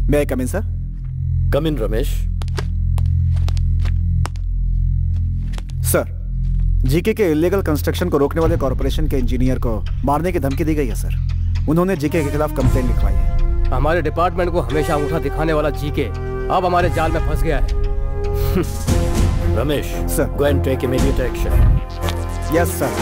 May I come in, sir? Come in, Ramesh. Sir, GK के illegal construction को रोकने वाले कॉर्पोरेशन के इंजीनियर को मारने की धमकी दी गई है सर। उन्होंने जीके के खिलाफ कंप्लेंट लिखवाई है। हमारे डिपार्टमेंट को हमेशा अंगूठा दिखाने वाला जीके अब हमारे जाल में फंस गया है। Ramesh, sir, go and take immediate action. Yes, sir.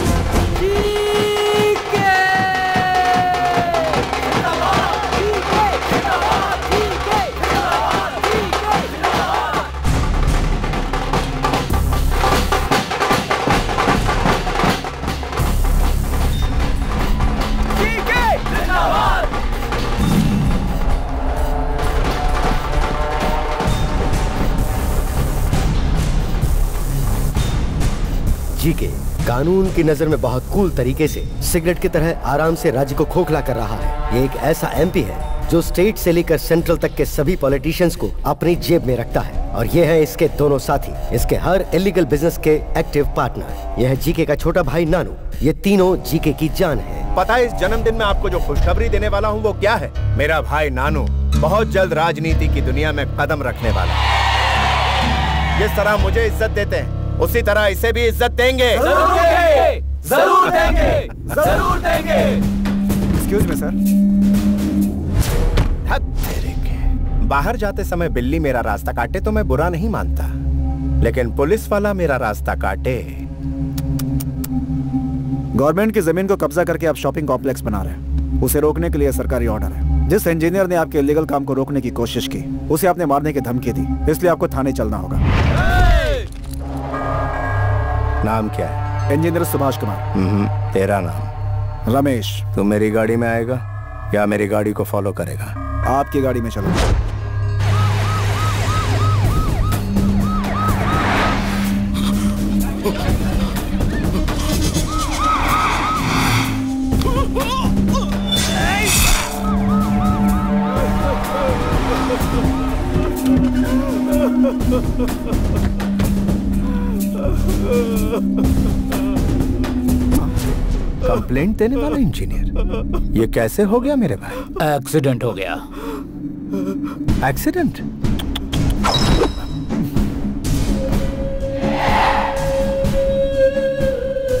GK कानून की नजर में बहुत कूल तरीके से सिगरेट की तरह आराम से राज्य को खोखला कर रहा है। ये एक ऐसा एमपी है जो स्टेट से लेकर सेंट्रल तक के सभी पॉलिटिशियंस को अपनी जेब में रखता है, और ये है इसके दोनों साथी, इसके हर इलीगल बिजनेस के एक्टिव पार्टनर। यह है जीके का छोटा भाई नानू। ये तीनों जीके की जान है। पता है इस जन्मदिन में आपको जो खुशखबरी देने वाला हूँ वो क्या है? मेरा भाई नानू बहुत जल्द राजनीति की दुनिया में कदम रखने वाला है। जिस तरह मुझे इज्जत देते हैं उसी तरह इसे भी इज्जत देंगे। जरूर देंगे, जरूर देंगे, जरूर देंगे। Excuse me sir. बाहर जाते समय बिल्ली मेरा रास्ता काटे तो मैं बुरा नहीं मानता, लेकिन पुलिस वाला मेरा रास्ता काटे। गवर्नमेंट की जमीन को कब्जा करके आप शॉपिंग कॉम्प्लेक्स बना रहे हैं, उसे रोकने के लिए सरकारी ऑर्डर है। जिस इंजीनियर ने आपके इलीगल काम को रोकने की कोशिश की उसे आपने मारने की धमकी दी, इसलिए आपको थाने चलना होगा। नाम क्या है? इंजीनियर सुभाष कुमार। तेरा नाम? रमेश। तू मेरी गाड़ी में आएगा या मेरी गाड़ी को फॉलो करेगा? आपकी गाड़ी में चलूंगा। कंप्लेंट देने वाला इंजीनियर, ये कैसे हो गया मेरे भाई? एक्सीडेंट हो गया। एक्सीडेंट?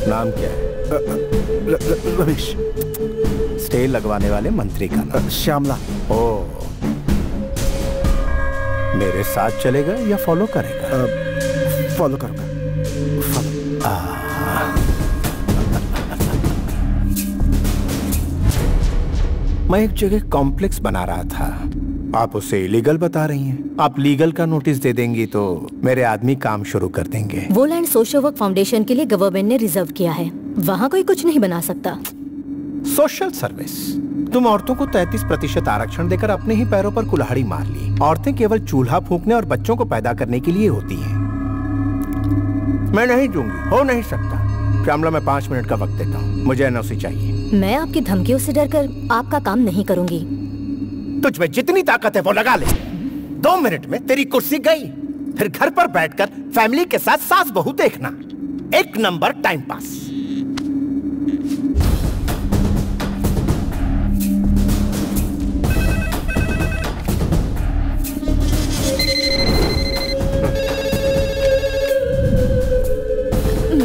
नाम क्या है? रमेश। स्टे लगवाने वाले मंत्री का नाम? श्यामला। ओ, मेरे साथ चलेगा या फॉलो करेगा? फॉलो करूंगा। मैं एक जगह कॉम्प्लेक्स बना रहा था, आप उसे इलीगल बता रही हैं। आप लीगल का नोटिस दे देंगी तो मेरे आदमी काम शुरू कर देंगे। वो लैंड सोशल वर्क फाउंडेशन के लिए गवर्नमेंट ने रिजर्व किया है, वहाँ कोई कुछ नहीं बना सकता। Social service? तुम औरतों को 33% आरक्षण देकर अपने ही पैरों पर कुल्हाड़ी मार ली। औरतें केवल चूल्हा फूंकने और बच्चों को पैदा करने के लिए होती हैं। मैं नहीं दूंगी, हो नहीं सकता। श्यामला, मैं 5 मिनट का वक्त देता हूँ, मुझे एनओसी चाहिए। मैं आपकी धमकियों से डरकर आपका काम नहीं करूंगी। तुझ में जितनी ताकत है वो लगा ले। 2 मिनट में तेरी कुर्सी गई, फिर घर पर बैठकर फैमिली के साथ सास बहू देखना, एक नंबर टाइम पास।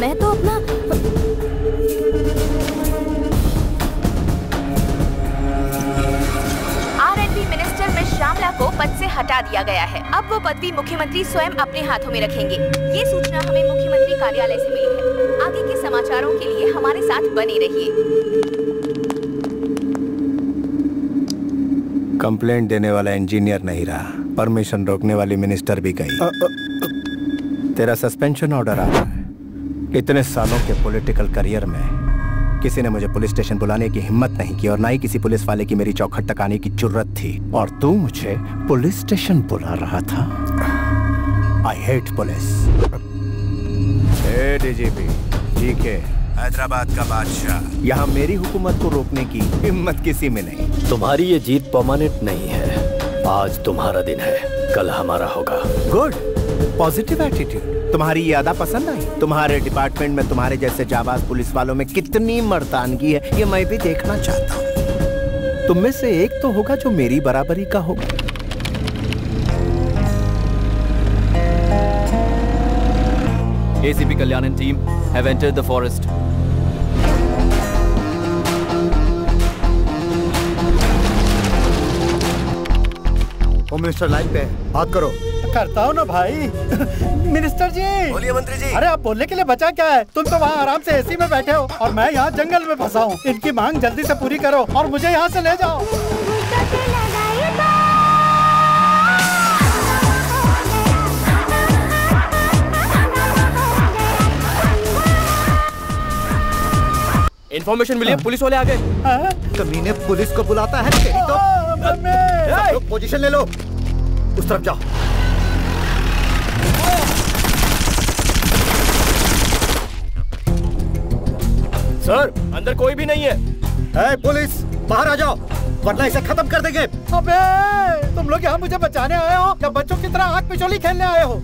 मैं तो अपना श्यामला को पद से हटा दिया गया है। अब वो पदवी मुख्यमंत्री स्वयं अपने हाथों में रखेंगे। ये सूचना हमें मुख्यमंत्री कार्यालय से मिली है। आगे के समाचारों के लिए हमारे साथ बने रहिए। कंप्लेंट देने वाला इंजीनियर नहीं रहा, परमिशन रोकने वाली मिनिस्टर भी गई। तेरा सस्पेंशन ऑर्डर आ रहा है। इतने सालों के पॉलिटिकल करियर में किसी ने मुझे पुलिस स्टेशन बुलाने की हिम्मत नहीं की, और ना ही किसी पुलिस वाले की मेरी चौखट तक आने की जरूरत थी, और तू मुझे पुलिस स्टेशन बुला रहा था। I hate police. DGP GK, Hyderabad का बादशाह, यहाँ मेरी हुकूमत को रोकने की हिम्मत किसी में नहीं। तुम्हारी ये जीत परमानेंट नहीं है। आज तुम्हारा दिन है, कल हमारा होगा। Good, positive attitude. तुम्हारी ये अदा पसंद आई? तुम्हारे डिपार्टमेंट में तुम्हारे जैसे जाबाज पुलिस वालों में कितनी मर्दानगी है, ये मैं भी देखना चाहता हूँ। तुम में से एक तो होगा जो मेरी बराबरी का होगा। ACP Kalyan and team have entered the forest. Home minister line पे है, बात करो। करता हूँ ना भाई। मिनिस्टर जी। बोलिए मंत्री जी। अरे आप बोलने के लिए बचा क्या है? तुम तो वहाँ आराम से एसी में बैठे हो और मैं यहाँ जंगल में फंसा हूँ। इनकी मांग जल्दी से पूरी करो और मुझे यहाँ से ले जाओ। इन्फॉर्मेशन मिली है, पुलिस वाले आ गए। कमीने पुलिस को बुलाता है तेरी तो। सब लोग पोजीशन ले लो, उस तरफ जाओ। सर अंदर कोई भी नहीं है। पुलिस बाहर आ जाओ वरना इसे खत्म कर देंगे। अबे तुम लोग यहाँ मुझे बचाने आए हो या बच्चों की तरह आग पिचोली खेलने आए हो?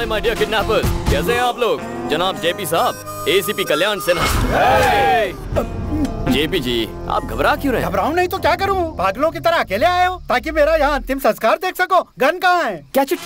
माय डियर किडनैपर्स, कैसे हैं आप लोग? जनाब जेपी साहब, एसीपी कल्याण सिन्हा। जेपी जी, आप घबरा क्यों रहे हैं? घबराऊं नहीं तो क्या करूं? पागलों की तरह अकेले आए हो ताकि मेरा यहाँ अंतिम संस्कार देख सको। गन कहाँ है? Catch it.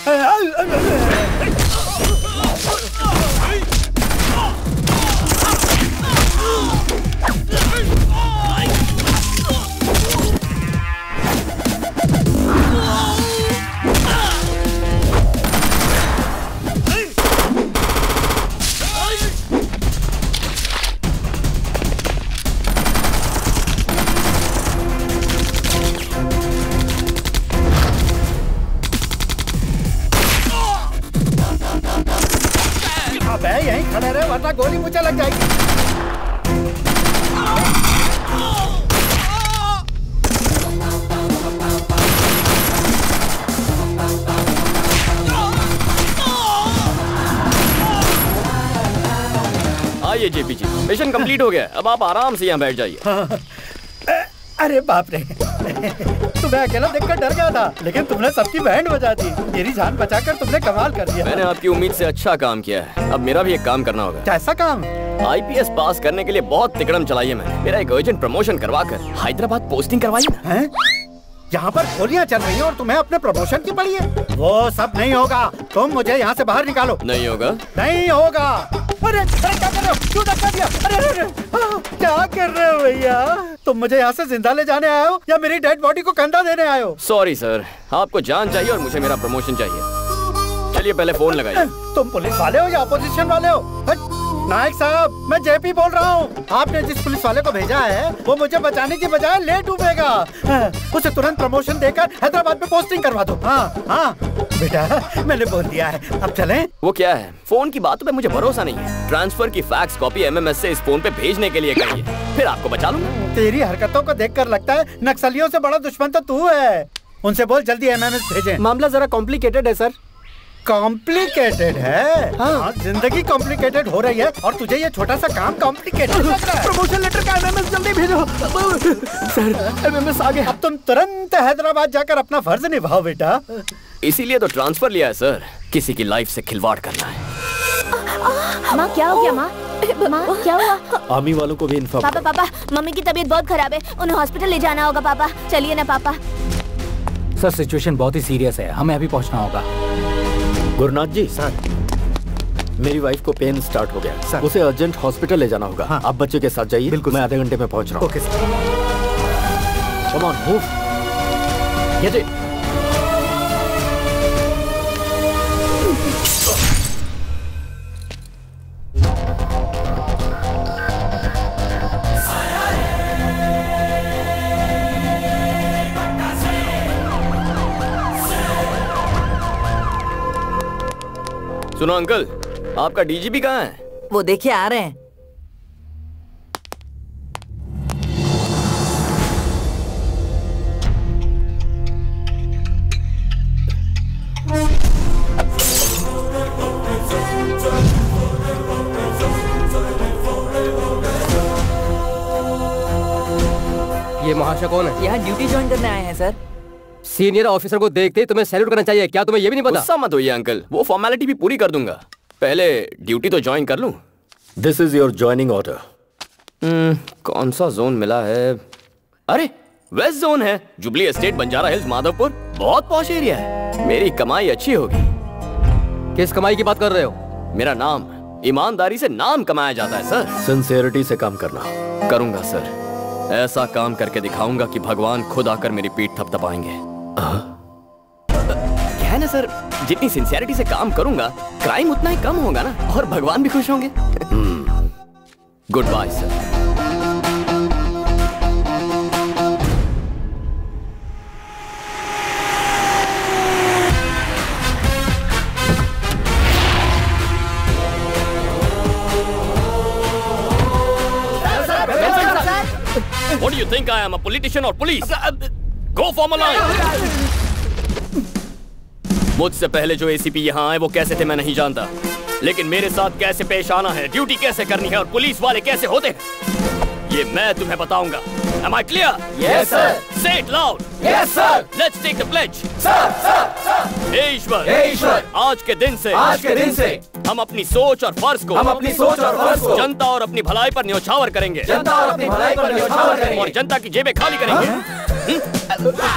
यहीं खड़े रहे वरना गोली मुझे लग जाएगी। आइए जेपी जी, मिशन कंप्लीट हो गया। अब आप आराम से यहाँ बैठ जाइए। अरे बाप रे, तुम्हें अकेला देखकर डर गया था, लेकिन तुमने सबकी बैंड बजा दी। मेरी जान बचाकर तुमने कमाल कर दिया। मैंने आपकी उम्मीद से अच्छा काम किया है, अब मेरा भी एक काम करना होगा। कैसा काम? IPS पास करने के लिए बहुत तिकड़म चलाई है मैंने। मेरा एक अर्जेंट प्रमोशन करवाकर हैदराबाद पोस्टिंग करवाई ना। यहाँ पर गोलियाँ चल रही है और तुम्हें अपने प्रमोशन की पड़ी है? वो सब नहीं होगा, तुम मुझे यहाँ से बाहर निकालो। नहीं होगा? नहीं होगा। अरे अरे क्या कर रहे हो? क्यों धक्का दिया? अरे अरे क्या कर रहे हो भैया? तुम मुझे यहाँ से जिंदा ले जाने आए हो या मेरी डेड बॉडी को कंधा देने आए हो? सॉरी सर, आपको जान चाहिए और मुझे मेरा प्रमोशन चाहिए। चलिए पहले फोन लगाइए। तुम पुलिस वाले हो या अपोजिशन वाले हो? नायक साहब, मैं जेपी बोल रहा हूँ। आपने जिस पुलिस वाले को भेजा है वो मुझे बचाने की बजाय ले डूबेगा। उसे तुरंत प्रमोशन देकर हैदराबाद में पोस्टिंग करवा दो। हाँ हाँ बेटा, मैंने बोल दिया है, अब चलें? वो क्या है? फोन की बातों पे मुझे भरोसा नहीं है। ट्रांसफर की फैक्स कॉपी MMS से इस फोन पे भेजने के लिए कहिए, फिर आपको बचा लूंगा। तेरी हरकतों को देखकर लगता है नक्सलियों से बड़ा दुश्मन तो तू है। उनसे बोल जल्दी MMS भेजें। मामला जरा कॉम्प्लिकेटेड है सर। कॉम्प्लिकेटेड है? हाँ, जिंदगी कॉम्प्लिकेटेड हो रही है और तुझे ये छोटा सा काम कॉम्प्लिकेटेड लग रहा है। प्रमोशन लेटर का MMS जल्दी भेजो। सर MMS आ गया। अब तुम तुरंत हैदराबाद जाकर अपना फर्ज निभाओ बेटा। इसीलिए तो ट्रांसफर लिया है सर, किसी की लाइफ से खिलवाड़ करना है। माँ क्या हो गया? माँ माँ क्या हुआ? आर्मी वालों को भी इन्फॉर्म। पापा पापा, मम्मी की तबीयत बहुत खराब है, उन्हें हॉस्पिटल ले जाना होगा। पापा चलिए ना पापा। सर सिचुएशन बहुत ही सीरियस है, हमें अभी पहुंचना होगा। गुरुनाथ जी सर, मेरी वाइफ को पेन स्टार्ट हो गया सर, उसे अर्जेंट हॉस्पिटल ले जाना होगा। हाँ। आप बच्चे के साथ जाइए। बिल्कुल, मैं आधे घंटे में पहुंच रहा हूँ। Okay sir. Come on move. Get it. सुनो अंकल, आपका डीजीपी कहाँ है? वो देखिए आ रहे हैं। ये महाशय कौन है? यहाँ ड्यूटी ज्वाइन करने आए हैं सर। सीनियर ऑफिसर को देखते ही तुम्हें सैल्यूट करना चाहिए, क्या तुम्हें ये भी नहीं पता? गुस्सा मत होइए अंकल, वो फॉर्मेलिटी भी पूरी कर दूंगा, पहले ड्यूटी तो ज्वाइन कर लूं। This is your joining order. कौन सा जोन मिला है? अरे वेस्ट जोन है, जुबली एस्टेट, बंजारा हिल्स, माधवपुर, बहुत पॉश एरिया है, मेरी कमाई अच्छी होगी। किस कमाई की बात कर रहे हो? मेरा नाम, ईमानदारी से नाम कमाया जाता है सर। सिंसियरिटी से काम करना। करूंगा सर, ऐसा काम करके दिखाऊंगा कि भगवान खुद आकर मेरी पीठ थपथपाएंगे। क्या है ना सर, जितनी सिंसियरिटी से काम करूंगा क्राइम उतना ही कम होगा ना, और भगवान भी खुश होंगे। Good bye sir. What do you think I am, a politician or police? Go form a line. मुझसे पहले जो एसीपी यहाँ आए वो कैसे थे मैं नहीं जानता, लेकिन मेरे साथ कैसे पेश आना है, ड्यूटी कैसे करनी है और पुलिस वाले कैसे होते हैं, ये मैं तुम्हें बताऊंगा। Am I clear? Yes, sir. Say it loud. Yes, sir. Let's take the pledge. Sir, sir, sir. हे ईश्वर, आज के दिन से हम अपनी सोच और फर्ज को जनता और अपनी भलाई पर न्योछावर करेंगे, और जनता की जेबें खाली करेंगे।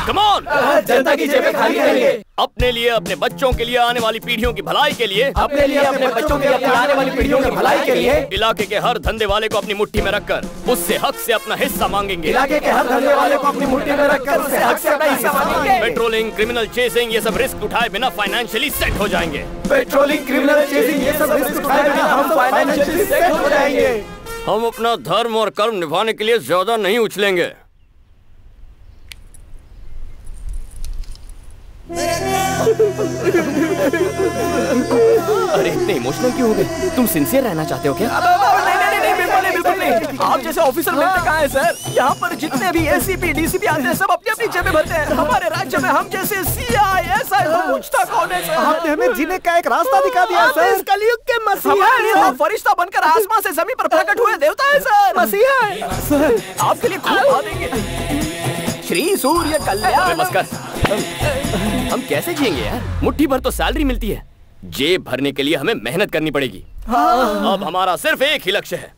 Come on! जनता की जेबें खाली करेंगे। अपने लिए, अपने बच्चों के लिए, आने वाली पीढ़ियों की भलाई के लिए, अपने लिए, अपने बच्चों के लिए, आने वाली पीढ़ियों की भलाई के लिए, इलाके के हर धंधे वाले को अपनी मुट्ठी में रखकर उससे हक से अपना हिस्सा मांगेंगे। इलाके के हर धंधे वाले को अपनी मुट्ठी में रखकर उससे हक से अपना हिस्सा मांगेंगे। पेट्रोलिंग, क्रिमिनल चेसिंग, ये सब रिस्क उठाए बिना फाइनेंशियली सेट हो जाएंगे। पेट्रोलिंग, क्रिमिनल चेसिंग, ये सब रिस्क उठाए बिना हम फाइनेंशियली सेट हो जाएंगे। हम अपना धर्म और कर्म निभाने के लिए ज्यादा नहीं उछलेंगे। अरे इतने इमोशनल क्यों हो गए? तुम सिंसियर रहना चाहते हो क्या? नहीं, बिल्कुल नहीं। आप जैसे ऑफिसर मिलते कहाँ हैं सर? यहाँ पर जितने भी एसीपी, डीसीपी आते हैं सब अपनी अपनी जेबें भरते हैं। हमारे राज्य में हम जैसे सीआई, एसआई को पूछता कौन है सर? आपने हमें जीने का एक रास्ता दिखा दिया सर। इस कलयुग के मसीहा हैं। फरिश्ता बनकर आसमान से जमीन पर प्रकट हुए देवता है सर। मसीहा है सर, आपके लिए खूब भागेंगे। श्री सूर्य कल्याण। बस कर। हम कैसे जिएंगे यार? मुट्ठी भर तो सैलरी मिलती है, जेब भरने के लिए हमें मेहनत करनी पड़ेगी। अब हमारा सिर्फ एक ही लक्ष्य है,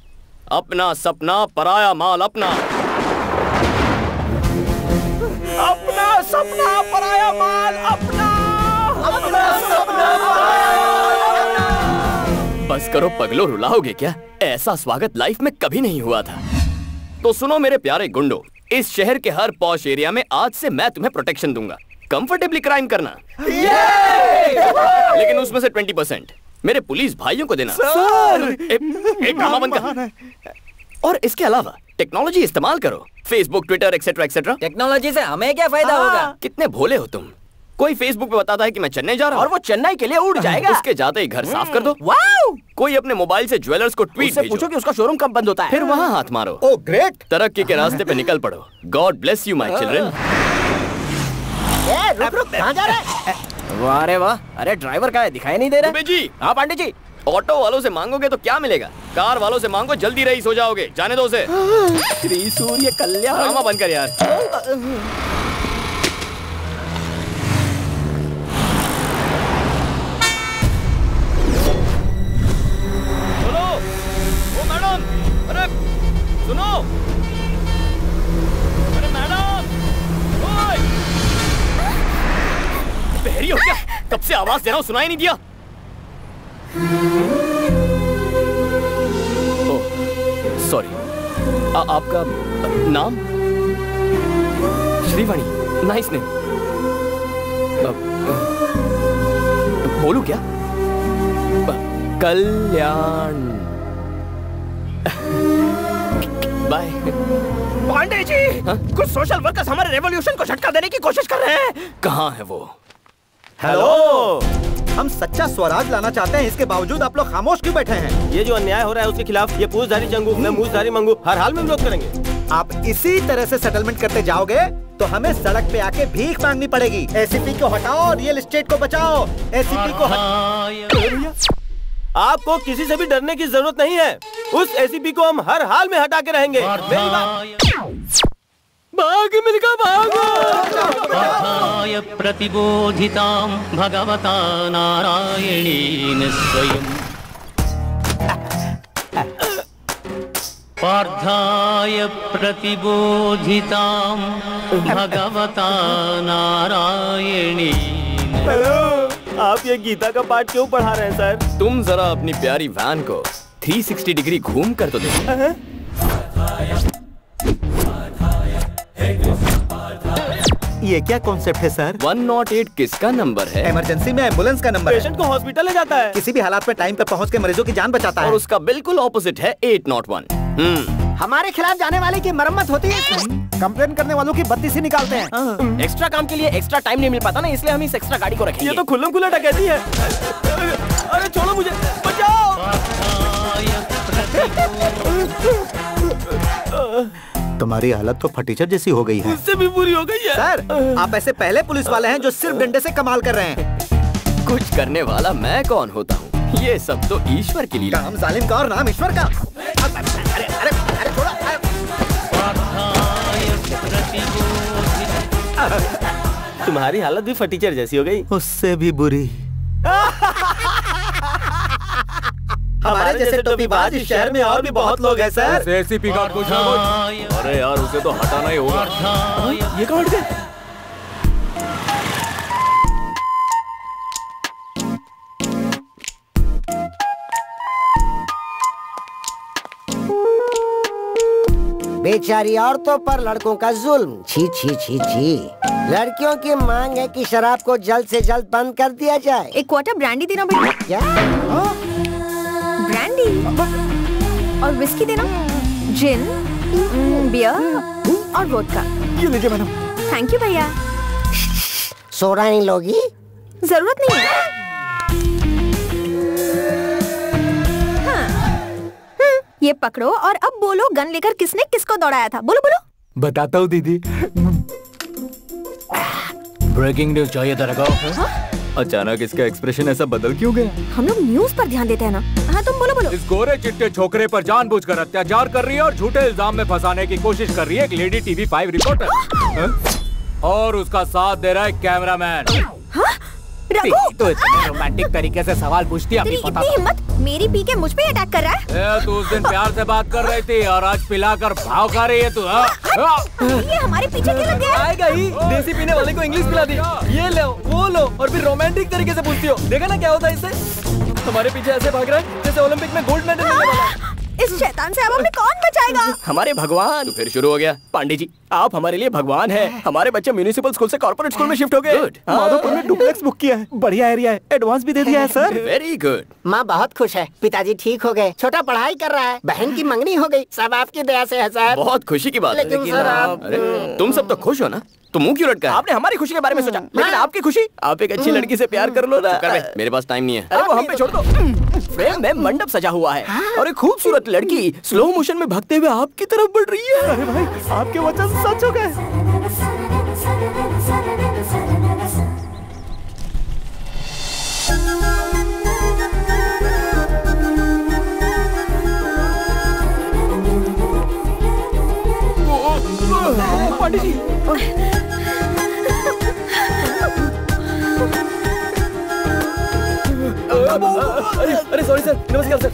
अपना सपना पराया माल अपना। अपना सपना पराया माल अपना। अपना सपना पराया माल अपना। बस करो पगलो, रुलाओगे क्या? ऐसा स्वागत लाइफ में कभी नहीं हुआ था। तो सुनो मेरे प्यारे गुंडो, इस शहर के हर पॉश एरिया में आज से मैं तुम्हें प्रोटेक्शन दूंगा। कंफर्टेबली क्राइम करना, लेकिन उसमें से 20% मेरे पुलिस भाइयों को देना। एक ड्रामा बंद कर। और इसके अलावा टेक्नोलॉजी इस्तेमाल करो, Facebook, Twitter, etcetera etcetera. Technology से हमें क्या फायदा होगा? कितने भोले हो तुम। कोई फेसबुक पे बताता है कि मैं चेन्नई जा रहा हूँ और वो चेन्नई के लिए उड़ जाएगा। उसके जाते ही घर साफ कर दो। कोई अपने मोबाइल से ज्वेलर्स को ट्वीट भेजो, पूछो कि उसका शोरूम कब बंद होता है, फिर वहाँ हाथ मारो। Oh great. तरक्की के रास्ते पे निकल पड़ो। God bless you my children. रुक, कहाँ जा रहे हैं? वाह रे वाह। अरे ड्राइवर का है, दिखाई नहीं दे रहा। जी हाँ पांडे जी। ऑटो वालों से मांगोगे तो क्या मिलेगा? कार वालों से मांगो, जल्दी रईस हो जाओगे। जाने दो उसे। श्री सूर्य कल्याण। ड्रामा बंद कर यार। सुनो ओ मैडम, अरे सुनो, अरे मैडम, ओए बहरी हो क्या? कब से आवाज दे रहा हूँ, सुनाई नहीं दिया? सॉरी, आपका नाम? Srivani, nice name. बोलू क्या? कल्याण। बाय। पांडे जी, कुछ सोशल वर्कर्स हमारे रेवोल्यूशन को झटका देने की कोशिश कर रहे हैं। कहाँ है वो? हेलो, हम सच्चा स्वराज लाना चाहते हैं, इसके बावजूद आप लोग खामोश क्यों बैठे हैं? ये जो अन्याय हो रहा है उसके खिलाफ ये पूछधारी जंगू, मैं मूछधारी मंगू, हर हाल में विरोध करेंगे। आप इसी तरह से सेटलमेंट करते जाओगे तो हमें सड़क पे आके भीख मांगनी पड़ेगी। एसीपी को हटाओ, रियल एस्टेट को बचाओ। एसीपी को आपको किसी से भी डरने की जरूरत नहीं है। उस एसीपी को हम हर हाल में हटा के रहेंगे। मेरी बात आगे मिलकर भागो। पार्थाय प्रतिबोधितां भगवता नारायणेन स्वयं। पार्थाय प्रतिबोधितां भगवता नारायणेन। हेलो, आप ये गीता का पाठ क्यों पढ़ा रहे हैं सर? तुम जरा अपनी प्यारी वैन को 360 डिग्री घूम कर तो देखो। ये क्या कॉन्सेप्ट है सर? 108 किसका नंबर है? इमरजेंसी में एम्बुलेंस का नंबर है। पेशेंट को हॉस्पिटल ले जाता है, किसी भी हालात में टाइम पे पहुंच के मरीजों की जान बचाता है। और उसका बिल्कुल ऑपोजिट है 801। हमारे खिलाफ जाने वाले की मरम्मत होती है। कंप्लेन करने वालों की बत्ती से निकालते हैं। एक्स्ट्रा काम के लिए एक्स्ट्रा टाइम नहीं मिल पाता ना, इसलिए हम इस एक्स्ट्रा गाड़ी को रखेंगे। ये तो खुल्लम खुल्ला डकैती है। अरे छोड़ो मुझे, बचाओ। तुम्हारी हालत तो फटीचर जैसी हो गई है। उससे भी बुरी हो गई है। सर, आप ऐसे पहले पुलिस वाले हैं जो सिर्फ डंडे से कमाल कर रहे हैं। कुछ करने वाला मैं कौन होता हूँ? ये सब तो ईश्वर की लीला। काम जालिम का और नाम ईश्वर का। अरे अरे अरे थोड़ा। तुम्हारी हालत भी फटीचर जैसी हो गई। उससे भी बुरी। हमारे जैसे टोपीबाज इस शहर में और भी बहुत लोग हैं सर। एसीपी का कुछ। अरे यार, उसे तो हटाना ही होगा। ये कौन हट गया? बेचारी औरतों पर लड़कों का जुल्म। छी छी छी छी। लड़कियों की मांग है कि शराब को जल्द से जल्द बंद कर दिया जाए। एक क्वार्टर ब्रांडी देना भैया। क्या? ब्रांडी और विस्की देना, जिन, बियर और वोडका। ये लीजिए मैडम। थैंक यू भैया। सोडा नहीं लोगी? जरूरत नहीं है। ये पकड़ो और अब बोलो, गन लेकर किसने किसको दौड़ाया था? बोलो बोलो। बताता हूँ दीदी। ब्रेकिंग न्यूज चाहिए दरगाह। अचानक इसका एक्सप्रेशन ऐसा बदल क्यों गया? हम लोग न्यूज पर ध्यान देते हैं ना। हाँ तुम बोलो बोलो। इस गोरे चिट्टे छोकरे पर जानबूझकर अत्याचार कर रही है और झूठे इल्जाम में फंसाने की कोशिश कर रही है एक लेडी टीवी 5 रिपोर्टर। और उसका साथ दे रहा है कैमरामैन। तो इतने रोमांटिक तरीके से सवाल पूछती है, अभी पता इतनी हिम्मत, मेरी पी के मुझ पे अटैक कर रहा है। तू उस दिन प्यार से बात कर रही थी और आज पिलाकर भाव खा रही है तू। ये हमारे पीछे क्यों लग गया? आएगा ही। देसी पीने वाले को इंग्लिश पिला दी, ये लो वो लो, और फिर रोमांटिक तरीके से पूछती हो। देखा ना क्या होता है इससे? हमारे पीछे ऐसे भाग रहा है जैसे ओलंपिक में गोल्ड मेडल मिलने वाला है। इस शैतान से अब हमें कौन बचाएगा? हमारे भगवान। तो फिर शुरू हो गया। पांडे जी, आप हमारे लिए भगवान हैं। हमारे बच्चे म्यूनिसिपल स्कूल से कॉर्पोरेट स्कूल में शिफ्ट हो गए। माधोपुर में डुप्लेक्स बुक किया है, बढ़िया एरिया है, एडवांस भी दे दिया है सर। Very good. माँ बहुत खुश है, पिताजी ठीक हो गए, छोटा पढ़ाई कर रहा है, बहन की मंगनी हो गई, सब आपकी दया से है सर। बहुत खुशी की बात है। लेकिन सर आप तुम सब तो खुश हो ना, तो मुंह क्यों लटका है? आपने हमारी खुशी के बारे में सोचा, लेकिन आपकी खुशी? आप एक अच्छी लड़की से प्यार कर लो ना। मेरे पास टाइम नहीं है। अरे वो हम पे छोड़ दो। फ्रेम में मंडप सजा हुआ है और एक खूबसूरत लड़की स्लो मोशन में भागते हुए आपकी तरफ बढ़ रही है। अरे भाई, आपके वचन सच हो गए। पांडे जी, अरे सॉरी सर, नमस्कार सर।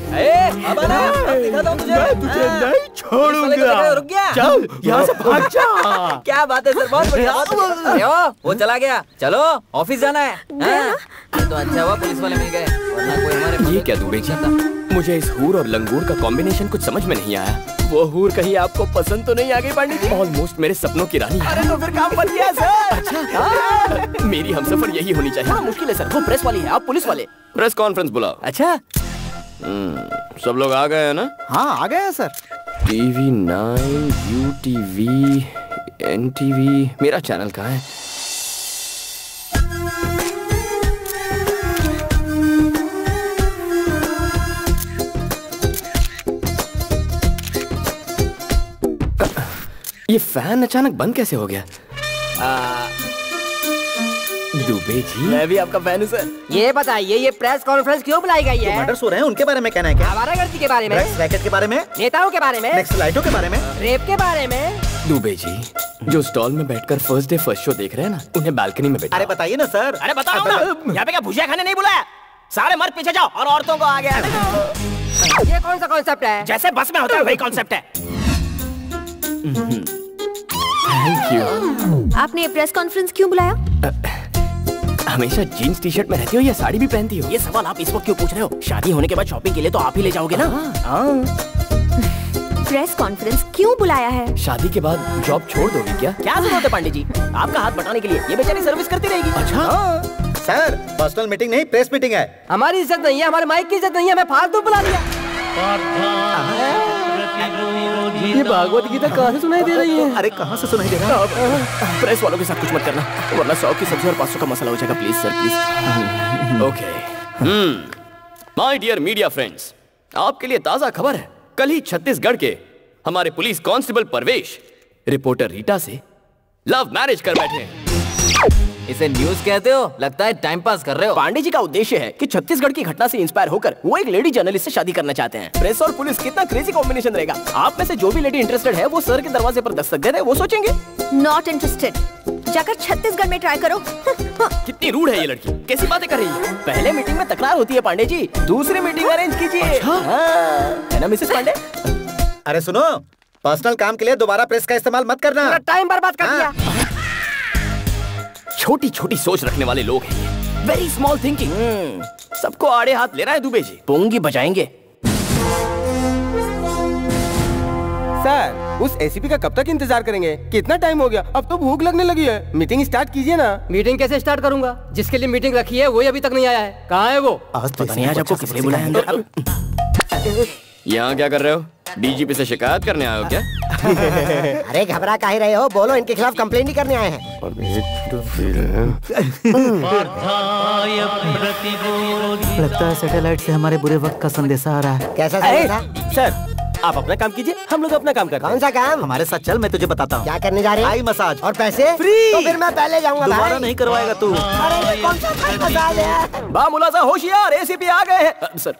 अब आना, दिखाता हूँ तुझे। मैं तुझे नहीं छोड़ूंगा। रुक गया। चल यहाँ से भाग जा। क्या बात है सर, बहुत बढ़िया। वो चला गया। चलो ऑफिस जाना है। ये तो अच्छा हुआ पुलिस वाले मिल गए, वरना कोई हमारे। ये क्या दुबे जी? मुझे इस हूर और लंगूर का कॉम्बिनेशन कुछ समझ में नहीं आया। वो हूर कहीं आपको पसंद तो नहीं आ गई पांडे जी? ऑलमोस्ट मेरे सपनों की रानी। अरे तो फिर काम बन गया सर। अच्छा, मेरी हमसफर यही होनी चाहिए। मुश्किल है सर, वो प्रेस वाली है, आप पुलिस वाले। प्रेस कॉन्फ्रेंस बुलाओ। अच्छा, सब लोग आ गए हैं ना? हाँ आ गए हैं सर। TV 9, UTV, NTV, मेरा चैनल कहाँ है? ये फैन अचानक बंद कैसे हो गया? दुबे जी, मैं भी आपका फैन हूँ सर। ये बताइए, ये प्रेस कॉन्फ्रेंस क्यों बुलाई गई है? मर्डर्स हो रहे हैं, उनके बारे में कहना है क्या? आवारागर्दी के बारे में, रैकेट के बारे में, नेताओं के बारे में, नक्सलाइटों के बारे में, रेप के बारे में। दुबे जी, जो स्टॉल में बैठकर फर्स्ट डे फर्स्ट शो देख रहे हैं ना, उन्हें बालकनी में बैठा। अरे बताइए ना सर। अरे बताओ ना, यहाँ पे क्या भुजिया खाने नहीं बुलाया? सारे मर्द पीछे जाओ और औरतों को आगे आने दो। ये कौन सा कॉन्सेप्ट है? जैसे बस में होता है वही कॉन्सेप्ट है। Thank you. आपने प्रेस कॉन्फ्रेंस क्यों बुलाया? हमेशा जीन्स टी शर्ट में रहती हो या साड़ी भी पहनती हो? ये सवाल आप इस वक्त क्यों पूछ रहे हो? शादी होने के बाद शॉपिंग के लिए तो आप ही ले जाओगे ना। प्रेस कॉन्फ्रेंस क्यों बुलाया है? शादी के बाद जॉब छोड़ दोगी क्या? क्या जरूरत है पांडे जी आपका हाथ बटाने के लिए? ये बेचारी सर्विस करती रहेगी। अच्छा सर, पर्सनल मीटिंग नहीं, प्रेस मीटिंग है। हमारी इज्जत नहीं है, हमारे माइक की इज्जत नहीं है, हमें फालतू बुला लिया। ये भागवत गीता कहाँ से सुनाई दे रही है? अरे कहाँ से सुनाई दे रहा है? प्रेस वालों के साथ कुछ मत करना, वरना 100 की सब्जी और 500 का मसाला हो जाएगा। Please sir please. Okay my dear media friends, आपके लिए ताजा खबर है। कल ही छत्तीसगढ़ के हमारे पुलिस कांस्टेबल परवेश रिपोर्टर रीटा से लव मैरिज कर बैठे हैं। इसे न्यूज कहते हो? लगता है टाइम पास कर रहे हो। पांडे जी का उद्देश्य है कि छत्तीसगढ़ की घटना से इंस्पायर होकर वो एक लेडी जर्नलिस्ट से शादी करना चाहते हैं। प्रेस और पुलिस कितना क्रेजी कॉम्बिनेशन रहेगा। आप में से जो भी लेडी इंटरेस्टेड है वो सर के दरवाजे पर दस्तक दे दे, वो सोचेंगे। Not interested. जाकर छत्तीसगढ़ में ट्राई करो। कितनी रूड है ये लड़की, कैसी बातें कर रही है? पहले मीटिंग में तकरार होती है पांडे जी, दूसरी मीटिंग अरेंज कीजिए। है ना मिसेस पांडे? अरे सुनो, पर्सनल काम के लिए दोबारा प्रेस का इस्तेमाल मत करना। टाइम बर्बाद कर दिया। छोटी छोटी सोच रखने वाले लोग हैं, वेरी स्मॉल थिंकिंग। सबको आड़े हाथ ले रहा है दुबे जी। पोंगी बजाएंगे। सर, उस एसीपी का कब तक इंतजार करेंगे? कितना टाइम हो गया, अब तो भूख लगने लगी है। मीटिंग स्टार्ट कीजिए ना। मीटिंग कैसे स्टार्ट करूंगा? जिसके लिए मीटिंग रखी है वही अभी तक नहीं आया है। कहाँ है वो? आज पता नहीं आज आपको किस लिए बुलाया अंदर। यहाँ क्या कर रहे हो? डीजीपी से शिकायत करने आए हो क्या? अरे घबरा काहे रहे हो? बोलो, इनके खिलाफ कंप्लेंट ही करने आए हैं। लगता है सैटेलाइट से हमारे बुरे वक्त का संदेशा आ रहा है। कैसा संदेशा? सर आप अपना काम कीजिए, हम लोग अपना काम करते हैं। कौन सा काम? हमारे साथ चल, मैं तुझे बताता हूँ। क्या करने जा रहे हैं? आई मसाज और पैसे फ्री। तो फिर मैं पहले जाऊंगा। दोबारा नहीं करवाएगा तू। अरे ये कौन सा मसाज है? बा मुलाजा होशियार, एसीपी आ गए हैं। सर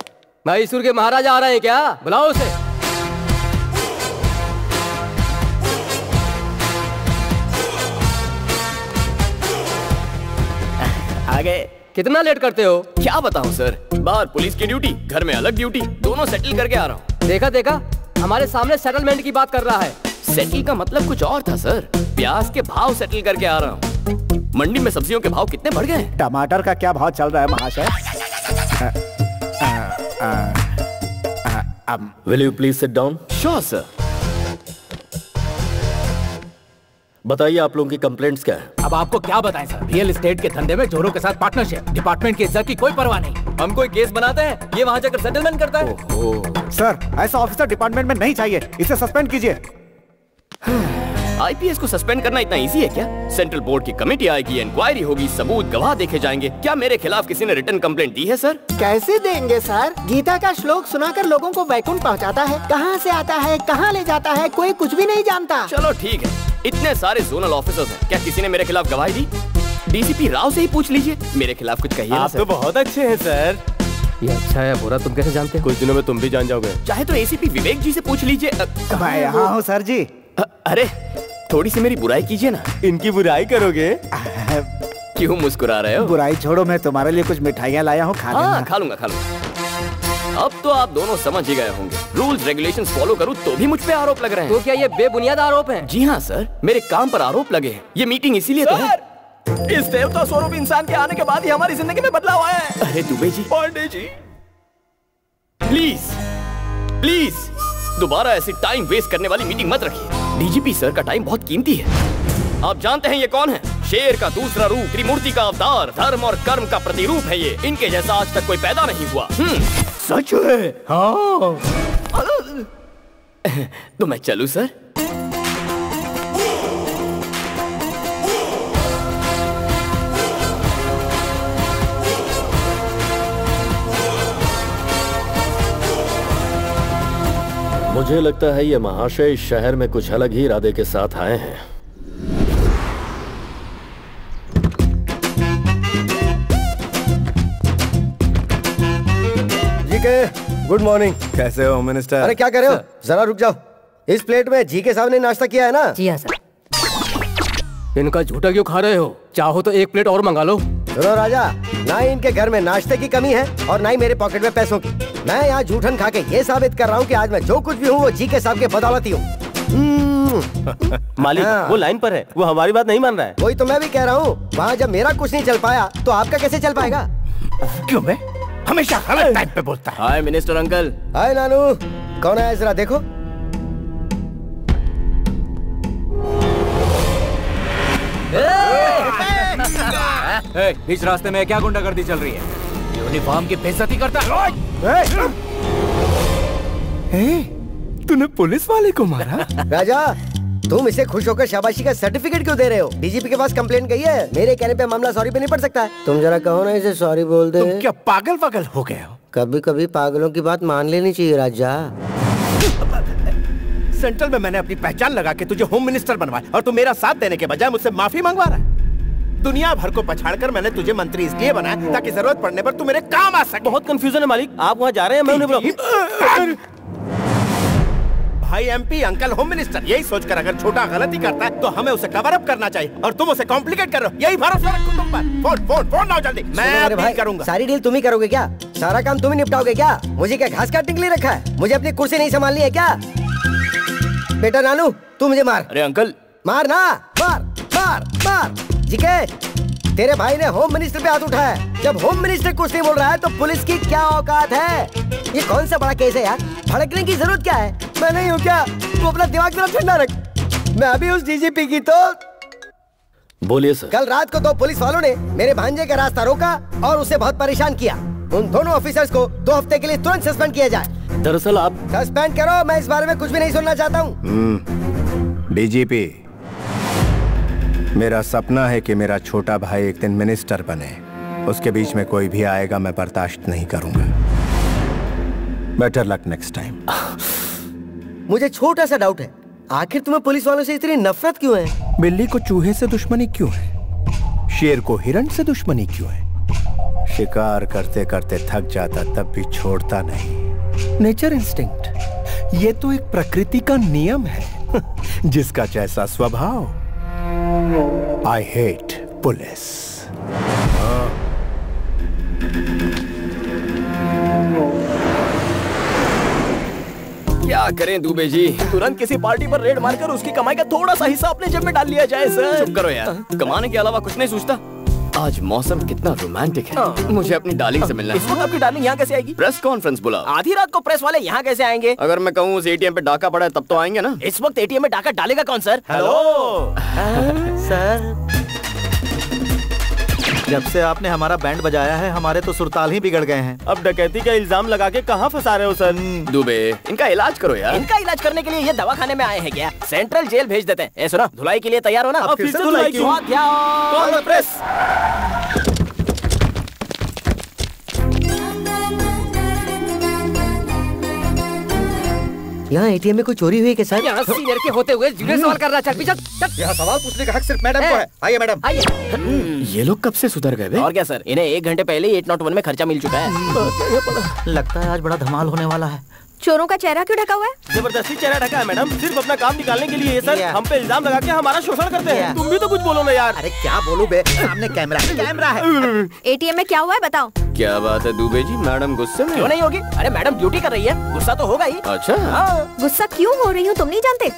मैसूर के महाराजा आ रहे हैं क्या? बुलाओ उसे। आ गए। कितना लेट करते हो? क्या बताऊं सर, बाहर पुलिस की ड्यूटी, घर में अलग ड्यूटी, दोनों सेटल करके आ रहा हूँ। देखा देखा, हमारे सामने सेटलमेंट की बात कर रहा है। सेटल का मतलब कुछ और था सर, प्याज के भाव सेटल करके आ रहा हूँ। मंडी में सब्जियों के भाव कितने बढ़ गए? टमाटर का क्या भाव चल रहा है महाशय? Will you please sit down? Sure sir. बताइए आप लोगों की कंप्लेंट्स क्या है? अब आपको क्या बताएं सर, रियल एस्टेट के धंधे में चोरों के साथ पार्टनरशिप, डिपार्टमेंट की इज्जत की कोई परवाह नहीं। हम कोई केस बनाते हैं, ये वहाँ जाकर सेटलमेंट करता है। सर, ऐसा ऑफिसर डिपार्टमेंट में नहीं चाहिए, इसे सस्पेंड कीजिए। आईपीएस को सस्पेंड करना इतना इजी है क्या? सेंट्रल बोर्ड की कमेटी आएगी, इंक्वायरी होगी, सबूत गवाह देखे जाएंगे। क्या मेरे खिलाफ किसी ने रिटर्न कंप्लेंट दी है सर? कैसे देंगे सर? गीता का श्लोक सुनाकर लोगों को वैकुंठ पहुंचाता है, कहां से आता है कहां ले जाता है कोई कुछ भी नहीं जानता। चलो ठीक है, इतने सारे जोनल ऑफिसर्स हैं, क्या किसी ने मेरे खिलाफ गवाही दी? डीसीपी राव से ही पूछ लीजिए, मेरे खिलाफ कुछ कहिए। आप तो बहुत अच्छे हैं सर। ये अच्छा है बुरा तुम कैसे जानते हो? कुछ दिनों में तुम भी जान जाओगे। चाहे तो एसीपी विवेक जी से पूछ लीजिए। मैं यहाँ हूँ सर जी। अरे थोड़ी सी मेरी बुराई कीजिए ना। इनकी बुराई करोगे? क्यों मुस्कुरा रहे हो? बुराई छोड़ो, मैं तुम्हारे लिए कुछ मिठाइयाँ लाया हूँ, खा लेना। खा लूंगा खा लूंगा। अब तो आप दोनों समझ ही गए होंगे, रूल्स रेगुलेशंस फॉलो करूं तो भी मुझ पे आरोप लग रहे हैं। तो क्या ये बेबुनियाद आरोप हैं? जी हाँ सर, मेरे काम पर आरोप लगे हैं। ये मीटिंग इसीलिए तो है। इस देवता स्वरूप इंसान के आने के बाद ही हमारी जिंदगी में बदलाव आया है। अरे दुबे जी, पांडे जी, प्लीज प्लीज दोबारा ऐसी टाइम वेस्ट करने वाली मीटिंग मत रखिए। डीजीपी सर का टाइम बहुत कीमती है। आप जानते हैं ये कौन है? शेर का दूसरा रूप, त्रिमूर्ति का अवतार, धर्म और कर्म का प्रतिरूप है ये। इनके जैसा आज तक कोई पैदा नहीं हुआ। सच है? हाँ। तो मैं चलूं सर? मुझे लगता है ये महाशय इस शहर में कुछ अलग ही इरादे के साथ आए हैं। जी के गुड मॉर्निंग। कैसे हो मिनिस्टर? अरे क्या कर रहे हो? जरा रुक जाओ। इस प्लेट में जी के सामने नाश्ता किया है ना? जी हाँ सर। इनका झूठा क्यों खा रहे हो? चाहो तो एक प्लेट और मंगा लो। सुनो राजा, ना ही इनके घर में नाश्ते की कमी है और ना ही मेरे पॉकेट में पैसों की। मैं यहाँ झूठन खा के ये साबित कर रहा हूँ कि आज मैं जो कुछ भी हूँ वो जी के साहब के बदौलती हूँ। मालिक वो लाइन पर है, वो हमारी बात नहीं मान रहा है। वही तो मैं भी कह रहा हूँ, वहाँ जब मेरा कुछ नहीं चल पाया तो आपका कैसे चल पाएगा? क्यों बे? हमेशा गलत टाइम पे बोलता है। हाय मिनिस्टर अंकल। हाय नानू, कौन है जरा देखो। बीच रास्ते में क्या गुंडागर्दी चल रही है? यूनिफॉर्म की बेइज्जती करता है। तूने पुलिस वाले को मारा? राजा, तुम इसे खुश होकर शाबाशी का सर्टिफिकेट क्यों दे रहे हो? डीजीपी के पास कंप्लेंट गई है, मेरे कहने पे मामला सॉरी पे नहीं पड़ सकता है। तुम जरा कहो ना इसे सॉरी बोल दे। तुम क्या पागल हो गए हो? कभी कभी पागलों की बात मान लेनी चाहिए राजा। सेंट्रल में मैंने अपनी पहचान लगा के तुझे होम मिनिस्टर बनवाया और तू मेरा साथ देने के बजाय मुझसे माफी मंगवा रहा है। दुनिया भर को पछाड़कर मैंने तुझे मंत्री इसलिए बनाया ताकि जरूरत पड़ने पर तू मेरे काम आ सके। बहुत कंफ्यूजन है मालिक, आप वहाँ जा रहे हैं, मैं उन्हें बुलाऊं? भाई एमपी, अंकल होम मिनिस्टर, यही सोचकर अगर छोटा गलती करता है तो हमें उसे कवर अप करना चाहिए और तुम उसे कॉम्प्लिकेट कर रहे हो। यही भरोसा रखो तुम पर। फोन लाओ जल्दी, मैं डील करूंगा। सारी डील तुम ही करोगे क्या? सारा काम तुम ही निपटाओगे क्या? मुझे क्या घास काटने के लिए रखा है? मुझे अपनी कुर्सी नहीं संभालनी है क्या? बेटा नानू, तू मुझे मार। अरे अंकल, मार ना, मार मार मार। जीके, तेरे भाई ने होम मिनिस्टर पे हाथ उठाया है। जब होम मिनिस्टर कुछ नहीं बोल रहा है तो पुलिस की क्या औकात है? ये कौन सा बड़ा केस है यार? भड़कने की जरूरत क्या है? मैं नहीं हूँ क्या? तू अपना दिमाग जरा ठंडा रख। मैं अभी उस डीजीपी की तो बोलिए सर। कल रात को 2 पुलिस वालों ने मेरे भांजे का रास्ता रोका और उसे बहुत परेशान किया। उन दोनों ऑफिसर्स को 2 हफ्ते के लिए तुरंत सस्पेंड किया जाए। दरअसल आप सस्पेंड करो, मैं इस बारे में कुछ भी नहीं सुनना चाहता हूँ। डीजीपी, मेरा सपना है कि मेरा छोटा भाई एक दिन मिनिस्टर बने। उसके बीच में कोई भी आएगा मैं बर्दाश्त नहीं करूंगा। Better luck next time. मुझे छोटा सा डाउट है, आखिर तुम्हें पुलिस वालों से इतनी नफरत क्यों है? बिल्ली को चूहे से दुश्मनी क्यों है? शेर को हिरण से दुश्मनी क्यों है? शिकार करते करते थक जाता तब भी छोड़ता नहीं। नेचर इंस्टिंक्ट, ये तो एक प्रकृति का नियम है। जिसका जैसा स्वभाव। I hate police. क्या करें दुबे जी, तुरंत किसी पार्टी पर रेड मारकर उसकी कमाई का थोड़ा सा हिस्सा अपने जेब में डाल लिया जाए सर। चुप करो यार, कमाने के अलावा कुछ नहीं सोचता। आज मौसम कितना रोमांटिक है। मुझे अपनी डार्लिंग से मिलना है। इस वक्त आपकी डार्लिंग यहाँ कैसे आएगी? प्रेस कॉन्फ्रेंस बुला। आधी रात को प्रेस वाले यहाँ कैसे आएंगे? अगर मैं कहूँ उस एटीएम पे डाका पड़ा है तब तो आएंगे ना। इस वक्त एटीएम में डाका डालेगा कौन सर? हेलो सर, जब से आपने हमारा बैंड बजाया है हमारे तो सुरताल ही बिगड़ गए हैं। अब डकैती का इल्जाम लगा के कहाँ फंसा रहे हो सर? दुबे, इनका इलाज करो यार। इनका इलाज करने के लिए ये दवाखाने में आए हैं क्या? सेंट्रल जेल भेज देते हैं। ए सुना, धुलाई के लिए तैयार हो ना? अब फिर से धुलाई क्यों? Call the press. यहाँ एटीएम में कोई चोरी हुई है क्या सर? यहाँ सीनियर के होते हुए जूनियर सवाल कर रहा है। चल पीछे चल। यहाँ सवाल पूछने का हक सिर्फ मैडम को है। आइए मैडम। आइए। ये लोग कब से सुधर गए? और क्या सर, इन्हें 1 घंटे पहले ही 801 में खर्चा मिल चुका है। लगता है आज बड़ा धमाल होने वाला है। चोरों का चेहरा क्यों ढका हुआ है? जबरदस्ती चेहरा ढका है मैडम, सिर्फ अपना काम निकालने के लिए। ये सर हम पे इल्जाम लगा के हमारा शोषण करते हैं। तुम भी तो कुछ बोलो ना यार। अरे क्या बोलूं बे, सामने कैमरा है। एटीएम में क्या हुआ है बताओ। क्या बात है दुबे जी, मैडम गुस्से में? क्यों नहीं होगी? अरे मैडम ड्यूटी कर रही है, गुस्सा तो होगा ही। अच्छा, गुस्सा क्यों हो रही हूँ तुम नहीं जानते?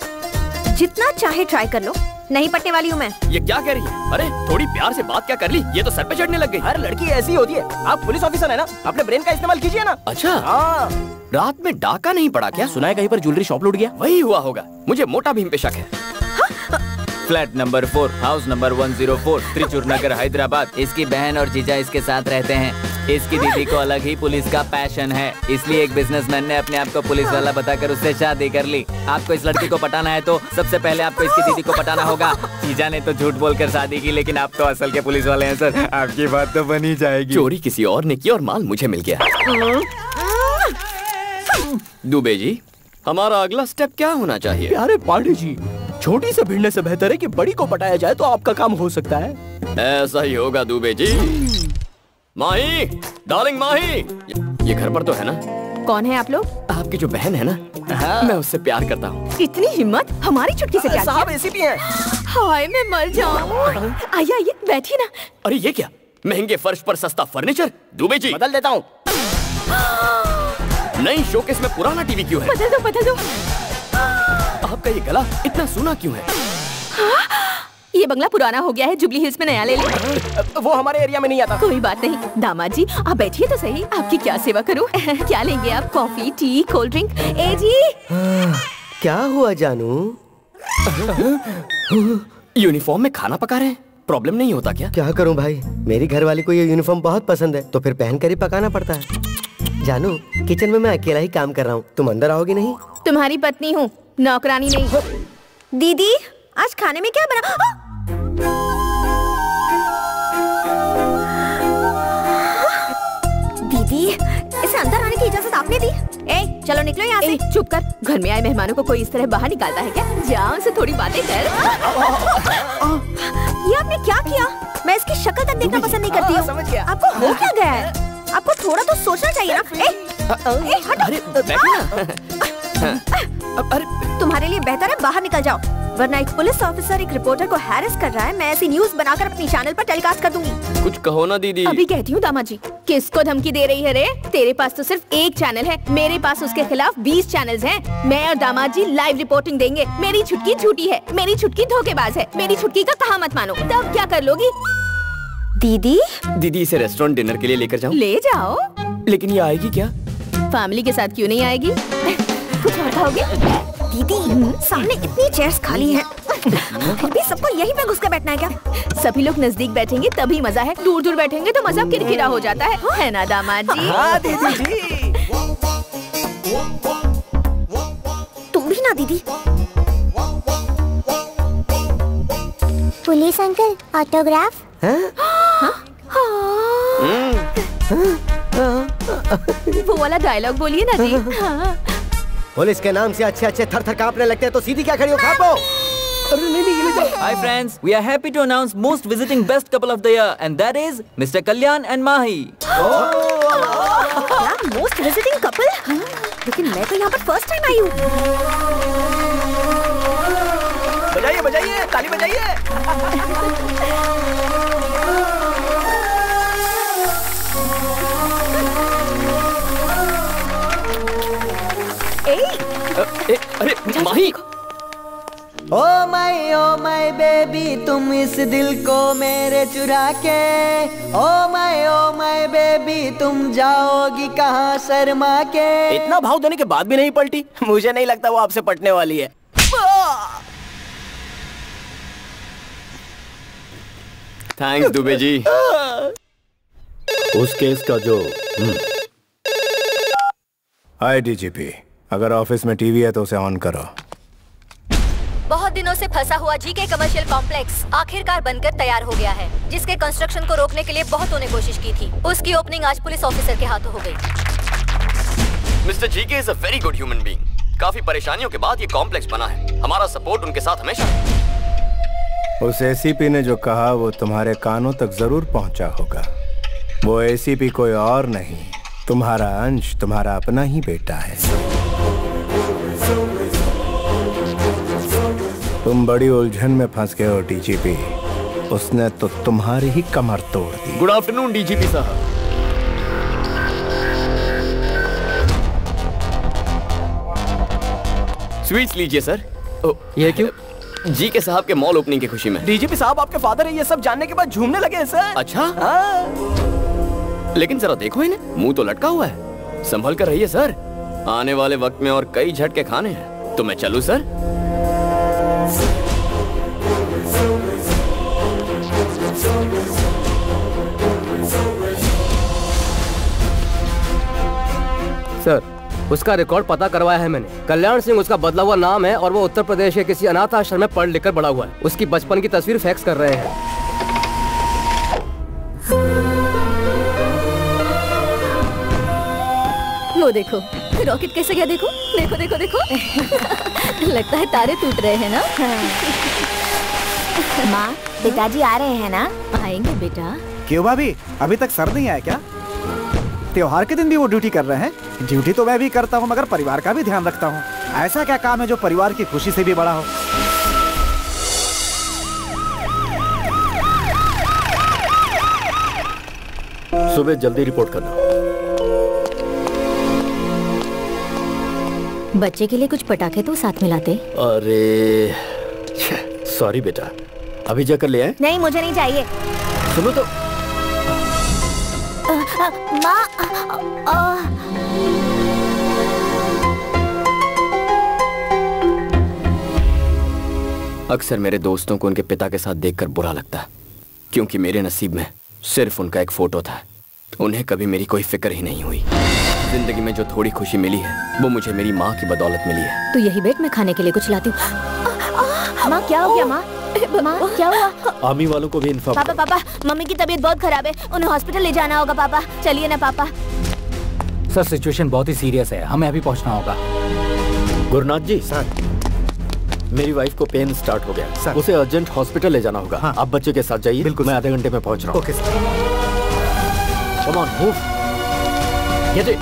जितना चाहे ट्राई कर लो, नहीं पटने वाली हूँ मैं। ये क्या कह रही है? अरे थोड़ी प्यार से बात क्या कर ली, ये तो सर पे चढ़ने लग गई। हर लड़की ऐसी होती है। आप पुलिस ऑफिसर है ना, अपने ब्रेन का इस्तेमाल कीजिए ना। अच्छा, रात में डाका नहीं पड़ा क्या? सुना है कहीं पर ज्वेलरी शॉप लूट गया। वही हुआ होगा, मुझे मोटा भीम पे शक है। Flat number 4, house number 104, Trichur Nagar, Hyderabad. इसकी बहन और जीजा इसके साथ रहते हैं। इसकी दीदी को अलग ही पुलिस का पैशन है, इसलिए एक बिजनेसमैन ने अपने आप को पुलिस वाला बताकर उससे शादी कर ली। आपको इस लड़की को पटाना है तो सबसे पहले आपको इसकी दीदी को पटाना होगा। जीजा ने तो झूठ बोलकर शादी की, लेकिन आप तो असल के पुलिस वाले हैं सर, आपकी बात तो बनी जाएगी। चोरी किसी और ने की और माल मुझे मिल गया। दुबे जी, हमारा अगला स्टेप क्या होना चाहिए? प्यारे पांडे जी, छोटी से भिड़ने से बेहतर है कि बड़ी को पटाया जाए तो आपका काम हो सकता है। ऐसा ही होगा दुबे जी। माही, डार्लिंग माही, ये घर पर तो है ना? कौन है आप लोग? आपकी जो बहन है ना, मैं उससे प्यार करता हूँ। इतनी हिम्मत हमारी चुटकी से क्या? साहब एसीपी हैं। हाय मैं मर जाऊं। आइए आइए बैठिए ना। अरे ये क्या, महंगे फर्श पर सस्ता फर्नीचर? दुबे जी बदल देता हूँ। नई शोकेस में पुराना टीवी क्यों है? बदल दो बदल दो। आपका ये गला इतना सूना क्यों है? ये बंगला पुराना हो गया है, जुबली हिल्स में नया ले ले। वो हमारे एरिया में नहीं आता। कोई बात नहीं दामाद जी, आप बैठिए तो सही। आपकी क्या सेवा करूं? क्या लेंगे आप? Coffee, tea, cold drink? ए जी क्या हुआ जानू? यूनिफॉर्म में खाना पका रहे हैं, प्रॉब्लम नहीं होता क्या? क्या करूं भाई, मेरी घरवाली को ये यूनिफॉर्म बहुत पसंद है, तो फिर पहन कर ही पकाना पड़ता है। जानू, किचन में मैं अकेला ही काम कर रहा हूँ, तुम अंदर आओगी नहीं? तुम्हारी पत्नी हूँ, नौकरानी नहीं। दीदी आज खाने में क्या बना? दीदी इसे अंदर आने की इजाजत आपने दी? ए चलो निकलो यहाँ से। चुप कर, घर में आए मेहमानों को कोई इस तरह बाहर निकालता है क्या? जाओ से थोड़ी बातें कर। ये आपने क्या किया? मैं इसकी शक्ल तक देखना पसंद नहीं करती हूँ। समझ गया। आपको हो क्या गया है? आपको थोड़ा तो सोचना चाहिए ना। अरे तुम्हारे लिए बेहतर है बाहर निकल जाओ, वरना एक पुलिस ऑफिसर एक रिपोर्टर को हैरेस कर रहा है। मैं ऐसी न्यूज बनाकर अपनी चैनल पर टेलीकास्ट कर दूंगी। कुछ कहो ना दीदी। अभी कहती हूँ दामाद जी। किसको धमकी दे रही है रे? तेरे पास तो सिर्फ एक चैनल है, मेरे पास उसके खिलाफ 20 चैनल्स हैं। मैं और दामाद जी लाइव रिपोर्टिंग देंगे। मेरी छुटकी झूठी है, मेरी छुटकी धोखेबाज है, मेरी छुटकी का कहा मत मानो। तब क्या कर लोगी? दीदी दीदी इसे रेस्टोरेंट डिनर के लिए लेकर जाऊं? ले जाओ। लेकिन ये आएगी क्या? फैमिली के साथ क्यों नहीं आएगी? कुछ और खाओगे? दीदी सामने इतनी चेयर्स खाली हैं, फिर भी सबको यहीं पे घुस कर बैठना है क्या? सभी लोग नजदीक बैठेंगे तभी मजा है, दूर दूर बैठेंगे तो मजा किरकिरा हो जाता है ना दामाद जी? हाँ दीदी जी। तुम भी ना दीदी। Police uncle autograph. वो वाला डायलॉग बोलिए ना जी। हाँ। पुलिस के नाम से अच्छे अच्छे थर थर कांपने लगते हैं, तो सीधी क्या खड़ी हो? खापो। Hi friends, we are happy to announce most visiting best couple of the year, and that is Mr. Kalyan and Mahi. क्या मोस्ट विजिटिंग कपल? लेकिन मैं तो यहाँ पर फर्स्ट टाइम आई हूँ। बजाइए बजाइए, ताली बजाइए। अरे माही। ओ माय बेबी, तुम इस दिल को मेरे चुरा के। ओ माय बेबी, तुम जाओगी कहाँ शर्मा के। इतना भाव देने के बाद भी नहीं पलटी? मुझे नहीं लगता वो आपसे पटने वाली है। थैंक्स दुबे जी। उस केस का जो हाय डीजीपी, अगर ऑफिस में टीवी है तो उसे ऑन करो। बहुत दिनों से फंसा हुआ जीके कमर्शियल कॉम्प्लेक्स आखिरकार बनकर तैयार हो गया है, जिसके कंस्ट्रक्शन को रोकने के लिए बहुतों ने कोशिश की थी। उसकी ओपनिंग आज पुलिस ऑफिसर के हाथों हो गई। Mister GK is a very good human being. काफी परेशानियों के बाद ये कॉम्प्लेक्स बना है। हमारा सपोर्ट उनके साथ हमेशा है। उस एसीपी ने जो कहा वो तुम्हारे कानों तक जरूर पहुंचा होगा। वो एसीपी कोई और नहीं, तुम्हारा अंश, तुम्हारा अपना ही बेटा है। तुम बड़ी उलझन में फंस गए हो डीजीपी। उसने तो तुम्हारी ही कमर तोड़ दी। गुड आफ्टरनून डीजीपी साहब। स्वीट्स लीजिए सर। ये क्यों? जी के साहब के मॉल ओपनिंग की खुशी में। डीजीपी साहब आपके फादर है, ये सब जानने के बाद झूमने लगे हैं सर। अच्छा लेकिन जरा देखो इन्हें, मुंह तो लटका हुआ है। संभल कर रहिए सर, आने वाले वक्त में और कई झटके खाने हैं। तो मैं चलूं सर? सर उसका रिकॉर्ड पता करवाया है मैंने। कल्याण सिंह उसका बदला हुआ नाम है और वो उत्तर प्रदेश के किसी अनाथ आश्रम में पढ़ लिख कर बड़ा हुआ है। उसकी बचपन की तस्वीर फैक्स कर रहे हैं। वो देखो रॉकेट कैसे गया, देखो देखो देखो देखो। लगता है तारे टूट रहे हैं ना। माँ पिताजी आ रहे हैं ना? आएंगे बेटा। क्यों भाभी, अभी तक सर नहीं आया क्या? त्योहार के दिन भी वो ड्यूटी कर रहे हैं। ड्यूटी तो मैं भी करता हूँ, मगर परिवार का भी ध्यान रखता हूँ। ऐसा क्या काम है जो परिवार की खुशी से भी बड़ा हो? सुबह जल्दी रिपोर्ट करना। बच्चे के लिए कुछ पटाखे तो साथ में लाते। अरे सॉरी बेटा, अभी जाकर ले आए। नहीं, मुझे नहीं चाहिए। सुनो तो। माँ, अक्सर मेरे दोस्तों को उनके पिता के साथ देखकर बुरा लगता है, क्योंकि मेरे नसीब में सिर्फ उनका एक फोटो था। उन्हें कभी मेरी कोई फिक्र ही नहीं हुई। जिंदगी में जो थोड़ी खुशी मिली है वो मुझे मेरी माँ की बदौलत मिली है। तो यही बैठ, मैं खाने के लिए कुछ लाती हूँ। माँ क्या हो गया? माँ क्या हुआ? आर्मी वालों को भी इन्फॉर्म। पापा, मम्मी की तबीयत बहुत खराब है, उन्हें हॉस्पिटल ले जाना होगा। पापा चलिए ना पापा। सर सिचुएशन बहुत ही सीरियस है, हमें अभी पहुंचना होगा। गुरुनाथ जी सर, मेरी वाइफ को पेन स्टार्ट हो गया सर, उसे अर्जेंट हॉस्पिटल ले जाना होगा। हाँ। आप बच्चे के साथ जाइए। बिल्कुल, मैं आधे घंटे में पहुंच रहा हूँ। Okay sir. Come on move. Get it.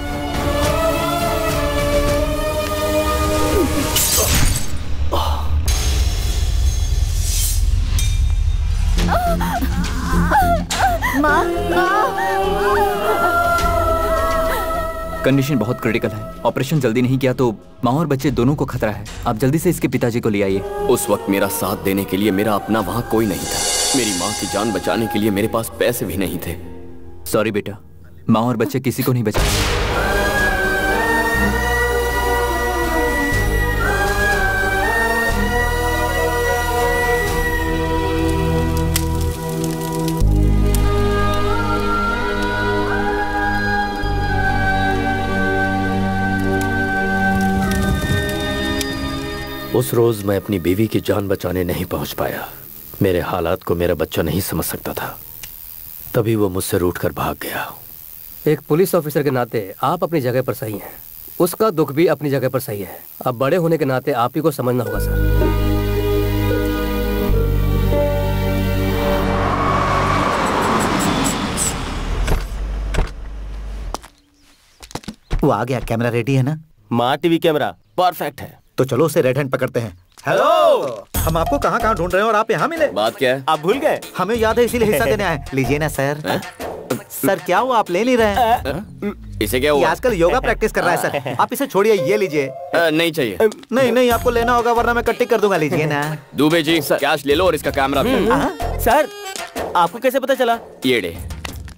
Condition बहुत क्रिटिकल है। ऑपरेशन जल्दी नहीं किया तो माँ और बच्चे दोनों को खतरा है। आप जल्दी से इसके पिताजी को ले आइए। उस वक्त मेरा साथ देने के लिए मेरा अपना वहाँ कोई नहीं था। मेरी माँ की जान बचाने के लिए मेरे पास पैसे भी नहीं थे। सॉरी बेटा, माँ और बच्चे किसी को नहीं बचा। उस रोज मैं अपनी बीवी की जान बचाने नहीं पहुंच पाया। मेरे हालात को मेरा बच्चा नहीं समझ सकता था, तभी वो मुझसे रूठकर भाग गया। एक पुलिस ऑफिसर के नाते आप अपनी जगह पर सही हैं, उसका दुख भी अपनी जगह पर सही है। अब बड़े होने के नाते आप ही को समझना होगा सर। वो आ गया। कैमरा रेडी है ना? माँ टीवी कैमरा परफेक्ट है। तो चलो उसे रेड हैंड पकड़ते हैं। हेलो, हम आपको कहाँ कहाँ ढूंढ रहे हैं और आप यहाँ मिले। बात क्या है? आप भूल गए? हमें याद है, इसीलिए हिस्सा देने आए। लीजिए ना सर। सर क्या हुआ, आप ले नहीं रहे? इसे क्या हुआ? आजकल योगा प्रैक्टिस कर रहा है सर। आप इसे छोड़िए, ये लीजिए। नहीं चाहिए। नहीं, आपको लेना होगा वरना मैं कट्टी कर दूंगा। लीजिए ना। दुबे जी कैश ले लो और इसका कैमरा भी। सर आपको कैसे पता चला? ये डे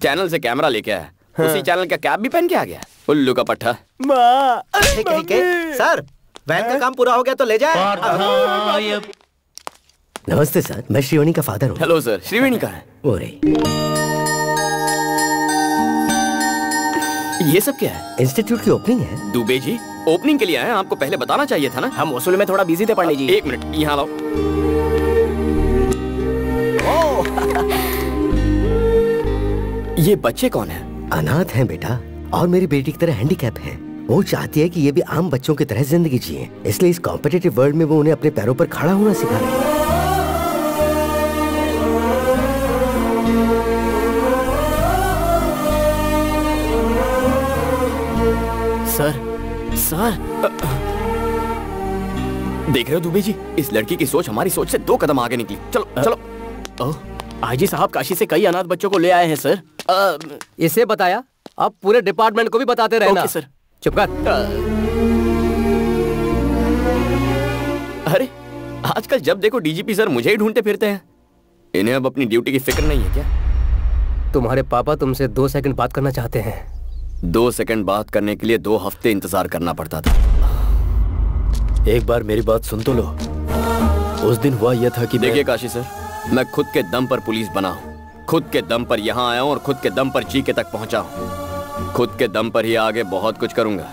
चैनल से कैमरा लेके आया, उसी चैनल का कैप भी पहन के आ गया। उल्लू का पट्टा। ठीक है सर, वैन का काम पूरा हो गया तो ले जाए। नमस्ते सर, मैं श्रीवाणी का फादर हूँ। हेलो सर, श्रीवाणी का है? ये सब क्या है? इंस्टीट्यूट की ओपनिंग है। दुबे जी ओपनिंग के लिए आए, आपको पहले बताना चाहिए था ना। हम वसूल में थोड़ा बिजी थे पंडित जी। एक मिनट यहाँ लाओ। ये बच्चे कौन है? अनाथ हैं बेटा, और मेरी बेटी की तरह हैंडीकैप है। वो चाहती है कि ये भी आम बच्चों की तरह जिंदगी जिए, इसलिए इस कॉम्पिटिटिव वर्ल्ड में वो उन्हें अपने पैरों पर खड़ा होना सिखा रही है। सर देख रहे हो दुबे जी, इस लड़की की सोच हमारी सोच से 2 कदम आगे निकली। चलो चलो। आईजी साहब काशी से कई अनाथ बच्चों को ले आए हैं सर। इसे बताया, अब पूरे डिपार्टमेंट को भी बताते रहना। Okay sir. चुप कर। अरे आजकल जब देखो डीजीपी सर मुझे ही ढूंढते फिरते हैं। इन्हें अब अपनी ड्यूटी की फिक्र नहीं है क्या? तुम्हारे पापा तुमसे 2 सेकंड बात करना चाहते हैं। 2 सेकंड बात करने के लिए 2 हफ्ते इंतजार करना पड़ता था। एक बार मेरी बात सुन तो लो। उस दिन हुआ यह था कि देखिए काशी सर, मैं खुद के दम पर पुलिस बना हूँ, खुद के दम पर यहाँ आया हूँ और खुद के दम पर जीके तक पहुँचा हूँ। खुद के दम पर ही आगे बहुत कुछ करूंगा।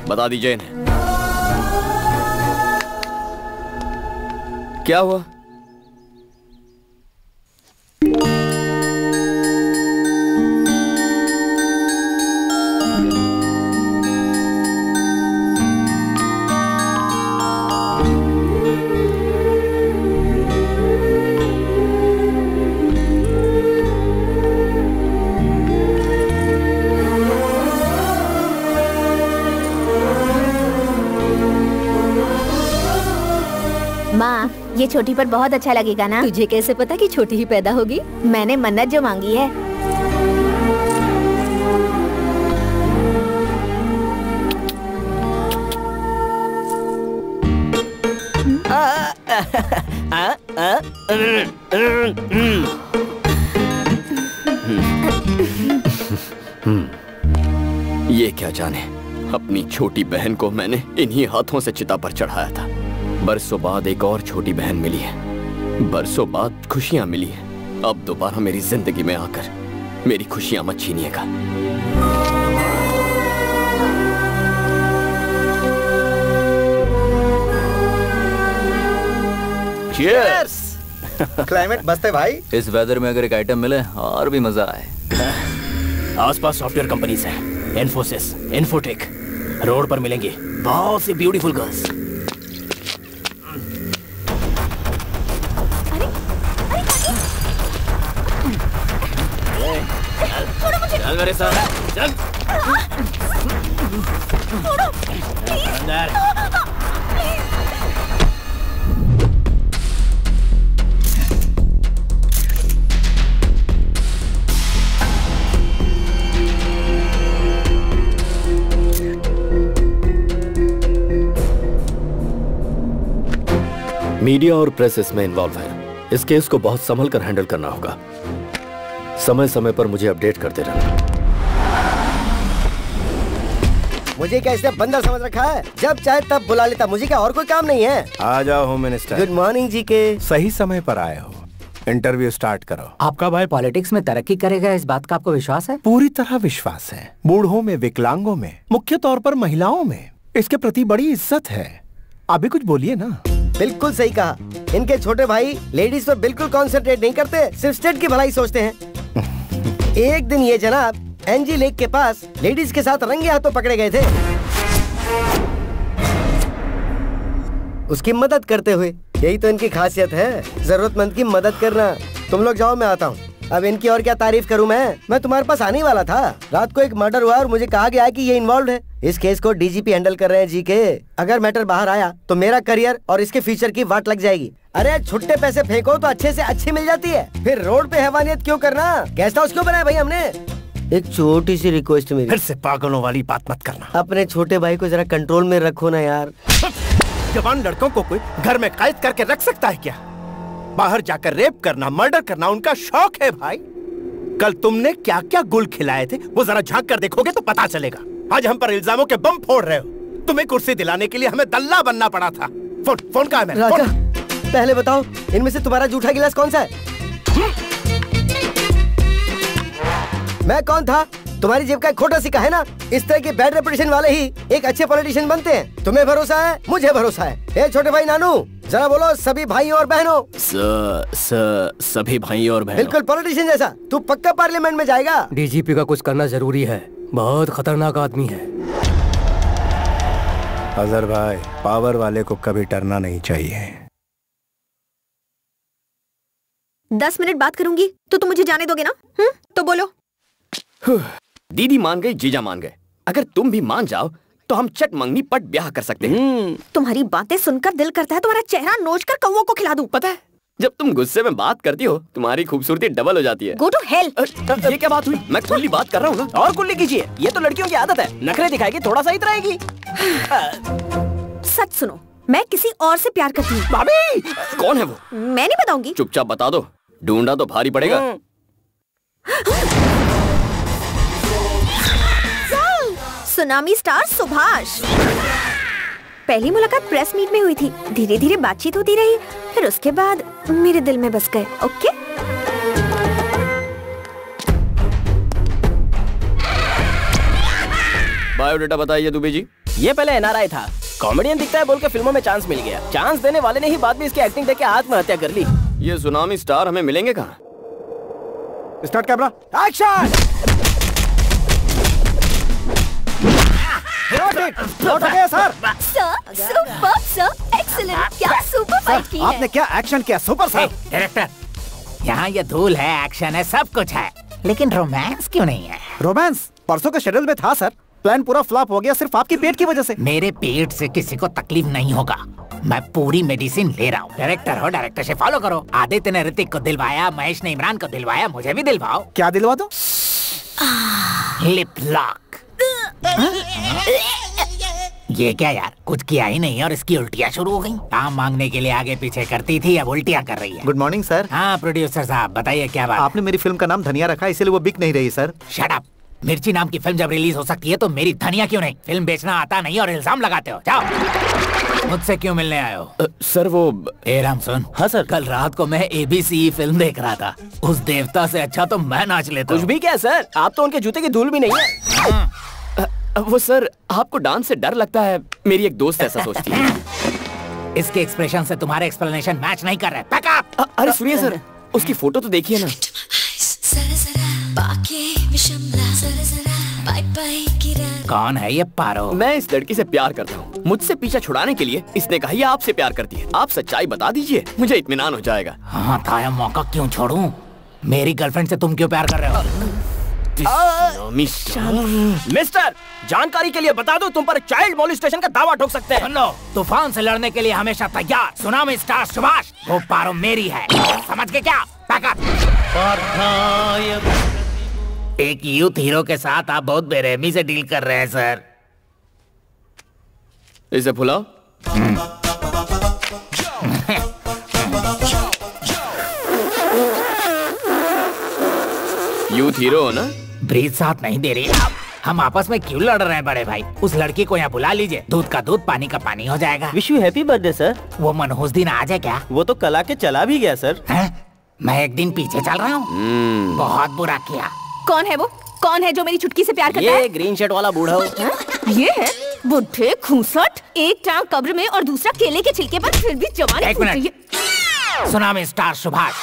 बता दीजिए इन्हें। क्या हुआ? माँ, ये छोटी पर बहुत अच्छा लगेगा ना? तुझे कैसे पता कि छोटी ही पैदा होगी? मैंने मन्नत जो मांगी है। ये क्या जाने, अपनी छोटी बहन को मैंने इन्हीं हाथों से चिता पर चढ़ाया था। बरसों बाद एक और छोटी बहन मिली है, बरसों बाद खुशियां मिली है। अब दोबारा मेरी जिंदगी में आकर मेरी खुशियां मत छीनिएगा। Cheers! क्लाइमेट मस्त है भाई। इस वेदर में अगर एक आइटम मिले और भी मजा आए। आसपास सॉफ्टवेयर कंपनीज हैं, इन्फोसिस, इन्फोटेक। रोड पर मिलेंगी बहुत सी ब्यूटीफुल गर्ल्स। चल मेरे साथ, चल। अंदर। मीडिया और प्रेस इसमें इन्वॉल्व है। इस केस को बहुत संभल कर हैंडल करना होगा। समय समय पर मुझे अपडेट करते रहना। मुझे क्या इसने बंदर समझ रखा है? जब चाहे तब बुला लेता, मुझे क्या और कोई काम नहीं है? आ जाओ होम मिनिस्टर। गुड मॉर्निंग जी के। सही समय पर आए हो। इंटरव्यू स्टार्ट करो। आपका भाई पॉलिटिक्स में तरक्की करेगा, इस बात का आपको विश्वास है? पूरी तरह विश्वास है। बूढ़ों में, विकलांगों में, मुख्य तौर पर महिलाओं में इसके प्रति बड़ी इज्जत है। आप भी कुछ बोलिए ना। बिल्कुल सही कहा। इनके छोटे भाई लेडीज पर बिल्कुल कॉन्सेंट्रेट नहीं करते, सिर्फ स्टेट की भलाई सोचते हैं। एक दिन ये जनाब एनजी लेक के पास लेडीज के साथ रंगे हाथों पकड़े गए थे, उसकी मदद करते हुए। यही तो इनकी खासियत है, जरूरतमंद की मदद करना। तुम लोग जाओ, मैं आता हूँ। अब इनकी और क्या तारीफ करूं मैं तुम्हारे पास आने वाला था। रात को एक मर्डर हुआ और मुझे कहा गया कि ये इन्वॉल्व है। इस केस को डीजीपी हैंडल कर रहे हैं जी के। अगर मैटर बाहर आया तो मेरा करियर और इसके फ्यूचर की वाट लग जाएगी। अरे छुट्टे पैसे फेंको तो अच्छे से अच्छी मिल जाती है, फिर रोड पे हैवानियत क्यों करना? गेस्ट हाउस क्यों बनाया भाई हमने? एक छोटी सी रिक्वेस्ट मेरी, फिर से पागलों वाली बात मत करना। अपने छोटे भाई को जरा कंट्रोल में रखो ना यार। जवान लड़कों को कोई घर में कैद करके रख सकता है क्या? बाहर जाकर रेप करना, मर्डर करना उनका शौक है भाई। कल तुमने क्या क्या गुल खिलाए थे वो जरा झांक कर देखोगे तो पता चलेगा। आज हम पर इल्जामों के बम फोड़ रहे हो। तुम्हें कुर्सी दिलाने के लिए हमें दल्ला बनना पड़ा था। फोन कहाँ है मेरा? राजा, पहले बताओ इनमें से तुम्हारा जूठा गिलास कौन सा है? मैं कौन था? तुम्हारी जेब का खोटा सिक्का है ना। इस तरह के बैड रेपुटेशन वाले ही एक अच्छे पॉलिटिशियन बनते हैं। तुम्हें भरोसा है, मुझे भरोसा है। ए छोटे भाई नानू, जरा बोलो सभी भाई और बहनों। सभी भाई और बहनों। बिल्कुल पॉलिटिशियन जैसा। तू पक्का पार्लियामेंट में जाएगा। डीजीपी का कुछ करना जरूरी है, बहुत खतरनाक आदमी है। अजहर भाई, पावर वाले को कभी डरना नहीं चाहिए। 10 मिनट बात करूंगी तो तुम मुझे जाने दोगे ना? तो बोलो। दीदी मान गई, जीजा मान गए। अगर तुम भी मान जाओ तो हम चट मंगनी पट ब्याह कर सकते हैं। तुम्हारी बातें सुनकर दिल करता है तुम्हारा चेहरा नोच कर कौवों को खिला दूं। पता है, जब तुम गुस्से में बात करती हो तुम्हारी खूबसूरती डबल हो जाती है। Go to hell। ये क्या बात हुई? मैं कुल्ली बात कर रहा हूँ ना। और कुल्ली कीजिए, ये तो लड़कियों की आदत है। नखरे दिखाएगी, थोड़ा सा इतराएगी। सच सुनो, मैं किसी और से प्यार करती हूँ। भाभी, कौन है वो? मैं नहीं बताऊंगी। चुपचाप बता दो, ढूंढा तो भारी पड़ेगा। Tsunami star Subhash. पहली मुलाकात प्रेस मीट में हुई थी, धीरे धीरे बातचीत होती रही, फिर उसके बाद मेरे दिल में बस गए। ओके? बायोडाटा बताइए दुबे जी। ये पहले एनआरआई था, कॉमेडियन दिखता है बोल के फिल्मों में चांस मिल गया। चांस देने वाले ने ही बाद में इसकी एक्टिंग देख के आत्महत्या कर ली। ये सुनामी स्टार हमें मिलेंगे कहाँ? Start camera, action. Sir, super sir, excellent. क्या सुपर फाइट की है। आपने क्या एक्शन किया सुपर सर। डायरेक्टर, यहाँ ये धूल है, एक्शन है, सब कुछ है, लेकिन रोमांस क्यों नहीं है? रोमांस परसों के शेड्यूल में था सर, प्लान पूरा फ्लॉप हो गया सिर्फ आपकी पेट की वजह से। मेरे पेट से किसी को तकलीफ नहीं होगा, मैं पूरी मेडिसिन ले रहा हूँ। डायरेक्टर हो, डायरेक्टर से फॉलो करो। आदित्य ने ऋतिक को दिलवाया, महेश ने इमरान को दिलवाया, मुझे भी दिलवाओ। क्या दिलवा दो? Lip lock. ये क्या यार, कुछ किया ही नहीं और इसकी उल्टियाँ शुरू हो गई। काम मांगने के लिए आगे पीछे करती थी, अब उल्टियाँ कर रही है। Good morning sir. हाँ प्रोड्यूसर साहब बताइए क्या बात। आपने मेरी फिल्म का नाम धनिया रखा इसीलिए वो बिक नहीं रही सर। Shut up. मिर्ची नाम की फिल्म जब रिलीज हो सकती है तो मेरी धनिया क्यों नहीं? फिल्म बेचना आता नहीं और इल्जाम लगाते हो। जाओ। मुझसे क्यों मिलने आए हो? सर वो राम सुन। हाँ सर। कल रात को मैं ABC फिल्म देख रहा था। उस देवता से अच्छा तो मैं नाच लेता। कुछ भी क्या सर, आप तो उनके जूते की धूल भी नहीं है। वो सर आपको डांस से डर लगता है, मेरी एक दोस्त ऐसा सोचती है। इसके एक्सप्रेशन से तुम्हारे एक्सप्लेनेशन मैच नहीं कर रहे। अरे सुनिए सर, उसकी फोटो तो देखिए ना। कौन है ये पारो? मैं इस लड़की से प्यार करता हूँ। मुझसे पीछा छुड़ाने के लिए इसने कहा ये आपसे प्यार करती है। आप सच्चाई बता दीजिए, मुझे इत्मीनान हो जाएगा। हाँ था, मौका क्यों छोड़ूं? मेरी गर्लफ्रेंड से तुम क्यों प्यार कर रहे हो? मिस्टर, जानकारी के लिए बता दो, तुम पर चाइल्ड मोलेस्टेशन का दावा ठोक सकते हैं। सुन लो, तूफान से लड़ने के लिए हमेशा तैयार। सुनामी स्टार सुभाष, वो पारो मेरी है, समझ के क्या? एक यूथ हीरो के साथ आप बहुत बेरहमी से डील कर रहे हैं सर। इसे फुलाओ। यूथ हीरो हो ना? ब्रीज साथ नहीं दे रही। हम आपस में क्यों लड़ रहे हैं बड़े भाई? उस लड़की को यहाँ बुला लीजिए, दूध का दूध पानी का पानी हो जाएगा। Wish you happy birthday sir. वो मनहूस दिन आ जाए क्या? वो तो कल आके चला भी गया सर। मैं एक दिन पीछे चल रहा हूँ। बहुत बुरा किया। कौन है वो? कौन है जो मेरी चुटकी से प्यार करता है? ये ग्रीन शर्ट वाला बूढ़ा। ये है बुढ़े खूंसट, एक टांग कब्र में और दूसरा केले के छिलके पर, फिर भी जवानी फूट रही है। Tsunami star Subhash.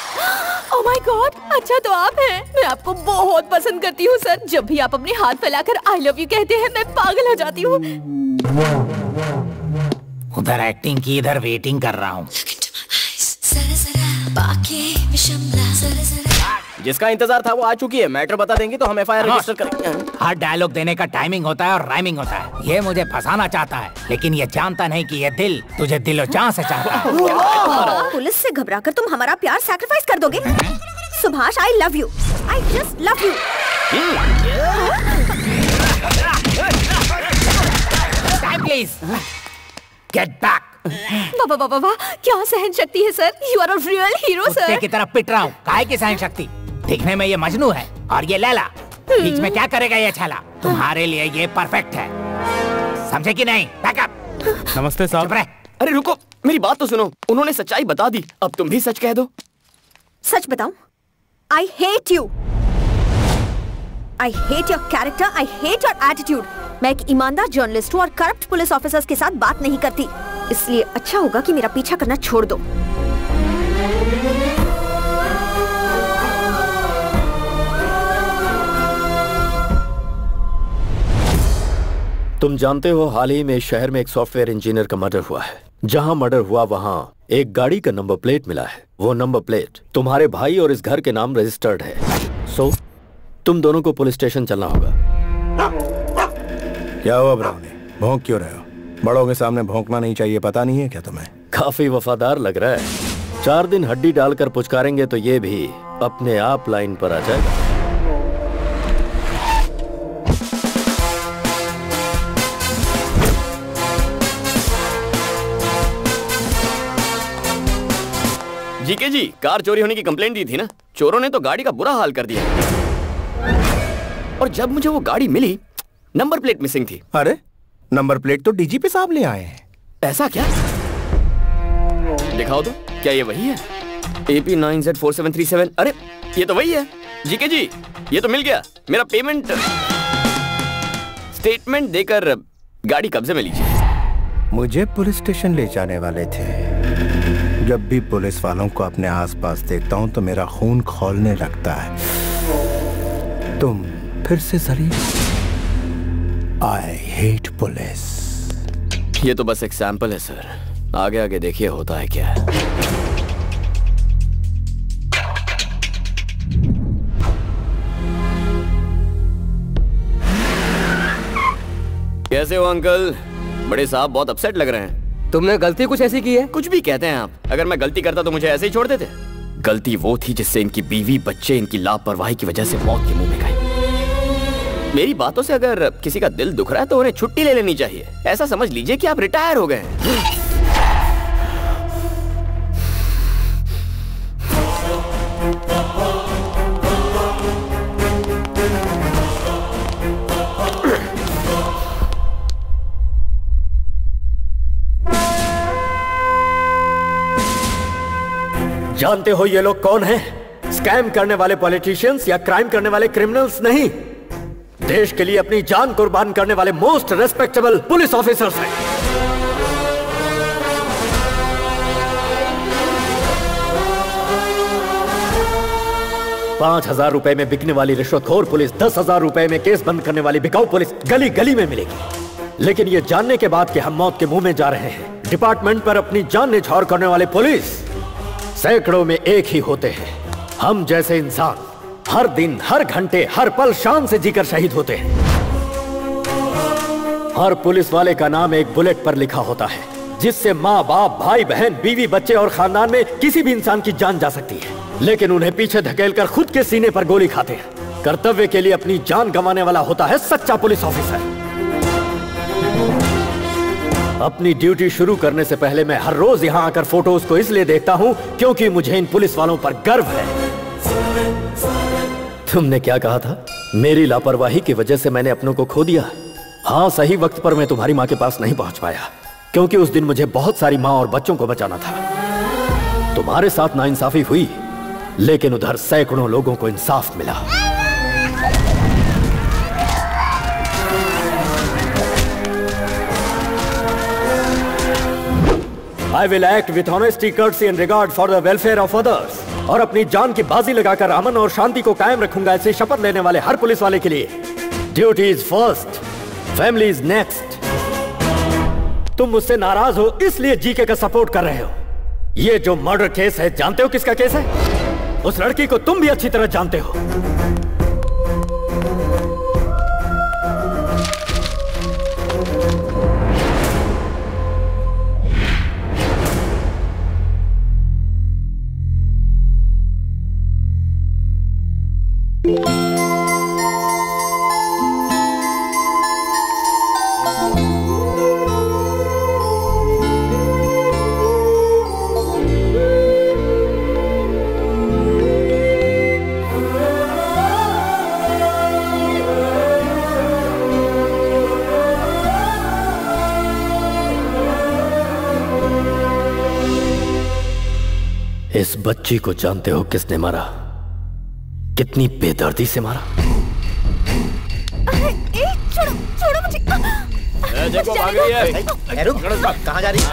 Oh my God, अच्छा तो आप हैं। मैं आपको बहुत पसंद करती हूँ सर। जब भी आप अपने हाथ फैलाकर आई लव यू कहते हैं मैं पागल हो जाती हूँ। उधर एक्टिंग की, इधर वेटिंग कर रहा हूँ। जिसका इंतजार था वो आ चुकी है। मैटर बता देंगी तो हम FIR रजिस्टर करेंगे। हर डायलॉग देने का टाइमिंग होता है और राइमिंग होता है। ये मुझे फंसाना चाहता है, लेकिन ये जानता नहीं कि ये दिल तुझे दिलो जान से चाहता है। पुलिस से घबराकर तुम हमारा प्यार सैक्रिफाइस कर दोगे? Subhash, I love you, I just love you. Time please, get back. वाह वाह वाह, क्या सहन शक्ति है sir. You are a real hero sir. कुत्ते की तरह पिट रहा हूँ। काहे की सहन शक्ति? दिखने में ये मजनू है और ये लैला। बीच में क्या करेगा ये छाला? तुम्हारे लिए ये परफेक्ट है, समझे कि नहीं? बैकअप। नमस्ते साहब। अरे रुको, मेरी बात तो सुनो। उन्होंने सच्चाई बता दी, अब तुम भी सच कह दो। सच बताऊं? I hate you. I hate your character, I hate your attitude. मैं एक ईमानदार जर्नलिस्ट हूँ और करप्ट पुलिस ऑफिसर्स के साथ बात नहीं करती, इसलिए अच्छा होगा कि मेरा पीछा करना छोड़ दो। तुम जानते हो हाल ही में इस शहर में एक सॉफ्टवेयर इंजीनियर का मर्डर हुआ है। जहां मर्डर हुआ वहां एक गाड़ी का नंबर प्लेट मिला है। वो नंबर प्लेट तुम्हारे भाई और इस घर के नाम रजिस्टर्ड है। सो तुम दोनों को पुलिस स्टेशन चलना होगा। क्या हुआ ब्राउनी, भौंक क्यों रहे हो? बड़ों के सामने भौंकना नहीं चाहिए, पता नहीं है क्या तुम्हें? काफी वफादार लग रहा है। 4 दिन हड्डी डालकर पुचकारेंगे तो ये भी अपने आप लाइन पर आ जाएगा। जीके जी, कार चोरी होने की कंप्लेंट दी थी ना? चोरों ने तो गाड़ी का बुरा हाल कर दिया और जब मुझे वो गाड़ी मिली नंबर प्लेट मिसिंग थी। अरे नंबर प्लेट तो डीजीपी साहब ले आए हैं। ऐसा क्या? दिखाओ तो, क्या ये वही है? AP9Z4737। अरे ये तो वही है। जीके जी, ये तो मिल गया। मेरा पेमेंट स्टेटमेंट देकर गाड़ी कब्जे में लीजिए। मुझे पुलिस स्टेशन ले जाने वाले थे। जब भी पुलिस वालों को अपने आसपास देखता हूं तो मेरा खून खौलने लगता है। तुम फिर से जरी आई हेट पुलिस। ये तो बस एक सैंपल है सर, आगे आगे देखिए होता है क्या। कैसे हो अंकल? बड़े साहब बहुत अपसेट लग रहे हैं। तुमने गलती कुछ ऐसी की है? कुछ भी कहते हैं आप। अगर मैं गलती करता तो मुझे ऐसे ही छोड़ देते? गलती वो थी जिससे इनकी बीवी बच्चे इनकी लापरवाही की वजह से मौत के मुंह में गए। मेरी बातों से अगर किसी का दिल दुख रहा है तो उन्हें छुट्टी ले लेनी चाहिए। ऐसा समझ लीजिए कि आप रिटायर हो गए हैं। जानते हो ये लोग कौन हैं? स्कैम करने वाले पॉलिटिशियंस या क्राइम करने वाले क्रिमिनल्स नहीं, देश के लिए अपनी जान कुर्बान करने वाले मोस्ट रेस्पेक्टेबल पुलिस ऑफिसर्स हैं। ₹5,000 में बिकने वाली रिश्वतखोर पुलिस 10,000 रुपए में केस बंद करने वाली बिकाऊ पुलिस गली गली में मिलेगी। लेकिन ये जानने के बाद कि हम मौत के मुंह में जा रहे हैं, डिपार्टमेंट पर अपनी जान न्यौछावर करने वाले पुलिस सैकड़ों में एक ही होते हैं। हम जैसे इंसान हर दिन, हर घंटे, हर पल शान से जीकर शहीद होते हैं। हर पुलिस वाले का नाम एक बुलेट पर लिखा होता है, जिससे माँ बाप, भाई बहन, बीवी, बच्चे और खानदान में किसी भी इंसान की जान जा सकती है। लेकिन उन्हें पीछे धकेलकर खुद के सीने पर गोली खाते हैं। कर्तव्य के लिए अपनी जान गंवाने वाला होता है सच्चा पुलिस ऑफिसर। अपनी ड्यूटी शुरू करने से पहले मैं हर रोज यहाँ आकर फोटोज को इसलिए देखता हूँ क्योंकि मुझे इन पुलिस वालों पर गर्व है। तुमने क्या कहा था? मेरी लापरवाही की वजह से मैंने अपनों को खो दिया। हाँ, सही वक्त पर मैं तुम्हारी माँ के पास नहीं पहुंच पाया क्योंकि उस दिन मुझे बहुत सारी माँ और बच्चों को बचाना था। तुम्हारे साथ नाइंसाफी हुई, लेकिन उधर सैकड़ों लोगों को इंसाफ मिला। I will act with honesty, courtesy and regard for the welfare of others। और अपनी जान की बाजी लगाकर अमन और शांति को कायम रखूंगा, ऐसे शपथ लेने वाले हर पुलिस वाले के लिए duty is first, family is next. तुम मुझसे नाराज हो इसलिए जीके का सपोर्ट कर रहे हो। ये जो मर्डर केस है, जानते हो किसका केस है? उस लड़की को तुम भी अच्छी तरह जानते हो। इस बच्ची को जानते हो किसने मारा? कितनी बेदर्दी से मारा? छोड़ो, छोड़ो मुझे। देखो भाग रही है। रुक, कहाँ जा रही है?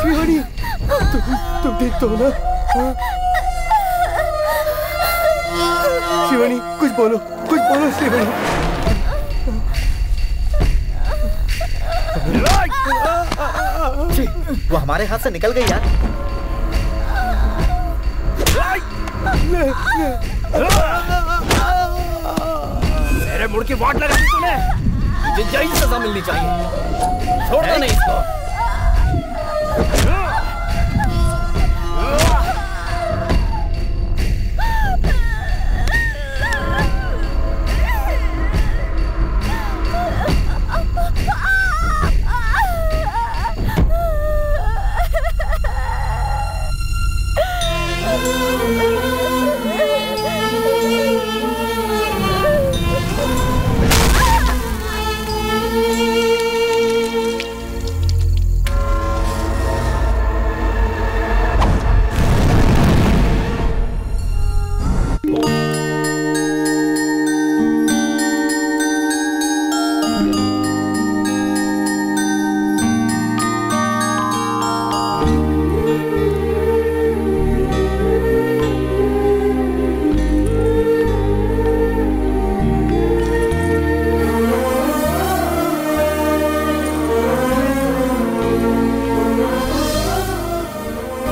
शिवानी, तुम ठीक तो हो ना? शिवानी, कुछ बोलो शिवानी। वो हमारे हाथ से निकल गई यार। मेरे मुड़ की वाट लगा दी तूने। मुझे यही सजा मिलनी चाहिए। छोड़ना नहीं इसको।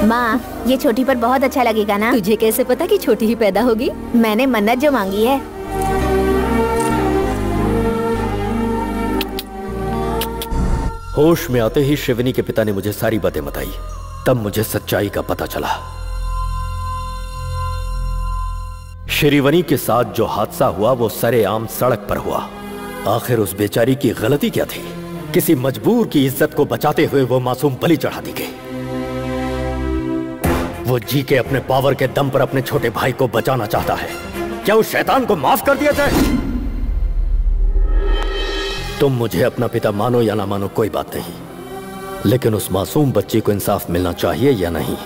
माँ, ये छोटी पर बहुत अच्छा लगेगा ना? तुझे कैसे पता कि छोटी ही पैदा होगी? मैंने मन्नत जो मांगी है। होश में आते ही शिवनी के पिता ने मुझे सारी बातें बताई। तब मुझे सच्चाई का पता चला। श्रीवनी के साथ जो हादसा हुआ वो सरेआम सड़क पर हुआ। आखिर उस बेचारी की गलती क्या थी? किसी मजबूर की इज्जत को बचाते हुए वो मासूम बलि चढ़ा दी गई। वो जी के अपने पावर के दम पर अपने छोटे भाई को बचाना चाहता है। क्या उस शैतान को माफ कर दिया जाए? तुम मुझे अपना पिता मानो या ना मानो कोई बात नहीं, लेकिन उस मासूम बच्ची को इंसाफ मिलना चाहिए या नहीं,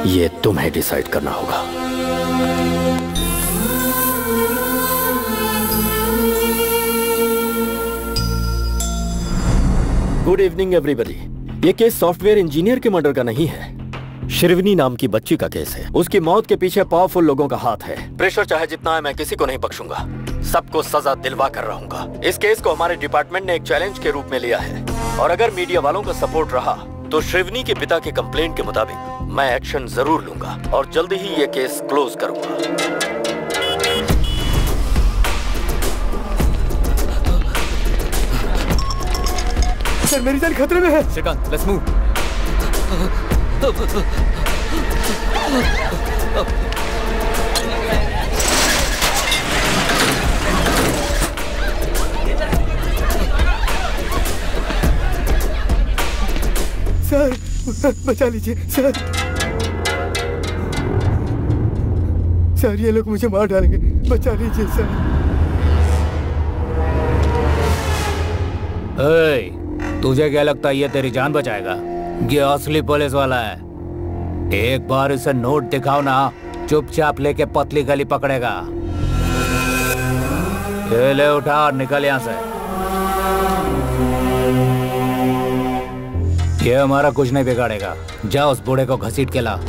ये तुम्हें डिसाइड करना होगा। Good evening everybody. ये केस सॉफ्टवेयर इंजीनियर के मर्डर का नहीं है, शिरवनी नाम की बच्ची का केस है। उसकी मौत के पीछे पावरफुल लोगों का हाथ है। प्रेशर चाहे जितना है, मैं किसी को नहीं बख्शूंगा, सबको सजा दिलवा कर रहूंगा। इस केस को हमारे डिपार्टमेंट ने एक चैलेंज के रूप में लिया है, और अगर मीडिया वालों का सपोर्ट रहा तो शिरवनी के पिता के कंप्लेंट के मुताबिक मैं एक्शन जरूर लूंगा और जल्दी ही ये केस क्लोज करूंगा। सर, मेरी जान खतरे में है। Shrikant, let's move. सर, बचा लीजिए सर। सर, ये लोग मुझे मार डालेंगे, बचा लीजिए सर। तुझे क्या लगता है ये तेरी जान बचाएगा? ये असली पुलिस वाला है। एक बार इसे नोट दिखाओ ना, चुपचाप लेके पतली गली पकड़ेगा। ये ले, उठा और निकल यहाँ से। ये हमारा कुछ नहीं बिगाड़ेगा। जा उस बूढ़े को घसीट के ला।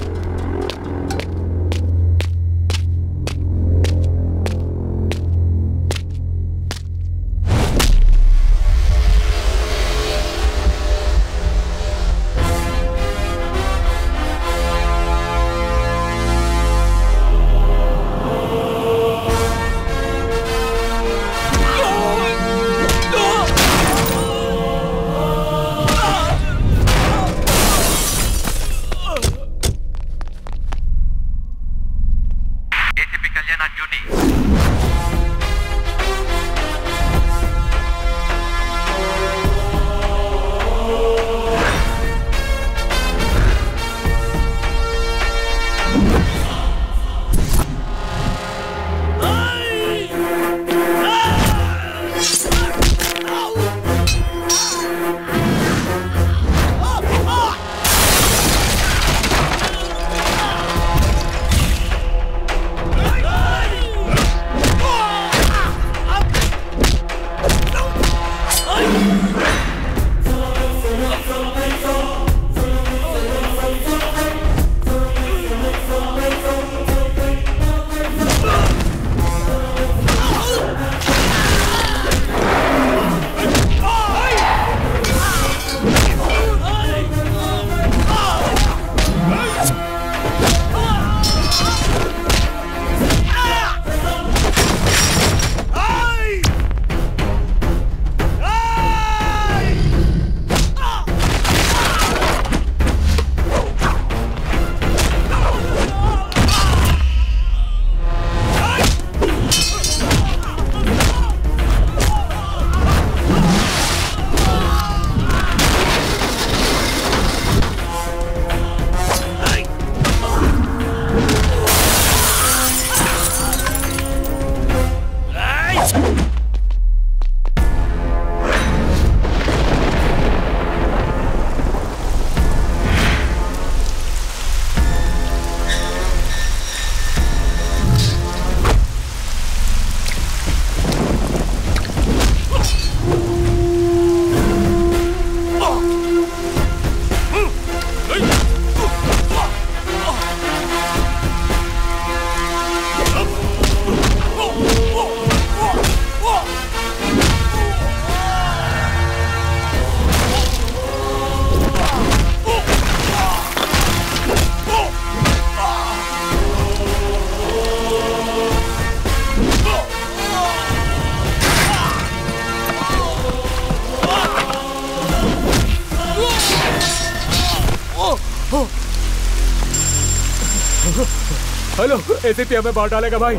हेलो, एसीपी हमें बाहर डालेगा भाई।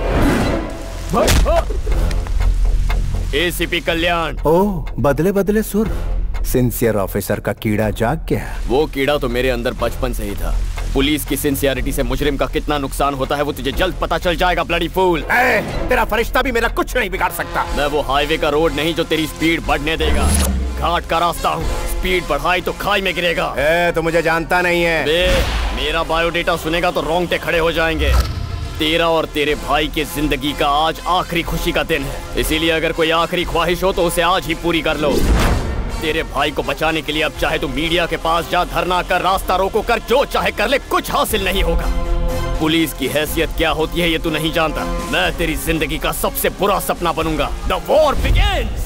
एसीपी कल्याण। ओह, बदले बदले सुर। सिंसियर ऑफिसर का कीड़ा जाग गया। वो कीड़ा तो मेरे अंदर बचपन से ही था। पुलिस की सिंसियरिटी से मुजरिम का कितना नुकसान होता है वो तुझे जल्द पता चल जाएगा ब्लडी फूल। तेरा फरिश्ता भी मेरा कुछ नहीं बिगाड़ सकता। मैं वो हाईवे का रोड नहीं जो तेरी स्पीड बढ़ने देगा। घाट का रास्ता हूँ, स्पीड बढ़ाई तो खाई में गिरेगा। तो मुझे जानता नहीं है। मेरा बायोडेटा सुनेगा तो रोंगटे खड़े हो जाएंगे। तेरा और तेरे भाई की जिंदगी का आज आखिरी खुशी का दिन है, इसीलिए अगर कोई आखिरी ख्वाहिश हो तो उसे आज ही पूरी कर लो। तेरे भाई को बचाने के लिए अब चाहे तो मीडिया के पास जा, धरना कर, रास्ता रोको कर, जो चाहे कर ले, कुछ हासिल नहीं होगा। पुलिस की हैसियत क्या होती है ये तू नहीं जानता। मैं तेरी जिंदगी का सबसे बुरा सपना बनूंगा। The war begins.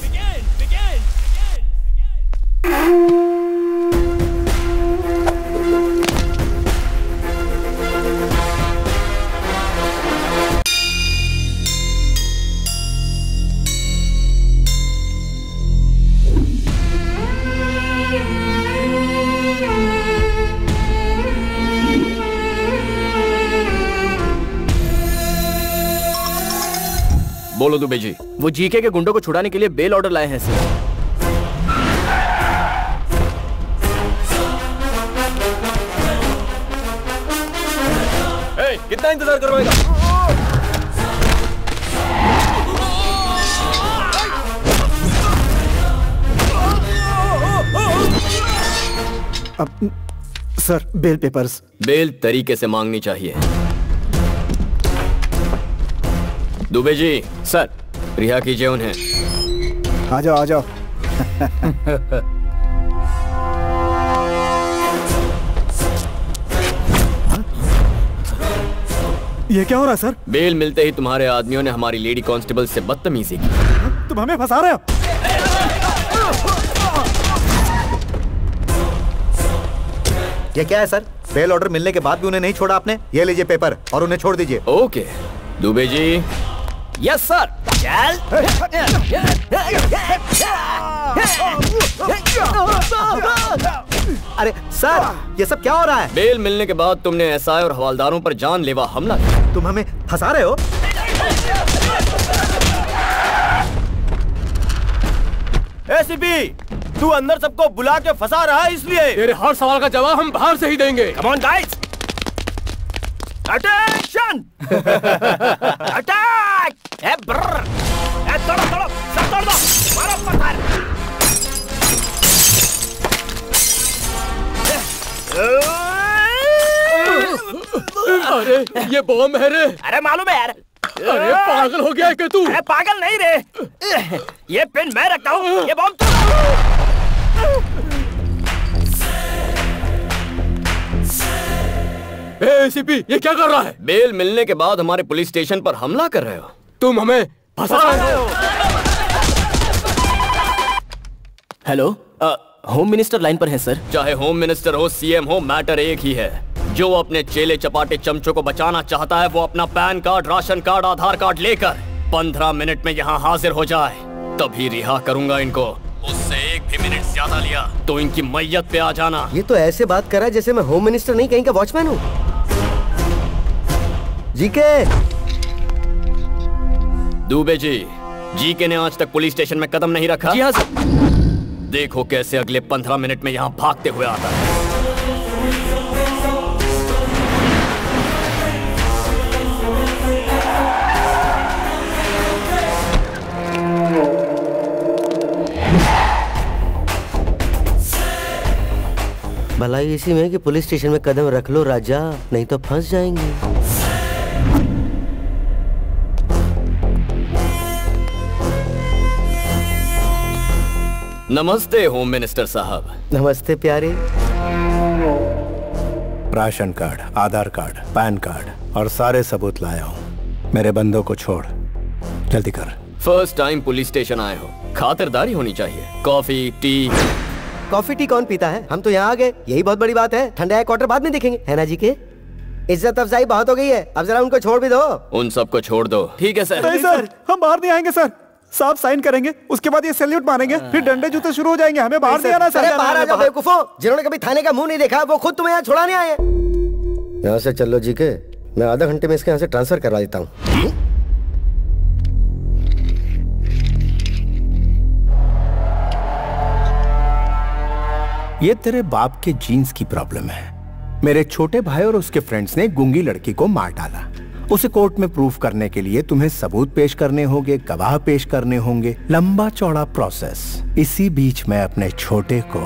बोलो दुबे जी। वो जीके के गुंडों को छुड़ाने के लिए बेल ऑर्डर लाए हैं सर। कितना इंतजार करवाएगा? अब सर, बेल पेपर्स। बेल तरीके से मांगनी चाहिए। दुबे जी। सर। रिहा कीजिए उन्हें। आ जाओ आ जाओ। ये क्या हो रहा है सर? बेल मिलते ही तुम्हारे आदमियों ने हमारी लेडी कांस्टेबल से बदतमीजी की। तुम हमें फंसा रहे हो। ये क्या है सर? बेल ऑर्डर मिलने के बाद भी उन्हें नहीं छोड़ा आपने? ये लीजिए पेपर और उन्हें छोड़ दीजिए। Okay Dubey ji. Yes sir. अरे सर, ये सब क्या हो रहा है? बेल मिलने के बाद तुमने एसआई और हवालदारों पर जानलेवा हमला किया। तुम हमें फंसा रहे हो? एसीपी, तू अंदर सबको बुला के फंसा रहा है इसलिए। तेरे हर सवाल का जवाब हम बाहर से ही देंगे। Come on guys, attention. Attack. तोड़ो तोड़ो, सब तोड़ दो, मारो पत्थर। अरे ये बॉम्ब है रे। अरे मालूम है यार। अरे पागल हो गया है क्या तू? अरे पागल नहीं रे, ये पेन मैं रखता हूँ, ये बॉम्ब तू। एसीपी, ये क्या कर रहा है? बेल मिलने के बाद हमारे पुलिस स्टेशन पर हमला कर रहे हो। तुम हमें फंसा रहे हो। हेलो, होम मिनिस्टर लाइन पर है सर। चाहे होम मिनिस्टर हो, सीएम हो, मैटर एक ही है। जो अपने चेले चपाटे चमचों को बचाना चाहता है वो अपना पैन कार्ड, राशन कार्ड, आधार कार्ड लेकर 15 मिनट में यहाँ हाजिर हो जाए, तभी रिहा करूंगा इनको। उससे एक भी मिनट ज्यादा लिया तो इनकी मैयत पे आ जाना। ये तो ऐसे बात कर रहा है जैसे मैं होम मिनिस्टर नहीं कहीं का वॉचमैन हूँ। जीके। दुबे जी, जीके ने आज तक पुलिस स्टेशन में कदम नहीं रखा। जी हाँ सर। देखो कैसे अगले 15 मिनट में यहाँ भागते हुए आता है। भलाई इसी में कि पुलिस स्टेशन में कदम रख लो राजा, नहीं तो फंस जाएंगे। नमस्ते होम मिनिस्टर साहब। नमस्ते प्यारे। राशन कार्ड, आधार कार्ड, पैन कार्ड और सारे सबूत लाया हूँ। मेरे बंदों को छोड़, जल्दी कर। फर्स्ट टाइम पुलिस स्टेशन आए हो, खातिरदारी होनी चाहिए। Coffee tea. कॉफी टी कौन पीता है? हम तो यहाँ आ गए, यही बहुत बड़ी बात है। ठंडा क्वार्टर बाद में देखेंगे, है ना जी के? इज्जत अफजाई बहुत हो गई है, अब जरा उनको छोड़ भी दो। उन सबको छोड़ दो। ठीक है सर। नहीं सर, हम बाहर नहीं आएंगे सर। साहब साइन करेंगे, उसके बाद ये सैल्यूट मारेंगे, फिर डंडे जूते शुरू हो जाएंगे। हमें बाहर नहीं आना सर। अरे बाहर आ जाओ बेवकूफो, जिन्होंने कभी थाने का मुंह नहीं देखा वो खुद तुम्हें यहाँ छुड़ाने आए। यहाँ से चलो जी के, मैं आधा घंटे में इसके यहाँ से ट्रांसफर करवा देता हूँ। ये तेरे बाप के जीन्स की प्रॉब्लम है। मेरे छोटे भाई और उसके फ्रेंड्स ने गूंगी लड़की को मार डाला। उसे कोर्ट में प्रूफ करने के लिए तुम्हें सबूत पेश करने होंगे, गवाह पेश करने होंगे, लंबा चौड़ा प्रोसेस। इसी बीच मैं अपने छोटे को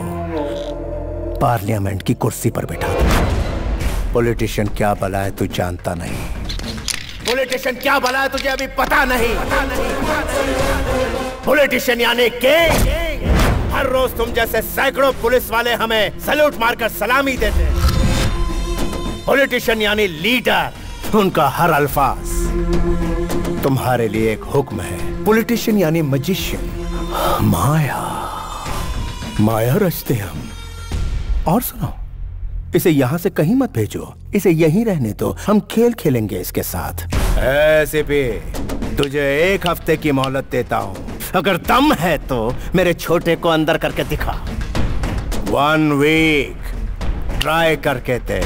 पार्लियामेंट की कुर्सी पर बिठा दूं। पॉलिटिशियन क्या भला है तू जानता नहीं। पॉलिटिशियन क्या भला है तुझे अभी पता नहीं। पॉलिटिशियन यानी किंग। हर रोज तुम जैसे सैकड़ों पुलिस वाले हमें सैल्यूट मारकर सलामी देते हैं। पॉलिटिशियन यानी लीडर, उनका हर अल्फाज तुम्हारे लिए एक हुक्म है। पॉलिटिशियन यानी मैजिशियन, माया माया रचते हम। और सुनो, इसे यहां से कहीं मत भेजो, इसे यहीं रहने दो। हम खेल खेलेंगे इसके साथ। ऐसे भी तुझे 1 हफ्ते की मोहलत देता हूं। अगर दम है तो मेरे छोटे को अंदर करके दिखा। 1 वीक ट्राई करके दे।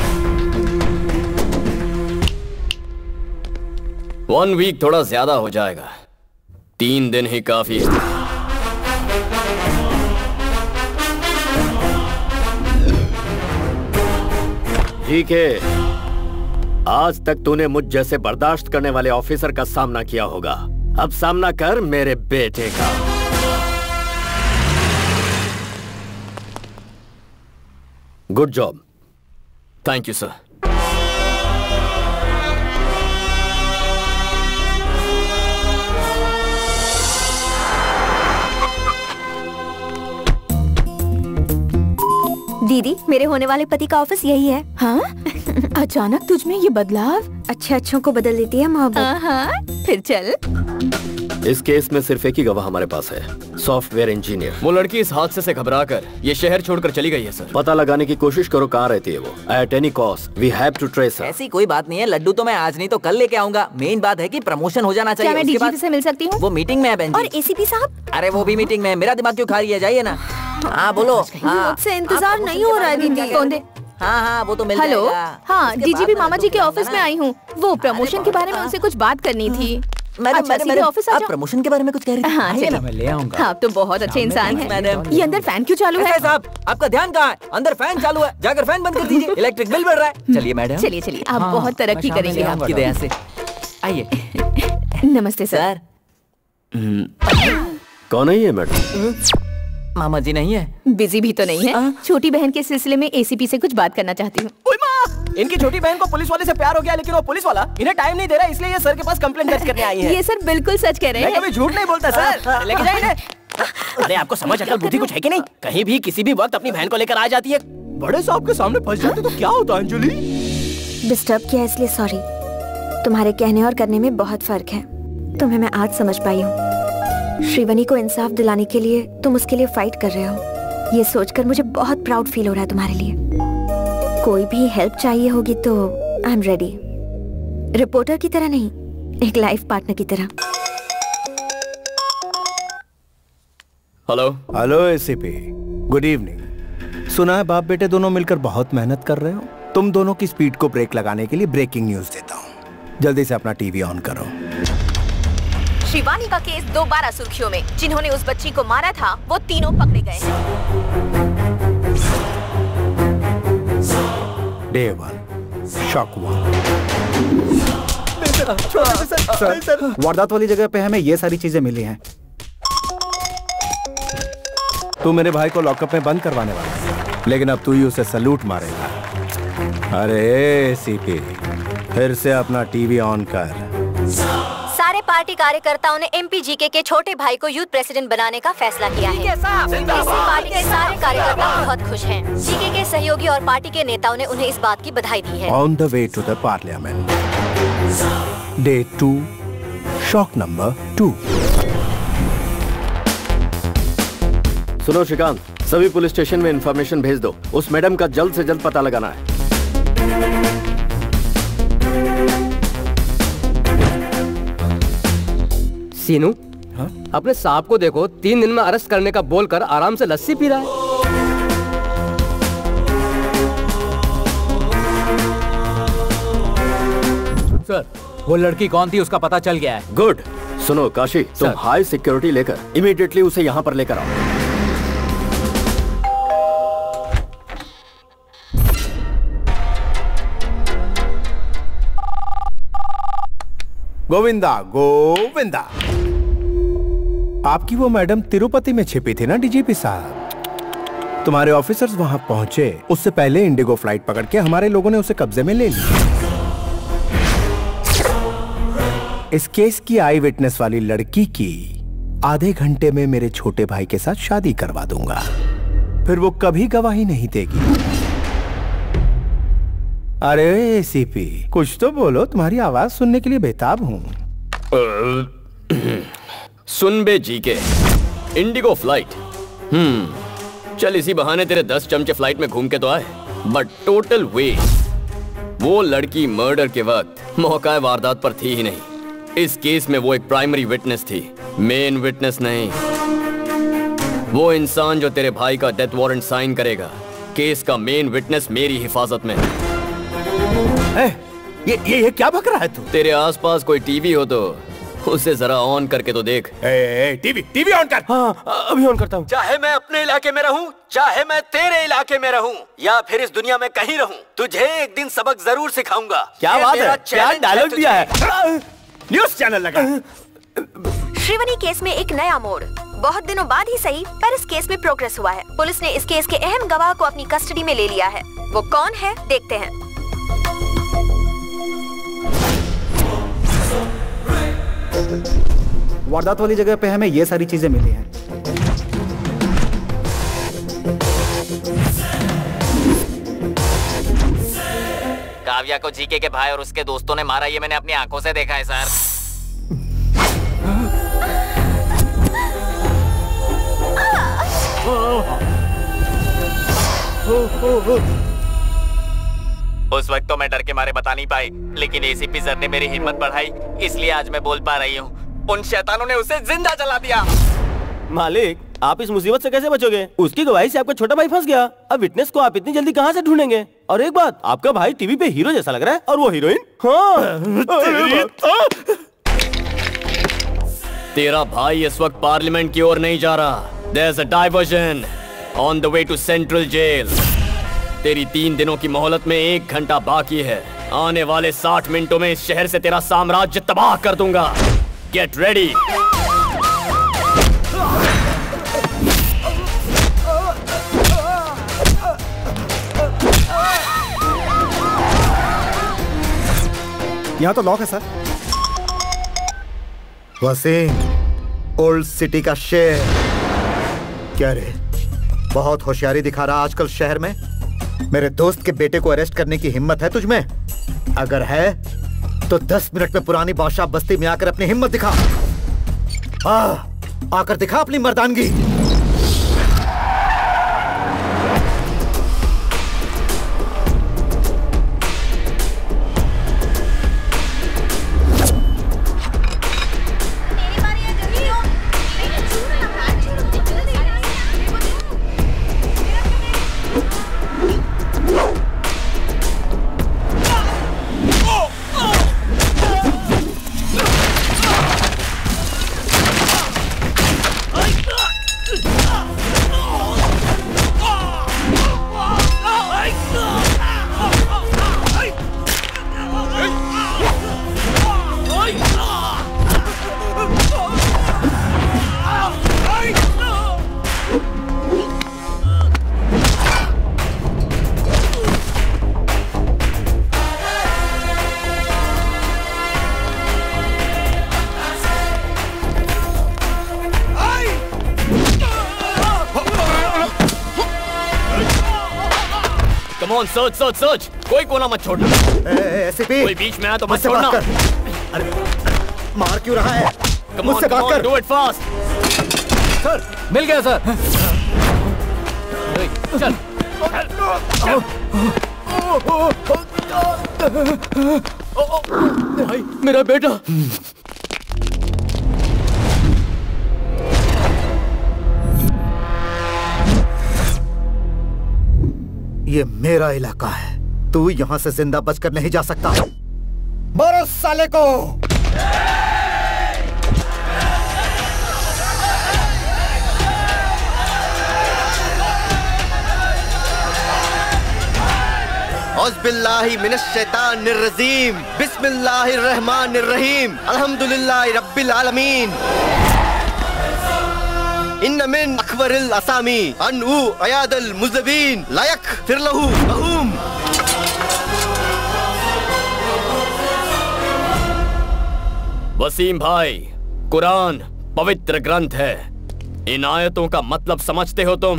1 वीक थोड़ा ज्यादा हो जाएगा, 3 दिन ही काफी है। ठीक है, आज तक तूने मुझ जैसे बर्दाश्त करने वाले ऑफिसर का सामना किया होगा। अब सामना कर मेरे बेटे का। Good job. Thank you sir. दीदी, मेरे होने वाले पति का ऑफिस यही है। हाँ? अचानक तुझ में ये बदलाव? अच्छे अच्छों को बदल देती है मोहब्बत। हाँ, फिर चल। इस केस में सिर्फ एक ही गवाह हमारे पास है, सॉफ्टवेयर इंजीनियर। वो लड़की इस हादसे से घबराकर ये शहर छोड़कर चली गई है सर। पता लगाने की कोशिश करो कहाँ रहती है वो। At any cost we have to trace her. ऐसी कोई बात नहीं है, लड्डू तो मैं आज नहीं तो कल लेके आऊंगा। मेन बात है कि प्रमोशन हो जाना चाहिए। क्या मैं डीजीपी से मिल सकती हूँ? वो मीटिंग में है बहन जी। और एसीपी साहब? अरे वो भी मीटिंग में है। मेरा दिमाग क्यों खा रही है, जाइए ना। हाँ बोलो। मुझसे इंतजार नहीं हो रहा है दीदी। कौन दे? हाँ वो तो मिल हेलो। जाएगा। हाँ, डीजीपी मामा जी के ऑफिस में आई हूँ। वो प्रमोशन के बारे में उनसे कुछ बात करनी थी। अच्छा, सीधे ऑफिस आ जाओ। प्रमोशन के बारे में कुछ कह रही थी? हाँ, चलिए। मैं ले आऊंगा। हाँ, आप तो बहुत अच्छे इंसान हैं। ये अंदर फैन क्यों चालू है? साहब, आपका ध्यान कहाँ है? अंदर फैन चालू है, जाकर फैन बंद कर दीजिए। इलेक्ट्रिक बिल बढ़ रहा है। चलिए मैडम। चलिए चलिए, आप बहुत तरक्की करेंगे आपकी दया से। आइए। नमस्ते सर। कौन है ये मैडम? मामा जी नहीं है? बिजी भी तो नहीं है। छोटी बहन के सिलसिले में एसीपी से कुछ बात करना चाहती हूँ। इनकी छोटी बहन को पुलिस वाले से प्यार हो गया, लेकिन वो पुलिस वाला इन्हें टाइम नहीं दे रहा, इसलिए ये सर के पास कंप्लेंट दर्ज करने आई है। ये सर बिल्कुल सच कह रहे हैं। मैं कभी झूठ नहीं बोलता सर। लेके जाइए इन्हें। अरे आपको समझ अकल बुद्धि कुछ है कि नहीं? कहीं भी किसी भी वक्त अपनी बहन को लेकर आ जाती है। बड़े साहब के सामने फंस जाते तो क्या होता अंजलि? डिस्टर्ब किया इसलिए सॉरी। तुम्हारे कहने और करने में बहुत फर्क है। तुम्हें मैं आज समझ पाई हूँ। श्रीवनी को इंसाफ दिलाने के लिए तुम उसके लिए फाइट कर रहे हो। ये सोचकर मुझे बहुत प्राउड फील हो रहा है तुम्हारे लिए। कोई भी हेल्प चाहिए होगी तो आई एम रेडी। रिपोर्टर की तरह नहीं, एक लाइफ पार्टनर की तरह। Hello. Hello ACP, good evening. सुना है बाप बेटे दोनों मिलकर बहुत मेहनत कर रहे हो। तुम दोनों की स्पीड को ब्रेक लगाने के लिए ब्रेकिंग न्यूज देता हूँ। जल्दी से अपना टीवी ऑन करो। शिवानी का केस दोबारा सुर्खियों में। जिन्होंने उस बच्ची को मारा था वो तीनों पकड़े गए हैं। Day 1, shock 1। सर, वारदात वाली जगह पे हमें ये सारी चीजें मिली हैं। तू मेरे भाई को लॉकअप में बंद करवाने वाला है, लेकिन अब तू ही उसे सलूट मारेगा। अरे सीपी, फिर से अपना टीवी ऑन कर। सारे पार्टी कार्यकर्ताओं ने एमपी जीके के छोटे भाई को यूथ प्रेसिडेंट बनाने का फैसला किया है। इससे पार्टी के सारे कार्यकर्ता बहुत खुश हैं। जीके के सहयोगी और पार्टी के नेताओं ने उन्हें इस बात की बधाई दी है। On the way to the parliament. Day 2, shock number 2। सुनो श्रीकांत, सभी पुलिस स्टेशन में इंफॉर्मेशन भेज दो। उस मैडम का जल्द से जल्द पता लगाना है। सीनू, अपने सांप को देखो, 3 दिन में अरेस्ट करने का बोलकर आराम से लस्सी पी रहा है। सर, वो लड़की कौन थी उसका पता चल गया है। गुड। सुनो काशी, तुम हाई सिक्योरिटी लेकर इमीडिएटली उसे यहाँ पर लेकर आओ। गोविंदा गोविंदा, आपकी वो मैडम तिरुपति में छिपी थी ना डीजीपी साहब। तुम्हारे ऑफिसर्स वहां पहुंचे उससे पहले इंडिगो फ्लाइट पकड़ के हमारे लोगों ने उसे कब्जे में ले लिया। इस केस की आई विटनेस वाली लड़की की आधे घंटे में मेरे छोटे भाई के साथ शादी करवा दूंगा, फिर वो कभी गवाही नहीं देगी। अरे एसीपी, कुछ तो बोलो, तुम्हारी आवाज सुनने के लिए बेताब हूं। सुन बे जीके, इंडिगो फ्लाइट। चल इसी बहाने तेरे 10 चमचे फ्लाइट में घूम के तो आए, बट टोटल वेस्ट। वो लड़की मर्डर के वक्त मौका वारदात पर थी ही नहीं। इस केस में वो एक प्राइमरी विटनेस थी, मेन विटनेस नहीं। वो इंसान जो तेरे भाई का डेथ वारंट साइन करेगा, केस का मेन विटनेस मेरी हिफाजत में। ये क्या बक रहा है तू? तेरे आसपास कोई टीवी हो तो उसे जरा ऑन करके तो देख। टीवी ऑन कर। हाँ, अभी ऑन करता हूँ। चाहे मैं अपने इलाके में रहूं, चाहे मैं तेरे इलाके में रहूं, या फिर इस दुनिया में कहीं रहूं, तुझे एक दिन सबक जरूर सिखाऊंगा। क्या बात है? क्या डायलॉग दिया है? न्यूज़ चैनल लगा। श्रीवनी केस में एक नया मोड़। बहुत दिनों बाद ही सही, पर इस केस में प्रोग्रेस हुआ है। पुलिस ने इस केस के अहम गवाह को अपनी कस्टडी में ले लिया है। वो कौन है, देखते हैं। वारदात वाली जगह पे हमें ये सारी चीजें मिली हैं। काव्या को जीके के भाई और उसके दोस्तों ने मारा, ये मैंने अपनी आंखों से देखा है सर। उस वक्त तो मैं डर के मारे बता नहीं पाई, लेकिन एसीपी सर ने मेरी हिम्मत बढ़ाई, इसलिए आज मैं बोल पा रही हूँ। उन शैतानों ने उसे जिंदा जला दिया। मालिक, आप इस मुसीबत से कैसे बचोगे? उसकी गवाही से आपका छोटा भाई फंस गया। अब विटनेस को आप इतनी जल्दी कहाँ से ढूंढेंगे? और एक बात, आपका भाई टीवी पे हीरो जैसा लग रहा है, और वो हीरोइन। हाँ। तेरा भाई इस वक्त पार्लियामेंट की ओर नहीं जा रहा। There's a diversion on the way to Central Jail. तेरी 3 दिनों की मोहलत में 1 घंटा बाकी है। आने वाले 60 मिनटों में इस शहर से तेरा साम्राज्य तबाह कर दूंगा। Get ready. यहाँ तो लॉक है सर। वसीम, ओल्ड सिटी का शेर। क्या रे, बहुत होशियारी दिखा रहा आजकल शहर में। मेरे दोस्त के बेटे को अरेस्ट करने की हिम्मत है तुझमें? अगर है तो 10 मिनट में पुरानी बादशाह बस्ती में आकर अपनी हिम्मत दिखा। आकर दिखा अपनी मर्दानगी। सर्च सर्च सर्च, कोई कोना मत छोड़ना। एसीपी, कोई बीच में आया तो मत छोड़ना। अरे मार क्यों रहा है? मुझसे बात कर। Do it fast. सर, मिल गया सर। चल। भाई, मेरा बेटा। ये मेरा इलाका है, तू यहाँ से जिंदा बचकर नहीं जा सकता। मारो साले को। औज़ुबिल्लाहि मिनश्शैतानिर्रजीम, बिस्मिल्लाहिर्रहमानिर्रहीम, अल्हम्दुलिल्लाहि रब्बिल आलमीन। इन्न मिन अखबरिल असामी अनउ अयादल मुज़बिन ला यग़फिर लहू महूम। वसीम भाई, कुरान पवित्र ग्रंथ है। इन आयतों का मतलब समझते हो तुम?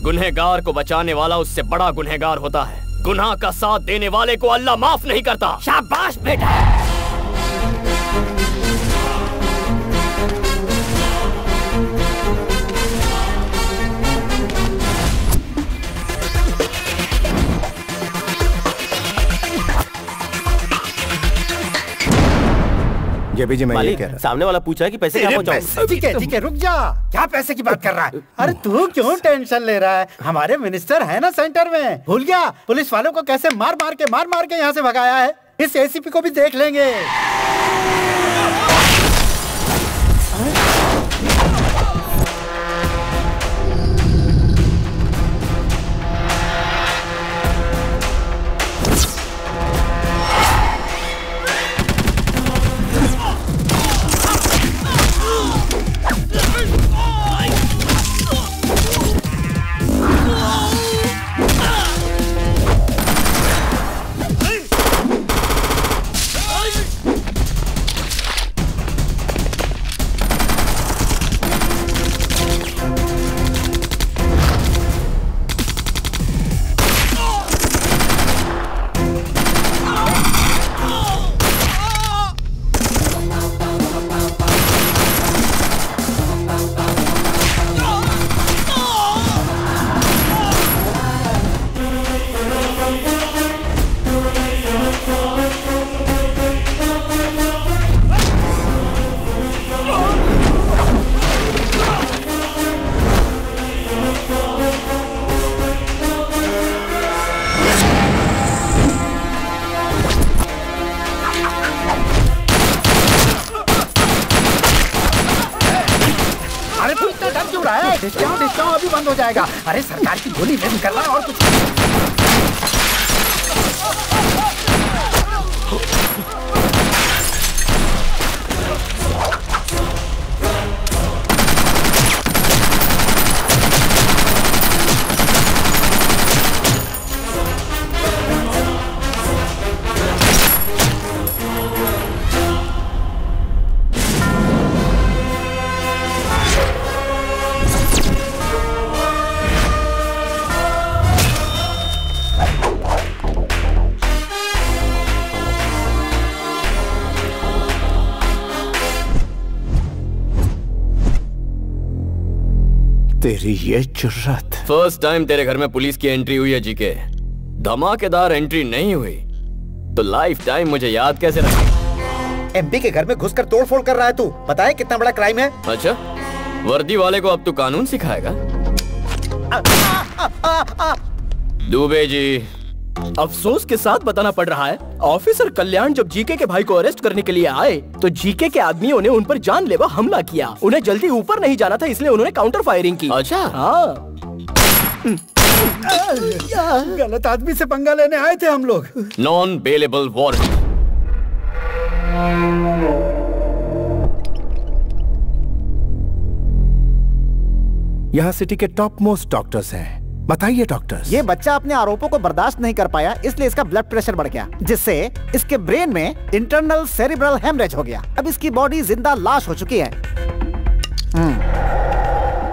गुनहगार को बचाने वाला उससे बड़ा गुनहगार होता है। गुनाह का साथ देने वाले को अल्लाह माफ नहीं करता। शाबाश बेटा। जेबी जी, मैं ये कह रहा सामने वाला पूछा है कि पैसे कहाँ पहुँचाऊं? ठीक है, रुक जा। क्या पैसे की बात कर रहा है? अरे तू क्यों टेंशन ले रहा है? हमारे मिनिस्टर है ना सेंटर में। भूल गया पुलिस वालों को कैसे मार मार के यहाँ से भगाया है? इस एसीपी को भी देख लेंगे। डिस्काउंट अभी बंद हो जाएगा। अरे सरकार की गोली रेडी कर रहा है और कुछ। तेरी ये जुर्रत। फर्स्ट टाइम तेरे घर में पुलिस की एंट्री हुई है जीके। धमाकेदार एंट्री नहीं हुई तो लाइफ टाइम मुझे याद कैसे रखेगा? एमपी के घर में घुसकर तोड़फोड़ कर रहा है तू। पता है कितना बड़ा क्राइम है? अच्छा, वर्दी वाले को अब तू कानून सिखाएगा? दुबे जी, अफसोस के साथ बताना पड़ रहा है, ऑफिसर कल्याण जब जीके के भाई को अरेस्ट करने के लिए आए तो जीके के आदमियों ने उन पर जानलेवा हमला किया। उन्हें जल्दी ऊपर नहीं जाना था, इसलिए उन्होंने काउंटर फायरिंग की। अच्छा, हाँ। गलत आदमी से पंगा लेने आए थे हम लोग। Non bailable warrant. यहाँ सिटी के टॉप मोस्ट डॉक्टर्स हैं। बताइए डॉक्टर्स। ये बच्चा अपने आरोपों को बर्दाश्त नहीं कर पाया, इसलिए इसका ब्लड प्रेशर बढ़ गया, जिससे इसके ब्रेन में इंटरनल सेरिब्रल हेमरेज हो गया। अब इसकी बॉडी जिंदा लाश हो चुकी है।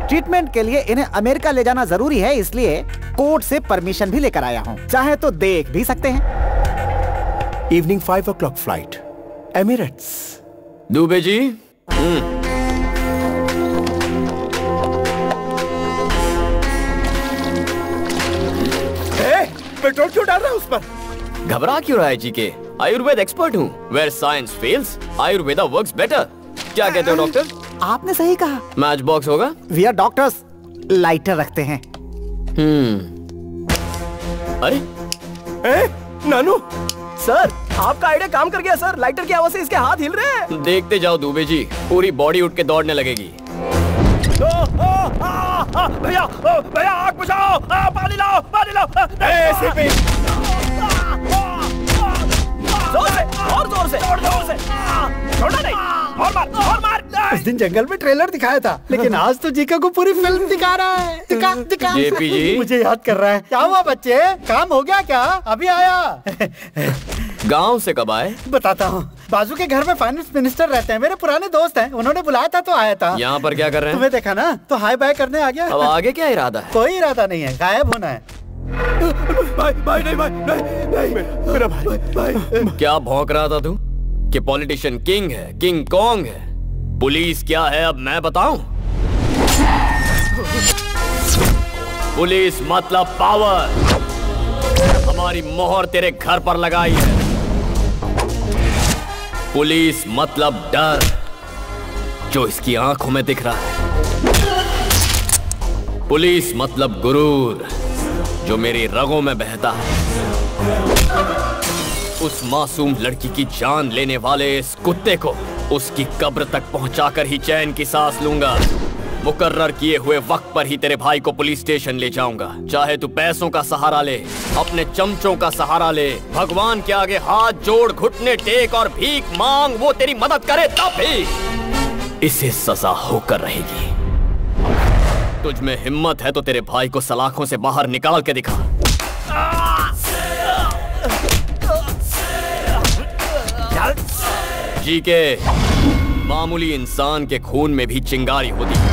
ट्रीटमेंट के लिए इन्हें अमेरिका ले जाना जरूरी है, इसलिए कोर्ट से परमिशन भी लेकर आया हूँ। चाहे तो देख भी सकते हैं। Evening 5 o'clock flight, Emirates. Dubey ji, petrol क्यों डाल रहा है उस पर? घबरा क्यों रहा है जीके? आयुर्वेद एक्सपर्ट हूँ। Where science fails, Ayurveda works better. क्या कहते हो डॉक्टर? आपने सही कहा। मैच बॉक्स होगा? वी आर डॉक्टर्स, लाइटर रखते हैं। अरे नानू सर, आपका आइडिया काम कर गया सर। लाइटर की आवाज से इसके हाथ हिल रहे हैं। देखते जाओ दुबे जी, पूरी बॉडी उठ के दौड़ने लगेगी। भैया भैया आग बुझाओ, पानी लाओ, पानी लाओ। जोर से, और जोर से, और जोर से। छोड़ना नहीं, और मार, और मार। उस दिन जंगल में ट्रेलर दिखाया था, लेकिन आज तो जीका को पूरी फिल्म दिखा रहा है। दिखा दिखा। जेपी जी मुझे याद कर रहा है। क्या हुआ बच्चे, काम हो गया क्या? अभी आया। गांव से कब आए? बताता हूँ। बाजू के घर में फाइनेंस मिनिस्टर रहते हैं, मेरे पुराने दोस्त हैं, उन्होंने बुलाया था तो आया था। यहाँ पर क्या कर रहे हैं? तुम्हें देखा ना तो हाय बाय करने आ गया। अब आगे क्या इरादा है? कोई इरादा नहीं है, गायब होना है। भाई भाई नहीं, भाई नहीं, मेरा भाई। क्या भौंक रहा था तू कि पॉलिटिशियन किंग है, किंग कॉन्ग है? पुलिस क्या है अब मैं बताऊं? पुलिस मतलब पावर। हमारी मोहर तेरे घर पर लगाई है। पुलिस मतलब डर, जो इसकी आंखों में दिख रहा है। पुलिस मतलब गुरूर, जो मेरी रगों में बहता है। उस मासूम लड़की की जान लेने वाले इस कुत्ते को उसकी कब्र तक पहुंचाकर ही चैन की सांस लूंगा। मुकर्रर किए हुए वक्त पर ही तेरे भाई को पुलिस स्टेशन ले जाऊंगा। चाहे तू पैसों का सहारा ले, अपने चमचों का सहारा ले, भगवान के आगे हाथ जोड़, घुटने टेक और भीख मांग, वो तेरी मदद करे तब भी इसे सजा होकर रहेगी। तुझ में हिम्मत है तो तेरे भाई को सलाखों से बाहर निकाल के दिखा। जी के मामूली इंसान के खून में भी चिंगारी होती है,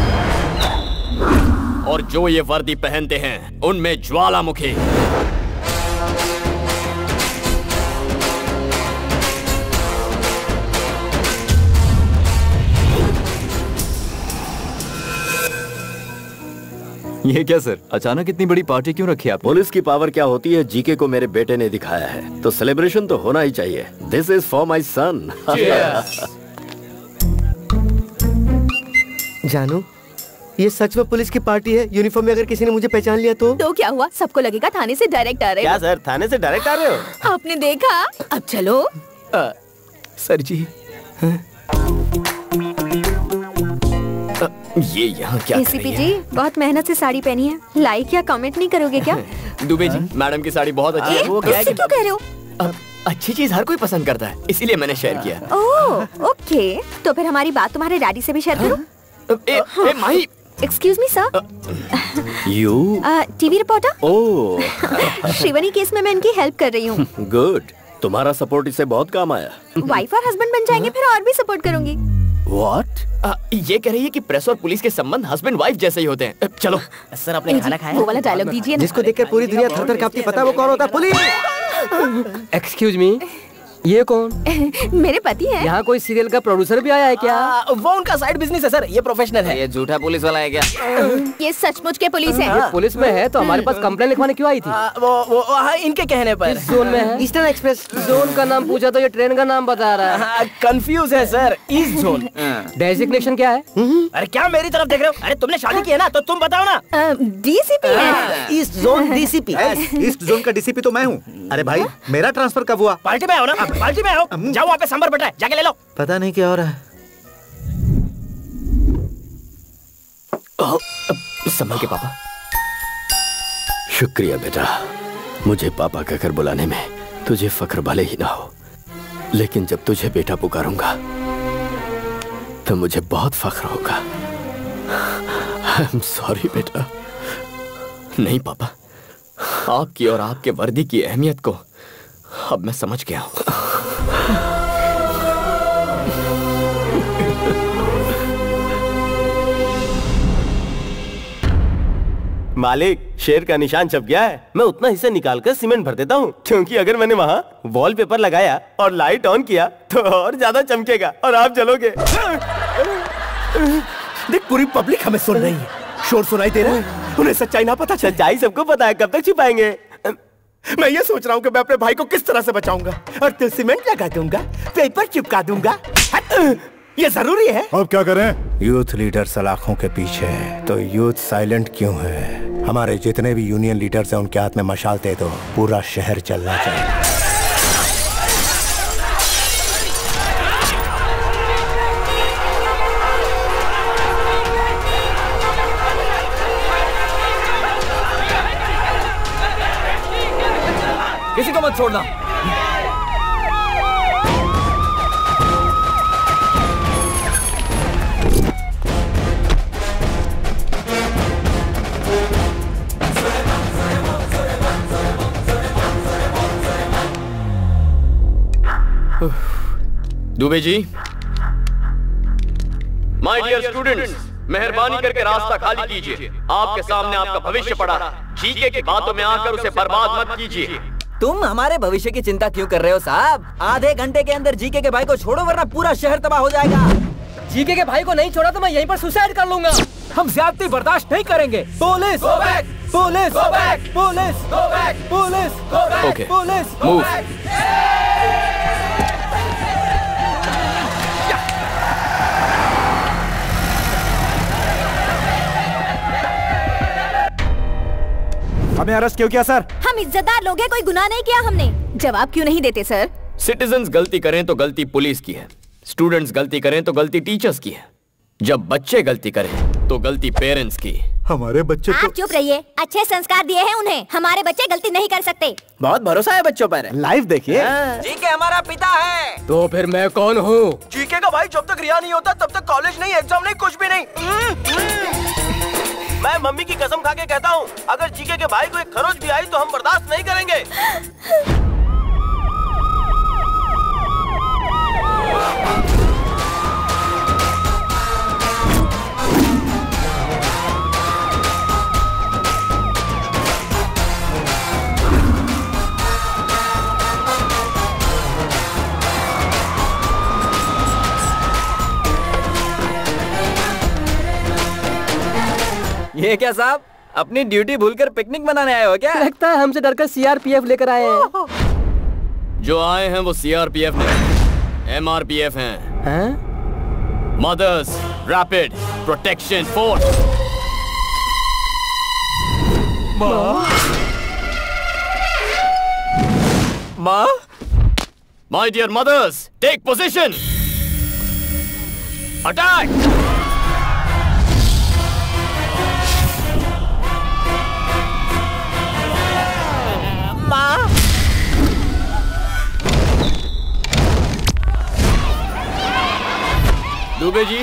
और जो ये वर्दी पहनते हैं उनमें ज्वालामुखी। ये क्या सर, अचानक इतनी बड़ी पार्टी क्यों रखी आप? पुलिस की पावर क्या होती है जीके को मेरे बेटे ने दिखाया है, तो सेलिब्रेशन तो होना ही चाहिए। दिस इज फॉर माई सन। जानू, ये सच में पुलिस की पार्टी है? यूनिफॉर्म में अगर किसी ने मुझे पहचान लिया तो क्या हुआ? सबको लगेगा थाने से डायरेक्ट आ रहे हो। क्या सर, थाने से डायरेक्ट आ रहे हो? आपने देखा? अब चलो। सर जी ये यहाँ क्या एसीपी जी, बहुत मेहनत से साड़ी पहनी है, लाइक या कमेंट नहीं करोगे क्या? दुबे जी, मैडम की साड़ी बहुत अच्छी है। वो क्या है? क्यों कह रहे हो? अच्छी चीज हर कोई पसंद करता है, इसीलिए मैंने शेयर किया। ओह ओके, तो फिर हमारी बात तुम्हारे डैडी से भी शेयर करूं? Mahi, excuse me sir. You TV reporter? Oh Shrivani case में मैं इनकी हेल्प कर रही हूँ। गुड, तुम्हारा सपोर्ट इससे बहुत काम आया। वाइफ और हस्बैंड बन जाएंगे, फिर और भी सपोर्ट करूंगी। What? ये कह रही है कि प्रेस और पुलिस के संबंध हस्बैंड वाइफ जैसे ही होते हैं। चलो सर, आपने खाना खाया? वो वाला डायलॉग दीजिए ना। जिसको देखकर पूरी दुनिया थर-थर कांपती, पता है वो कौन होता है? पुलिस। एक्सक्यूज मी, ये कौन? मेरे पति हैं। यहाँ कोई सीरियल का प्रोड्यूसर भी आया है क्या? वो उनका साइड बिजनेस है सर, ये प्रोफेशनल है। ये झूठा पुलिस वाला है क्या? ये सचमुच के पुलिस है। ये पुलिस में है तो हमारे पास कंप्लेन लिखवाने क्यों आई थी? वो इनके कहने पर। इस जोन में है? ईस्टर्न एक्सप्रेस जोन का नाम पूछा तो ये ट्रेन का नाम बता रहा है। कंफ्यूज है सर, ईस्ट जोन। डेजिग्नेशन क्या है? अरे क्या मेरी तरफ देख रहे हो? अरे तुमने शादी की है ना, तो तुम बताओ ना। डीसीपी है। East zone DCP. East zone का डीसीपी तो मैं हूँ। अरे भाई, मेरा ट्रांसफर कब हुआ? पार्टी में आओ ना, पार्टी में आओ। जाओ, वहाँ पे सांभर बटा है, जाके ले लो। पता नहीं क्या हो रहा है। संभल के पापा। शुक्रिया बेटा, मुझे पापा कहकर बुलाने में तुझे फख्र भले ही ना हो, लेकिन जब तुझे बेटा पुकारूंगा तो मुझे बहुत फख्र होगा। आई एम सॉरी बेटा। नहीं पापा, आपकी और आपके वर्दी की अहमियत को अब मैं समझ गया हूँ। मालिक, शेर का निशान छप गया है। मैं उतना हिस्सा निकाल कर सीमेंट भर देता हूँ, क्योंकि अगर मैंने वहाँ वॉलपेपर लगाया और लाइट ऑन किया तो और ज्यादा चमकेगा और आप जलोगे। देख, पूरी पब्लिक हमें सुन रही है, शोर सुनाई दे रहा है, उन्हें सच्चाई ना पता। सच्चाई सबको पता है, कब तक छिपाएंगे? मैं ये सोच रहा हूँ कि मैं अपने भाई को किस तरह से बचाऊंगा, और तो सीमेंट लगा दूंगा, पेपर चिपका दूंगा। ये जरूरी है। अब क्या करें? यूथ लीडर सलाखों के पीछे है, तो यूथ साइलेंट क्यों है? हमारे जितने भी यूनियन लीडर्स हैं उनके हाथ में मशाल दे दो, पूरा शहर चलना चाहिए। मत छोड़ना। Dubey ji, my dear students, मेहरबानी करके रास्ता खाली कीजिए। आपके सामने आपका भविष्य पड़ा है। जीके की बातों में आकर उसे बर्बाद मत कीजिए। तुम हमारे भविष्य की चिंता क्यों कर रहे हो साहब? आधे घंटे के अंदर जीके के भाई को छोड़ो वरना पूरा शहर तबाह हो जाएगा। जीके के भाई को नहीं छोड़ा तो मैं यहीं पर सुसाइड कर लूंगा। हम ज्यादती बर्दाश्त नहीं करेंगे। Police, police, police, police, okay, police, move. हमें अरेस्ट क्यों किया सर? हम इज्जतदार लोग हैं, कोई गुनाह नहीं किया हमने। जवाब क्यों नहीं देते सर? सिटीजन्स गलती करें तो गलती पुलिस की है, स्टूडेंट्स गलती करें तो गलती टीचर्स की है, जब बच्चे गलती करें तो गलती पेरेंट्स की। हमारे बच्चे आप चुप रहिए। अच्छे संस्कार दिए हैं उन्हें। हमारे बच्चे गलती नहीं कर सकते। बहुत भरोसा है बच्चों पर। लाइव देखिए। जीके हमारा पिता है। तो फिर मैं कौन हूँ? जीके का भाई जब तक रिहा नहीं होता तब तक कॉलेज नहीं, एग्जाम नहीं, कुछ भी नहीं। मैं मम्मी की कसम खा के कहता हूँ, अगर जीके के भाई को एक खरोच भी आई तो हम बर्दाश्त नहीं करेंगे। ये क्या साहब, अपनी ड्यूटी भूलकर पिकनिक मनाने आए हो क्या? लगता है हमसे डरकर सीआरपीएफ लेकर आए हैं। जो आए हैं वो सीआरपीएफ नहीं, एमआरपीएफ हैं। Mothers rapid protection force. माँ, my dear mothers, take position, attack. माँ, दुबे जी,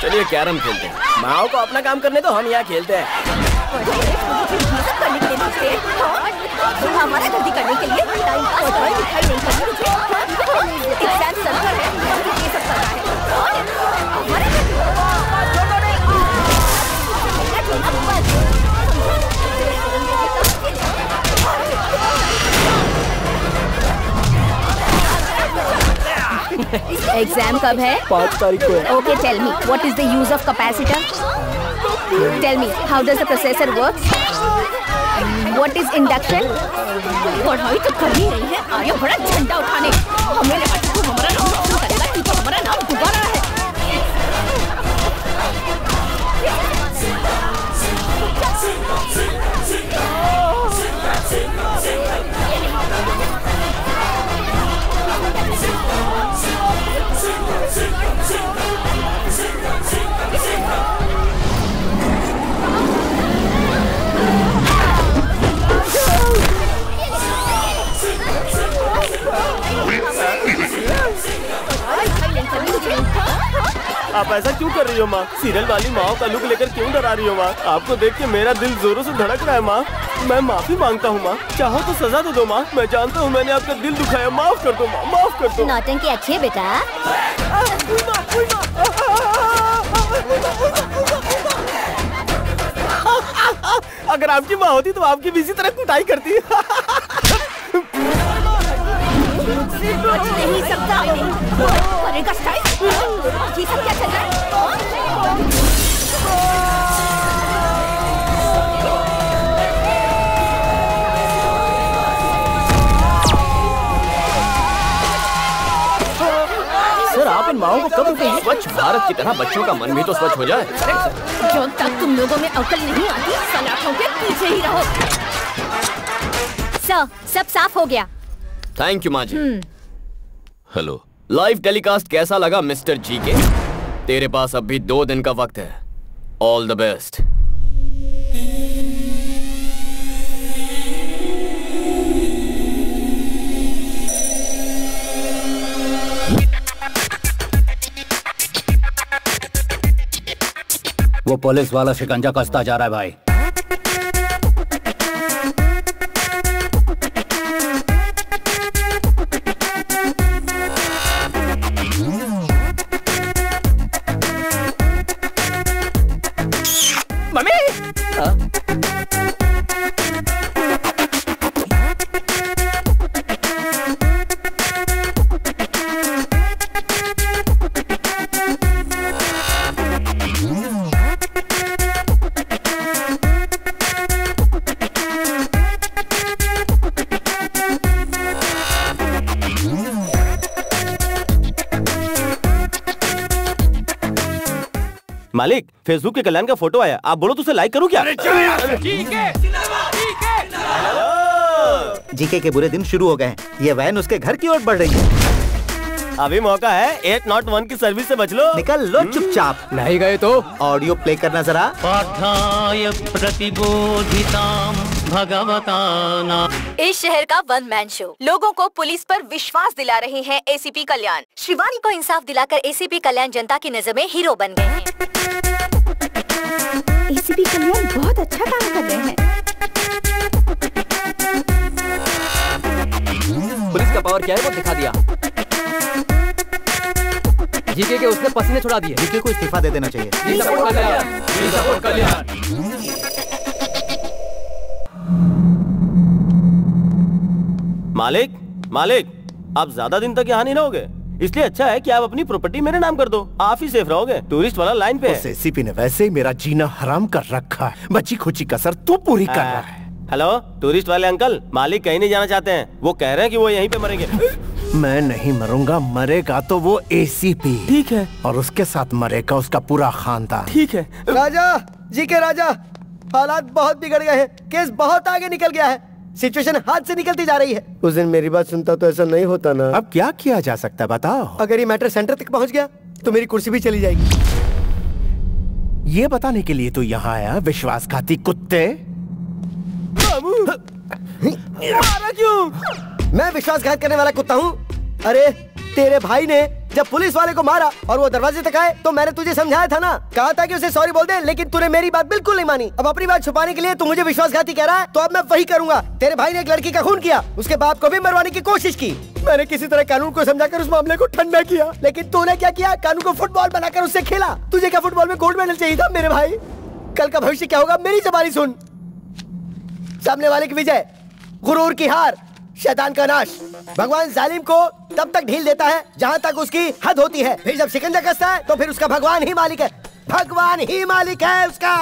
चलिए कैरम खेलते हैं। माओ को अपना काम करने दो, हम यहाँ खेलते हैं। हमारा गलती करने के लिए टाइम पास और दिखाई नहीं करती मुझे। एग्जाम सेंटर है, ये सब कर रहा है। एग्जाम कब है? 5 तारीख को है। Okay, tell me, what is the use of capacitor? Tell me, how does the processor work? What is induction? पढ़ाई तो करनी नहीं है, आया बड़ा झंडा उठाने। हमें लगा तू हमारा नाम रोशन करेगा, तू तो हमारा नाम डुबा रहा है। आप ऐसा क्यों कर रही हो माँ? सीरियल वाली माँ का लुक लेकर क्यों डरा रही हो माँ? आपको देख के मेरा दिल जोरों से धड़क रहा है माँ। मैं माफी मांगता हूँ माँ, चाहो तो सजा दे दो माँ। मैं जानता हूँ मैंने आपका दिल दुखाया, माफ कर दो माँ, माफ कर दो। नौटंकी अच्छी है बेटा। अगर आपकी माँ होती तो आपकी भी इसी तरह कुटाई करती। बच नहीं सकता। करेगा स्टाइल। ये सब क्या चल रहा है? सर, आप इन माओं को कब रुकेंगे? स्वच्छ भारत की तरह बच्चों का मन भी तो स्वच्छ हो जाए। जब तक तुम लोगों में अकल नहीं आती, सलाखों के पीछे ही रहो। सर, सब साफ हो गया। थैंक यू माँ जी। हेलो, लाइव टेलीकास्ट कैसा लगा मिस्टर जी के? तेरे पास अब भी 2 दिन का वक्त है। All the best. वो पुलिस वाला शिकंजा कसता जा रहा है भाई। मम्मी मालिक, फेसबुक के कल्याण का फोटो आया, आप बोलो तो उसे लाइक करूं क्या? जीके के बुरे दिन शुरू हो गए हैं। ये वैन उसके घर की ओर बढ़ रही है। अभी मौका है, 801 की सर्विस से बच लो। निकल लो चुपचाप। नहीं गए तो ऑडियो प्ले करना जरा। पाठाय प्रतिबोधितां भगवता नाम। इस शहर का वन मैन शो लोगों को पुलिस पर विश्वास दिला रहे हैं एसीपी कल्याण। शिवानी को इंसाफ दिलाकर एसीपी कल्याण जनता की नजर में हीरो बन गए हैं। एसीपी कल्याण बहुत अच्छा काम कर रहे हैं। पुलिस का पावर क्या है वो दिखा दिया। जीके के उसने पसीने छुड़ा दिए। जीके को इस्तीफा दे देना चाहिए। मालिक, मालिक, आप ज्यादा दिन तक यहाँ नहीं रहोगे, इसलिए अच्छा है कि आप अपनी प्रॉपर्टी मेरे नाम कर दो। आप ही सेफ रहोगे। टूरिस्ट वाला लाइन पे है। उस एसीपी ने वैसे ही मेरा जीना हराम कर रखा है। बची खुची कसर तू पूरी कर रहा है। हेलो, टूरिस्ट वाले अंकल, मालिक कहीं नहीं जाना चाहते हैं। वो कह रहे हैं कि वो यहीं पे मरेंगे। मैं नहीं मरूंगा, मरेगा तो वो एसीपी। ठीक है। और उसके साथ मरेगा उसका पूरा खानदान। ठीक है। राजा जी के राजा, हालात बहुत बिगड़ गए हैं। केस बहुत आगे निकल गया है। सिचुएशन हाथ से निकलती जा रही है। उस दिन मेरी बात सुनता तो ऐसा नहीं होता ना। अब क्या किया जा सकता है बताओ? अगर ये मैटर सेंटर तक पहुंच गया तो मेरी कुर्सी भी चली जाएगी। ये बताने के लिए तो यहाँ आया, विश्वासघाती कुत्ते। मारा क्यों? मैं विश्वासघात करने वाला कुत्ता हूँ? अरे तेरे भाई ने जब पुलिस वाले को मारा और वो दरवाजे तक आए तो मैंने तुझे समझाया था ना, कहा था कि उसे सॉरी बोल दे, लेकिन तूने मेरी बात बिल्कुल नहीं मानी। अब अपनी बात छुपाने के लिए तू मुझे विश्वासघाती कह रहा है, तो अब मैं वही करूंगा। तेरे भाई ने एक लड़की का खून किया, उसके बाप को भी मरवाने की कोशिश की। मैंने किसी तरह कानून को समझाकर उस मामले को ठंडा किया, लेकिन तूने क्या किया? कानून को फुटबॉल बनाकर उससे खेला। तुझे क्या फुटबॉल में गोल्ड मेडल चाहिए था मेरे भाई? कल का भविष्य क्या होगा मेरी जबानी सुन। सामने वाले की विजय, गुरूर की हार, शैतान का नाश। भगवान जालिम को तब तक ढील देता है जहाँ तक उसकी हद होती है। फिर जब शिकंजा कसता है तो फिर उसका भगवान ही मालिक है। भगवान ही मालिक है उसका।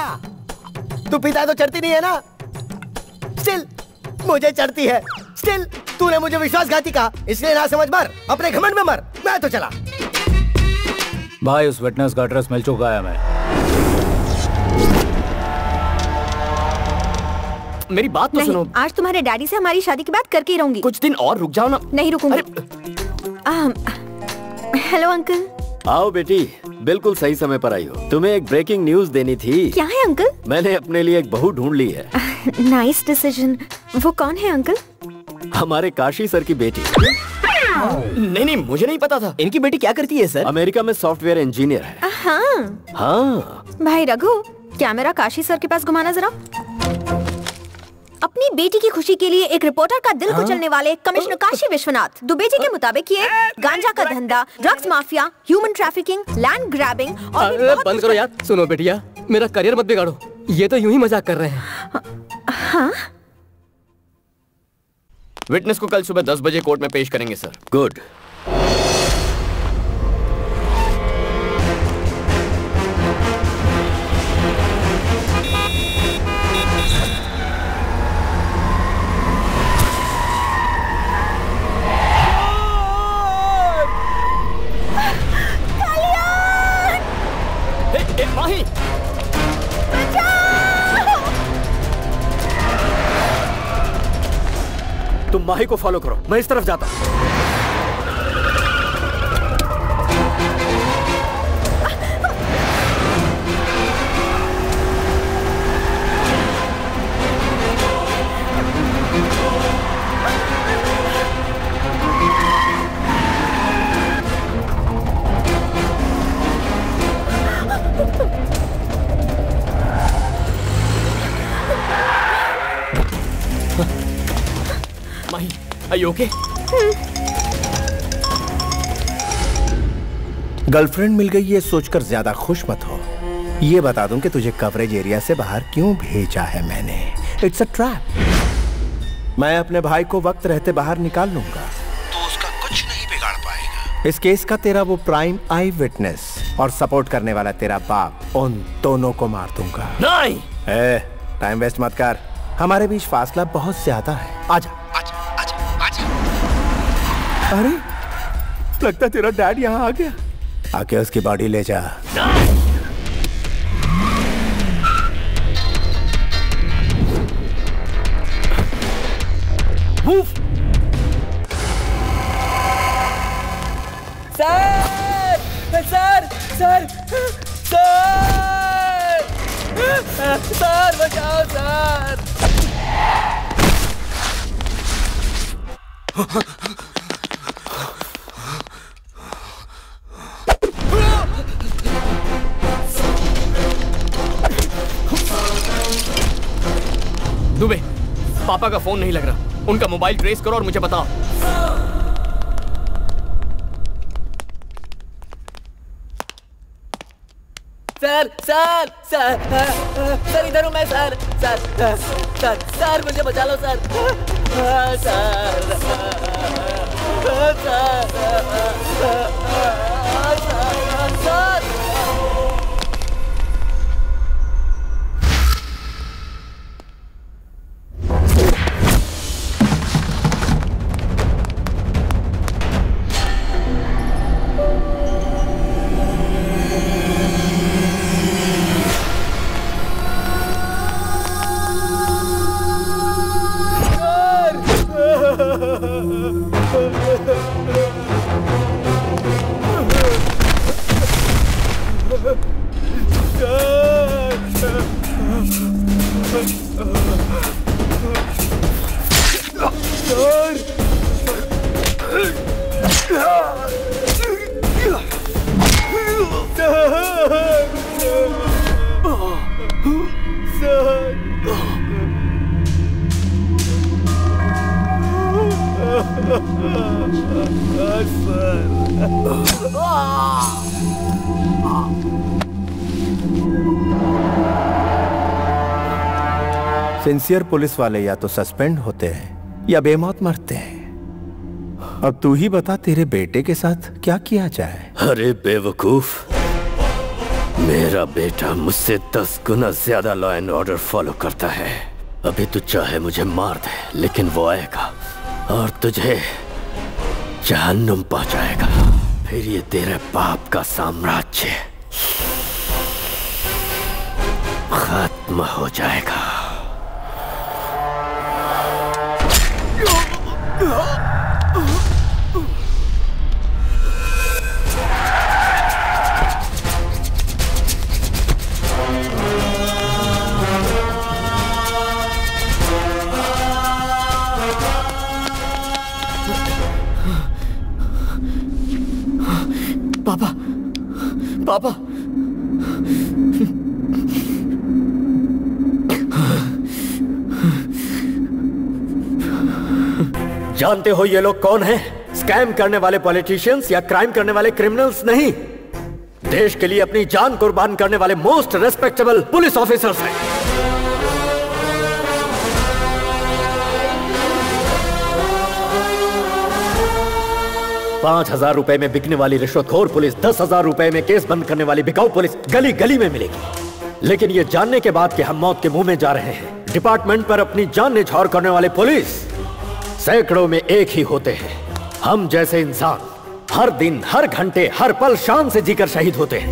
तू पिता तो चढ़ती नहीं है ना? स्टिल मुझे चढ़ती है। स्टिल तूने मुझे विश्वासघाती कहा, इसलिए ना समझ मर, अपने घमंड में मर। मैं तो चला। भाई उस विटनेस का एड्रेस मिल चुका है हमें। मेरी बात तो सुनो। आज तुम्हारे डैडी से हमारी शादी की बात करके ही रहूंगी। कुछ दिन और रुक जाओ ना। नहीं रुकूंगी। Hello uncle. आओ बेटी, बिल्कुल सही समय पर आई हो। तुम्हें एक ब्रेकिंग न्यूज देनी थी। क्या है अंकल? मैंने अपने लिए एक बहू ढूंढ ली है। Nice decision. वो कौन है अंकल? हमारे काशी सर की बेटी। नहीं, मुझे नहीं पता था। इनकी बेटी क्या करती है सर? अमेरिका में सॉफ्टवेयर इंजीनियर है। हाँ भाई रघु, कैमरा काशी सर के पास घुमाना जरा। अपनी बेटी की खुशी के लिए एक रिपोर्टर का दिल कुचलने वाले कमिश्नर काशी विश्वनाथ दुबे जी के मुताबिक ये गांजा का धंधा, drugs mafia, human trafficking, land grabbing और भी बहुत बंद करो यार। सुनो बेटिया, मेरा करियर मत बिगाड़ो। ये तो यूं ही मजाक कर रहे हैं। हाँ? विटनेस को कल सुबह 10 बजे कोर्ट में पेश करेंगे सर। गुड। माही, तुम माही को फॉलो करो, मैं इस तरफ जाता हूँ। Are you okay? गर्लफ्रेंड मिल गई ये सोचकर ज्यादा खुश मत हो। ये बता दूं कि तुझे कवरेज एरिया से बाहर क्यों भेजा है मैंने। It's a trap. मैं अपने भाई को वक्त रहते बाहर निकाल लूंगा तो उसका कुछ नहीं बिगाड़ पाएगा। इस केस का तेरा वो प्राइम आई विटनेस और सपोर्ट करने वाला तेरा बाप, उन दोनों को मार दूंगा। नहीं। टाइम वेस्ट मत कर, हमारे बीच फासला बहुत ज्यादा है। आजा आजा आजा आजा। अरे लगता तेरा डैड यहाँ आ गया। आके उसकी बॉडी ले जा। Sir sir sir sir sir बचाओ सर। दुबे, पापा का फोन नहीं लग रहा। उनका मोबाइल ट्रेस करो और मुझे बताओ। सर सर सर सर इधर हूँ मैं सर। सर सर सर मुझे बचा लो sir. Sir sir sincere police वाले या तो सस्पेंड होते हैं या बेमौत मरते हैं। अब तू ही बता तेरे बेटे के साथ क्या किया जाए। अरे बेवकूफ, मेरा बेटा मुझसे 10 गुना ज्यादा लॉ एंड ऑर्डर फॉलो करता है। अभी तू चाहे मुझे मार दे, लेकिन वो आएगा और तुझे जहन्नुम पहुंचाएगा। फिर ये तेरे बाप का साम्राज्य खत्म हो जाएगा। पापा पापा जानते हो ये लोग कौन हैं? स्कैम करने वाले पॉलिटिशियंस या क्राइम करने वाले क्रिमिनल्स नहीं, देश के लिए अपनी जान कुर्बान करने वाले मोस्ट रेस्पेक्टेबल पुलिस ऑफिसर्स हैं। 5,000 रुपए में बिकने वाली रिश्वतखोर पुलिस 10,000 रुपए में केस बंद करने वाली बिकाऊ पुलिस गली गली में मिलेगी। लेकिन ये जानने के बाद कि हम मौत के मुंह में जा रहे हैं, डिपार्टमेंट पर अपनी जान न्यौछावर करने वाले पुलिस सैकड़ों में एक ही होते हैं। हम जैसे इंसान हर दिन, हर घंटे, हर पल शान से जीकर शहीद होते हैं।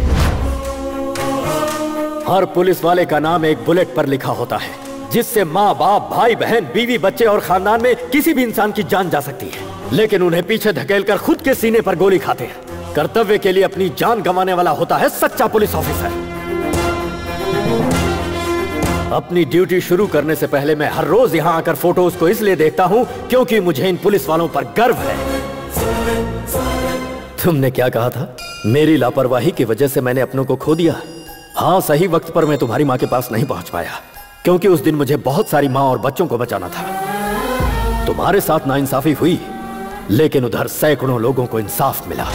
हर पुलिस वाले का नाम एक बुलेट पर लिखा होता है, जिससे माँ बाप, भाई बहन, बीवी, बच्चे और खानदान में किसी भी इंसान की जान जा सकती है। लेकिन उन्हें पीछे धकेलकर खुद के सीने पर गोली खाते हैं। कर्तव्य के लिए अपनी जान गंवाने वाला होता है सच्चा पुलिस ऑफिसर। अपनी ड्यूटी शुरू करने से पहले मैं हर रोज यहाँ आकर फोटोज को इसलिए देखता हूँ क्योंकि मुझे इन पुलिस वालों पर गर्व है। तुमने क्या कहा था? मेरी लापरवाही की वजह से मैंने अपनों को खो दिया। हाँ, सही वक्त पर मैं तुम्हारी माँ के पास नहीं पहुंच पाया क्योंकि उस दिन मुझे बहुत सारी माँ और बच्चों को बचाना था। तुम्हारे साथ नाइंसाफी हुई, लेकिन उधर सैकड़ों लोगों को इंसाफ मिला।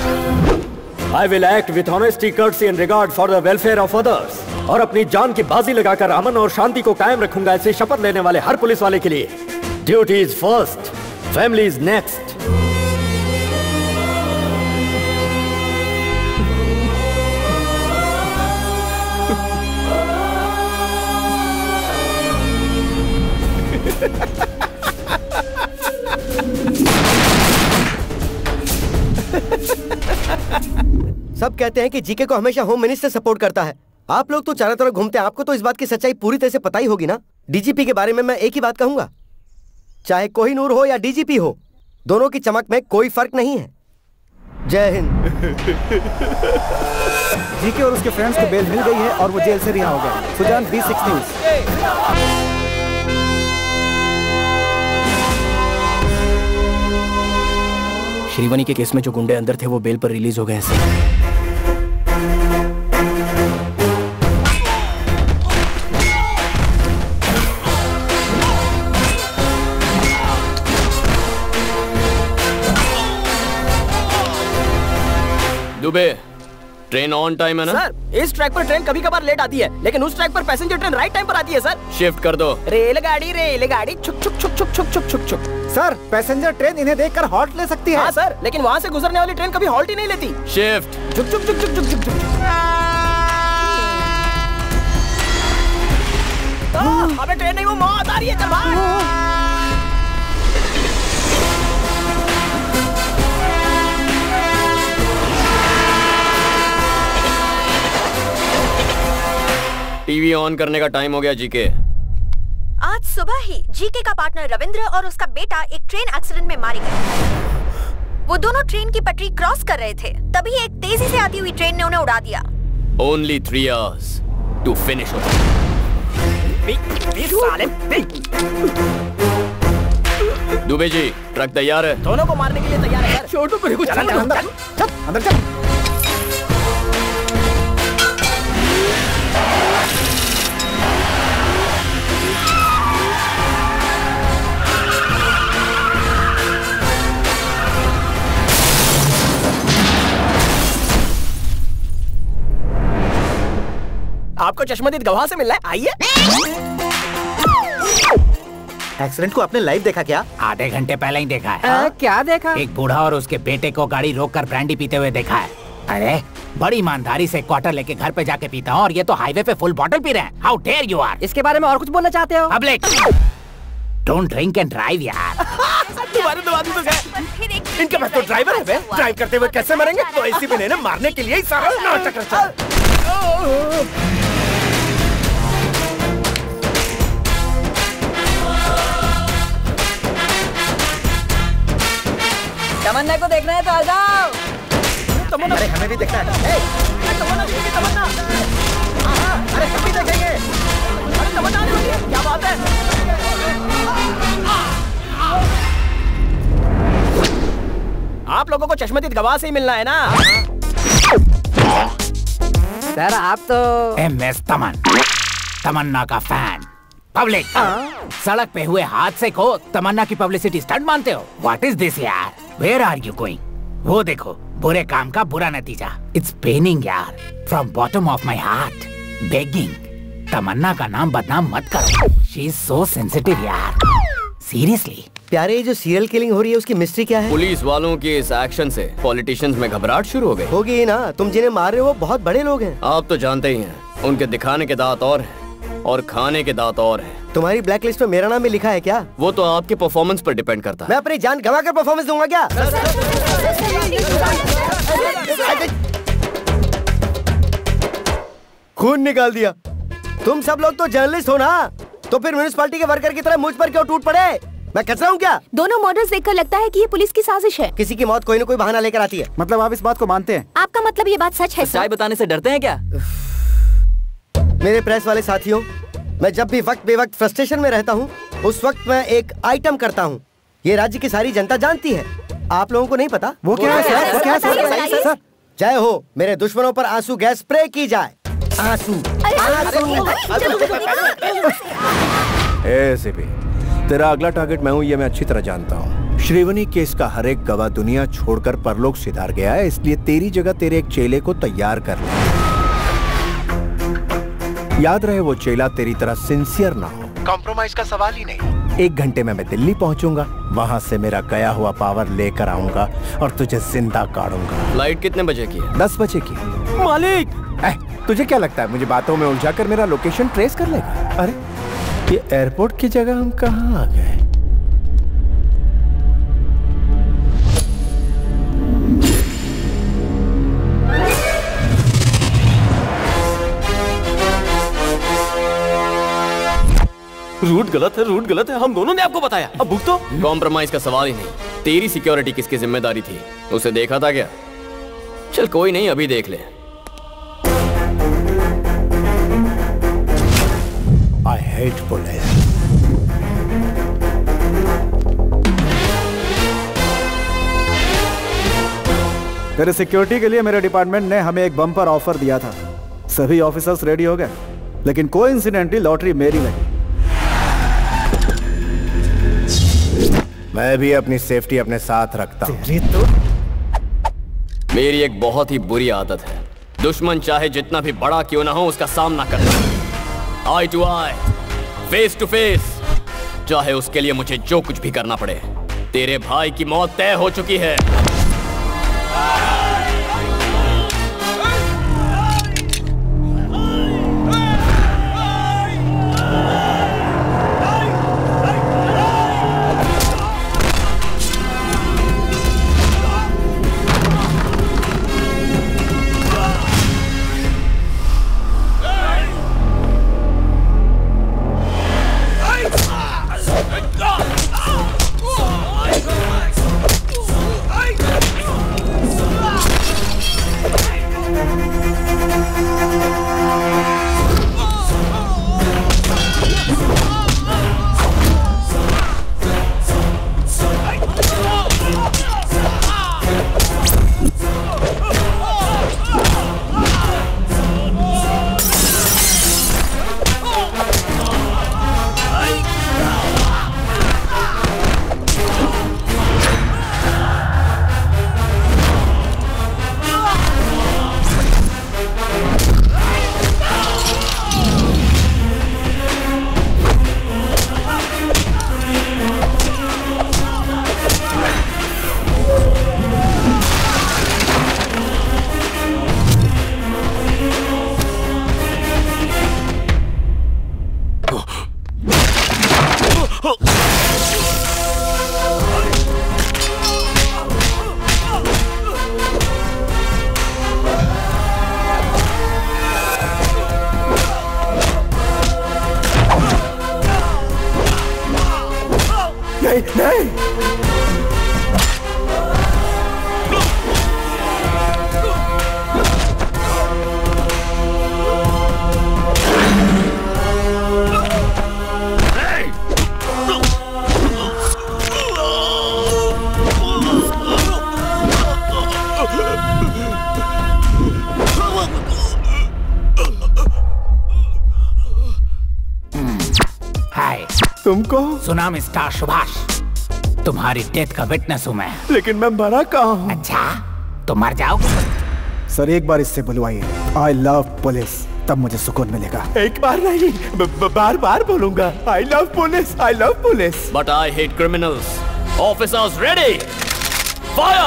I will act with honesty, courtesy and regard for the welfare of others। और अपनी जान की बाजी लगाकर अमन और शांति को कायम रखूंगा, ऐसे शपथ लेने वाले हर पुलिस वाले के लिए। Duty is first, family is next. सब कहते हैं कि जीके को हमेशा होम मिनिस्टर सपोर्ट करता है। आप लोग तो चारों तरफ घूमते हैं, आपको तो इस बात की सच्चाई पूरी तरह से पता ही होगी ना। डीजीपी के बारे में मैं एक ही बात कहूंगा, चाहे कोहिनूर हो या डीजीपी हो, दोनों की चमक में कोई फर्क नहीं है। जय हिंद। जीके और उसके फ्रेंड्स को बेल मिल गई है और वो जेल से रिहा हो गए। Sujan, B6 news. श्रीवनी के केस में जो गुंडे अंदर थे वो बेल पर रिलीज हो गए हैं। दुबे, ट्रेन ऑन टाइम है ना? सर, इस ट्रैक पर ट्रेन कभी कभार लेट आती है, लेकिन उस ट्रैक पर पैसेंजर ट्रेन राइट टाइम पर आती है सर। शिफ्ट कर दो। रेलगाड़ी छुक छुक छुक छुक छुक छुक छुक छुक। सर, पैसेंजर ट्रेन इन्हें देखकर हॉल्ट ले सकती है। हाँ सर, लेकिन वहाँ से गुजरने वाली ट्रेन कभी हॉल्ट ही नहीं लेती। शिफ्ट। छुक छुक छुक छुक छुक छुक छुक। अबे ट्रेन नहीं, वो मौत आ रही है, चल भाग। टीवी ऑन करने का टाइम हो गया जीके। आज सुबह ही जीके का पार्टनर रविंद्र और उसका बेटा एक ट्रेन एक्सीडेंट में मारे गए। वो दोनों ट्रेन की पटरी क्रॉस कर रहे थे, तभी एक तेजी से आती हुई ट्रेन ने उन्हें उड़ा दिया। Only 3 hours to finish it. Dubey ji, truck तैयार है। दोनों को मारने के लिए तैयार है सर। छोटू को कुछ अंदर चल। आपको चश्मदीद गवाह से मिलना है, आइए। एक्सीडेंट को आपने लाइव देखा क्या? आधे घंटे पहले ही देखा है। क्या देखा? एक बूढ़ा और उसके बेटे को गाड़ी रोककर ब्रांडी पीते हुए देखा है। अरे बड़ी ईमानदारी से क्वार्टर लेके घर पे जाके पीता हूँ और ये तो हाईवे पे फुल बॉटल पी रहे हैं। How dare you are. इसके बारे में और कुछ बोलना चाहते हो? Public don't drink and drive यार। तुम्हारे दो आदमी तो गए। इनके पास तो ड्राइवर है बे। ड्राइव करते हुए कैसे मरेंगे? तो ऐसी भी नहीं, मारने के लिए ही सारा नाटक रचा। तमन्ना को देखना है तो आ जाओ। अरे हमें भी देखना है। तमन्ना। अरे हम भी देखेंगे। अरे तमन्ना आ रही है, क्या बात है? आप लोगों को चश्मदीद गवाह से ही मिलना है ना? सर आप तो MS तमन्ना का फैन। पब्लिक सड़क पे हुए हादसे को तमन्ना की पब्लिसिटी स्टंट मानते हो? व्हाट इज दिस यार? Where are you going? वो देखो, बुरे काम का बुरा नतीजा। इट्स पेनिंग यार, from bottom of my heart begging, Tamanna का नाम बदनाम मत करो। शी इज सो सेंसिटिव यार, सीरियसली। प्यारे, ये जो सीरियल किलिंग हो रही है उसकी मिस्ट्री क्या है? पुलिस वालों के इस एक्शन से पॉलिटिशियंस में घबराहट शुरू हो गई। होगी ही ना, तुम जिन्हें मार रहे हो वो बहुत बड़े लोग हैं। आप तो जानते ही हैं, उनके दिखाने के दांत और हैं और खाने के दांत और हैं। तुम्हारी ब्लैक लिस्ट में मेरा नाम भी लिखा है क्या? वो तो आपके परफॉर्मेंस पर डिपेंड करता है। मैं अपनी जान गंवा कर परफॉर्मेंस दूंगा क्या? खून निकाल दिया। तुम सब लोग तो जर्नलिस्ट हो ना, तो फिर म्युनिसिपैलिटी के वर्कर की तरह मुझ पर क्यों टूट पड़े? मैं कचरा हूँ क्या? दोनों मर्डर्स देखकर लगता है कि ये पुलिस की साजिश है। किसी की मौत कोई न कोई बहाना लेकर आती है। मतलब आप इस बात को मानते हैं? आपका मतलब ये बात सच है? सच्चाई बताने से डरते हैं क्या? मेरे प्रेस वाले साथियों, मैं जब भी वक्त बेवक्त फ्रस्ट्रेशन में रहता हूँ, उस वक्त मैं एक आइटम करता हूँ। ये राज्य की सारी जनता जानती है, आप लोगों को नहीं पता। वो क्या है सर? जय हो, मेरे दुश्मनों पर आंसू गैस स्प्रे की जाए। आंसू। एसीपी, तेरा अगला टारगेट मैं हूं, ये मैं अच्छी तरह जानता हूं। श्रीवनी केस का हर एक गवाह दुनिया छोड़कर परलोक सिधार गया है, इसलिए तेरी जगह तेरे एक चेले को तैयार कर ले। याद रहे वो चेला तेरी तरह सिंसियर ना हो, कॉम्प्रोमाइज का सवाल ही नहीं। 1 घंटे में मैं दिल्ली पहुंचूंगा, वहां से मेरा गया हुआ पावर लेकर आऊंगा और तुझे जिंदा काटूंगा। फ्लाइट कितने बजे की है? 10 बजे की। मालिक तुझे क्या लगता है मुझे बातों में उलझाकर मेरा लोकेशन ट्रेस कर लेगा? अरे ये एयरपोर्ट की जगह हम कहाँ आ गए? रूट गलत है, रूट गलत है, हम दोनों ने आपको बताया, अब भुगतो। कॉम्प्रोमाइज का सवाल ही नहीं। तेरी सिक्योरिटी किसकी जिम्मेदारी थी? उसे देखा था क्या? चल कोई नहीं, अभी देख ले। I hate police. तेरे सिक्योरिटी के लिए मेरे डिपार्टमेंट ने हमें एक बम्पर ऑफर दिया था। सभी ऑफिसर्स रेडी हो गए, लेकिन कोइंसिडेंटली लॉटरी मेरी लगी। मैं भी अपनी सेफ्टी अपने साथ रखता हूं। मेरी एक बहुत ही बुरी आदत है, दुश्मन चाहे जितना भी बड़ा क्यों ना हो उसका सामना करना, eye to eye, face to face, चाहे उसके लिए मुझे जो कुछ भी करना पड़े। तेरे भाई की मौत तय हो चुकी है। तुमको सुनामी स्टार सुभाष, तुम्हारी डेथ का विटनेस हूँ मैं। लेकिन मैं मरा कहाँ हूँ? अच्छा तो मर जाओगे। सर एक बार इससे बुलवाइए, आई लव पुलिस, तब मुझे सुकून मिलेगा। एक बार नहीं, बार बार बोलूंगा, I love police, I love police. But I hate criminals. Officers ready, fire.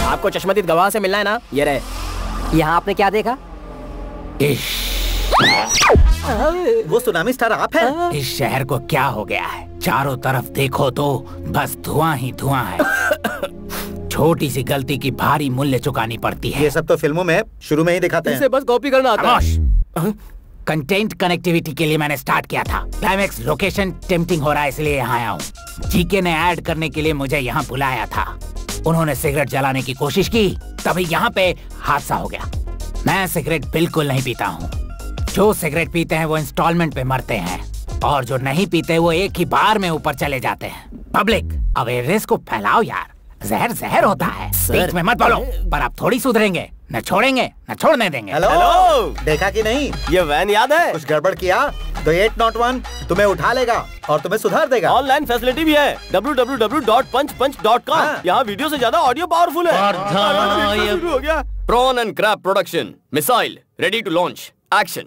आपको चश्मदीद गवाह से मिलना है ना? ये रहे। यहाँ आपने क्या देखा? वो सुनामी स्टार आप हैं? इस शहर को क्या हो गया है? चारों तरफ देखो तो बस धुआं ही धुआं है। छोटी सी गलती की भारी मूल्य चुकानी पड़ती है। ये सब तो फिल्मों में शुरू में ही दिखाते हैं। इसे बस कॉपी करना आता है। कंटेंट कनेक्टिविटी के लिए मैंने स्टार्ट किया था। क्लाइमेक्स लोकेशन टेम्पटिंग हो रहा है इसलिए यहाँ आया हूँ। जीके ने ऐड करने के लिए मुझे यहाँ बुलाया था। उन्होंने सिगरेट जलाने की कोशिश की, तभी यहाँ पे हादसा हो गया। मैं सिगरेट बिल्कुल नहीं पीता हूँ। जो सिगरेट पीते हैं वो इंस्टॉलमेंट पे मरते हैं, और जो नहीं पीते वो एक ही बार में ऊपर चले जाते हैं। पब्लिक अवेयरनेस को फैलाओ यार। जहर जहर होता है। बीच में मत बोलो, पर आप थोड़ी सुधरेंगे, न छोड़ेंगे न छोड़ने देंगे। हेलो, देखा कि नहीं? ये वैन याद है? कुछ गड़बड़ किया तो 801 तुम्हें उठा लेगा और तुम्हें सुधार देगा। ऑनलाइन फैसिलिटी भी है www.punchpunch.com। यहाँ वीडियो से ज्यादा ऑडियो पावरफुल है। शुरू हो गया। Prawn and crab production, missile ready to launch, action.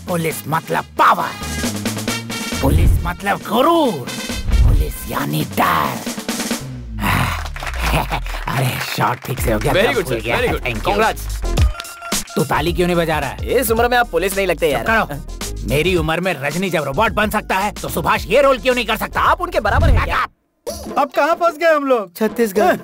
Police मतलब पावर, पुलिस मतलब गुरूर, पुलिस यानी डर। अरे शॉट ठीक से हो गया। Very good sir, very good, congrats. तू ताली क्यों नहीं बजा रहा है? इस उम्र में आप पुलिस नहीं लगते यार। करो। मेरी उम्र में रजनी जब रोबोट बन सकता है तो सुभाष ये रोल क्यों नहीं कर सकता? आप उनके बराबर हैं क्या? अब कहाँ फंस गए हम लोग? छत्तीसगढ़।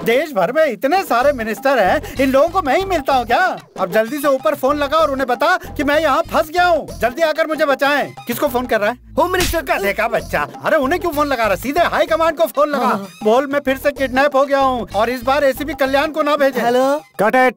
देश भर में इतने सारे मिनिस्टर हैं, इन लोगों को मैं ही मिलता हूँ क्या? अब जल्दी से ऊपर फोन लगा और उन्हें बता कि मैं यहाँ फंस गया हूँ, जल्दी आकर मुझे बचाएं। किसको फोन कर रहा है? होम मिनिस्टर का देखा बच्चा। अरे उन्हें क्यों फोन लगा रहा? सीधे हाई कमांड को फोन लगा। बोल मैं फिर से किडनैप हो गया हूँ और इस बार एसीपी कल्याण को ना भेजे। Hello, cut it.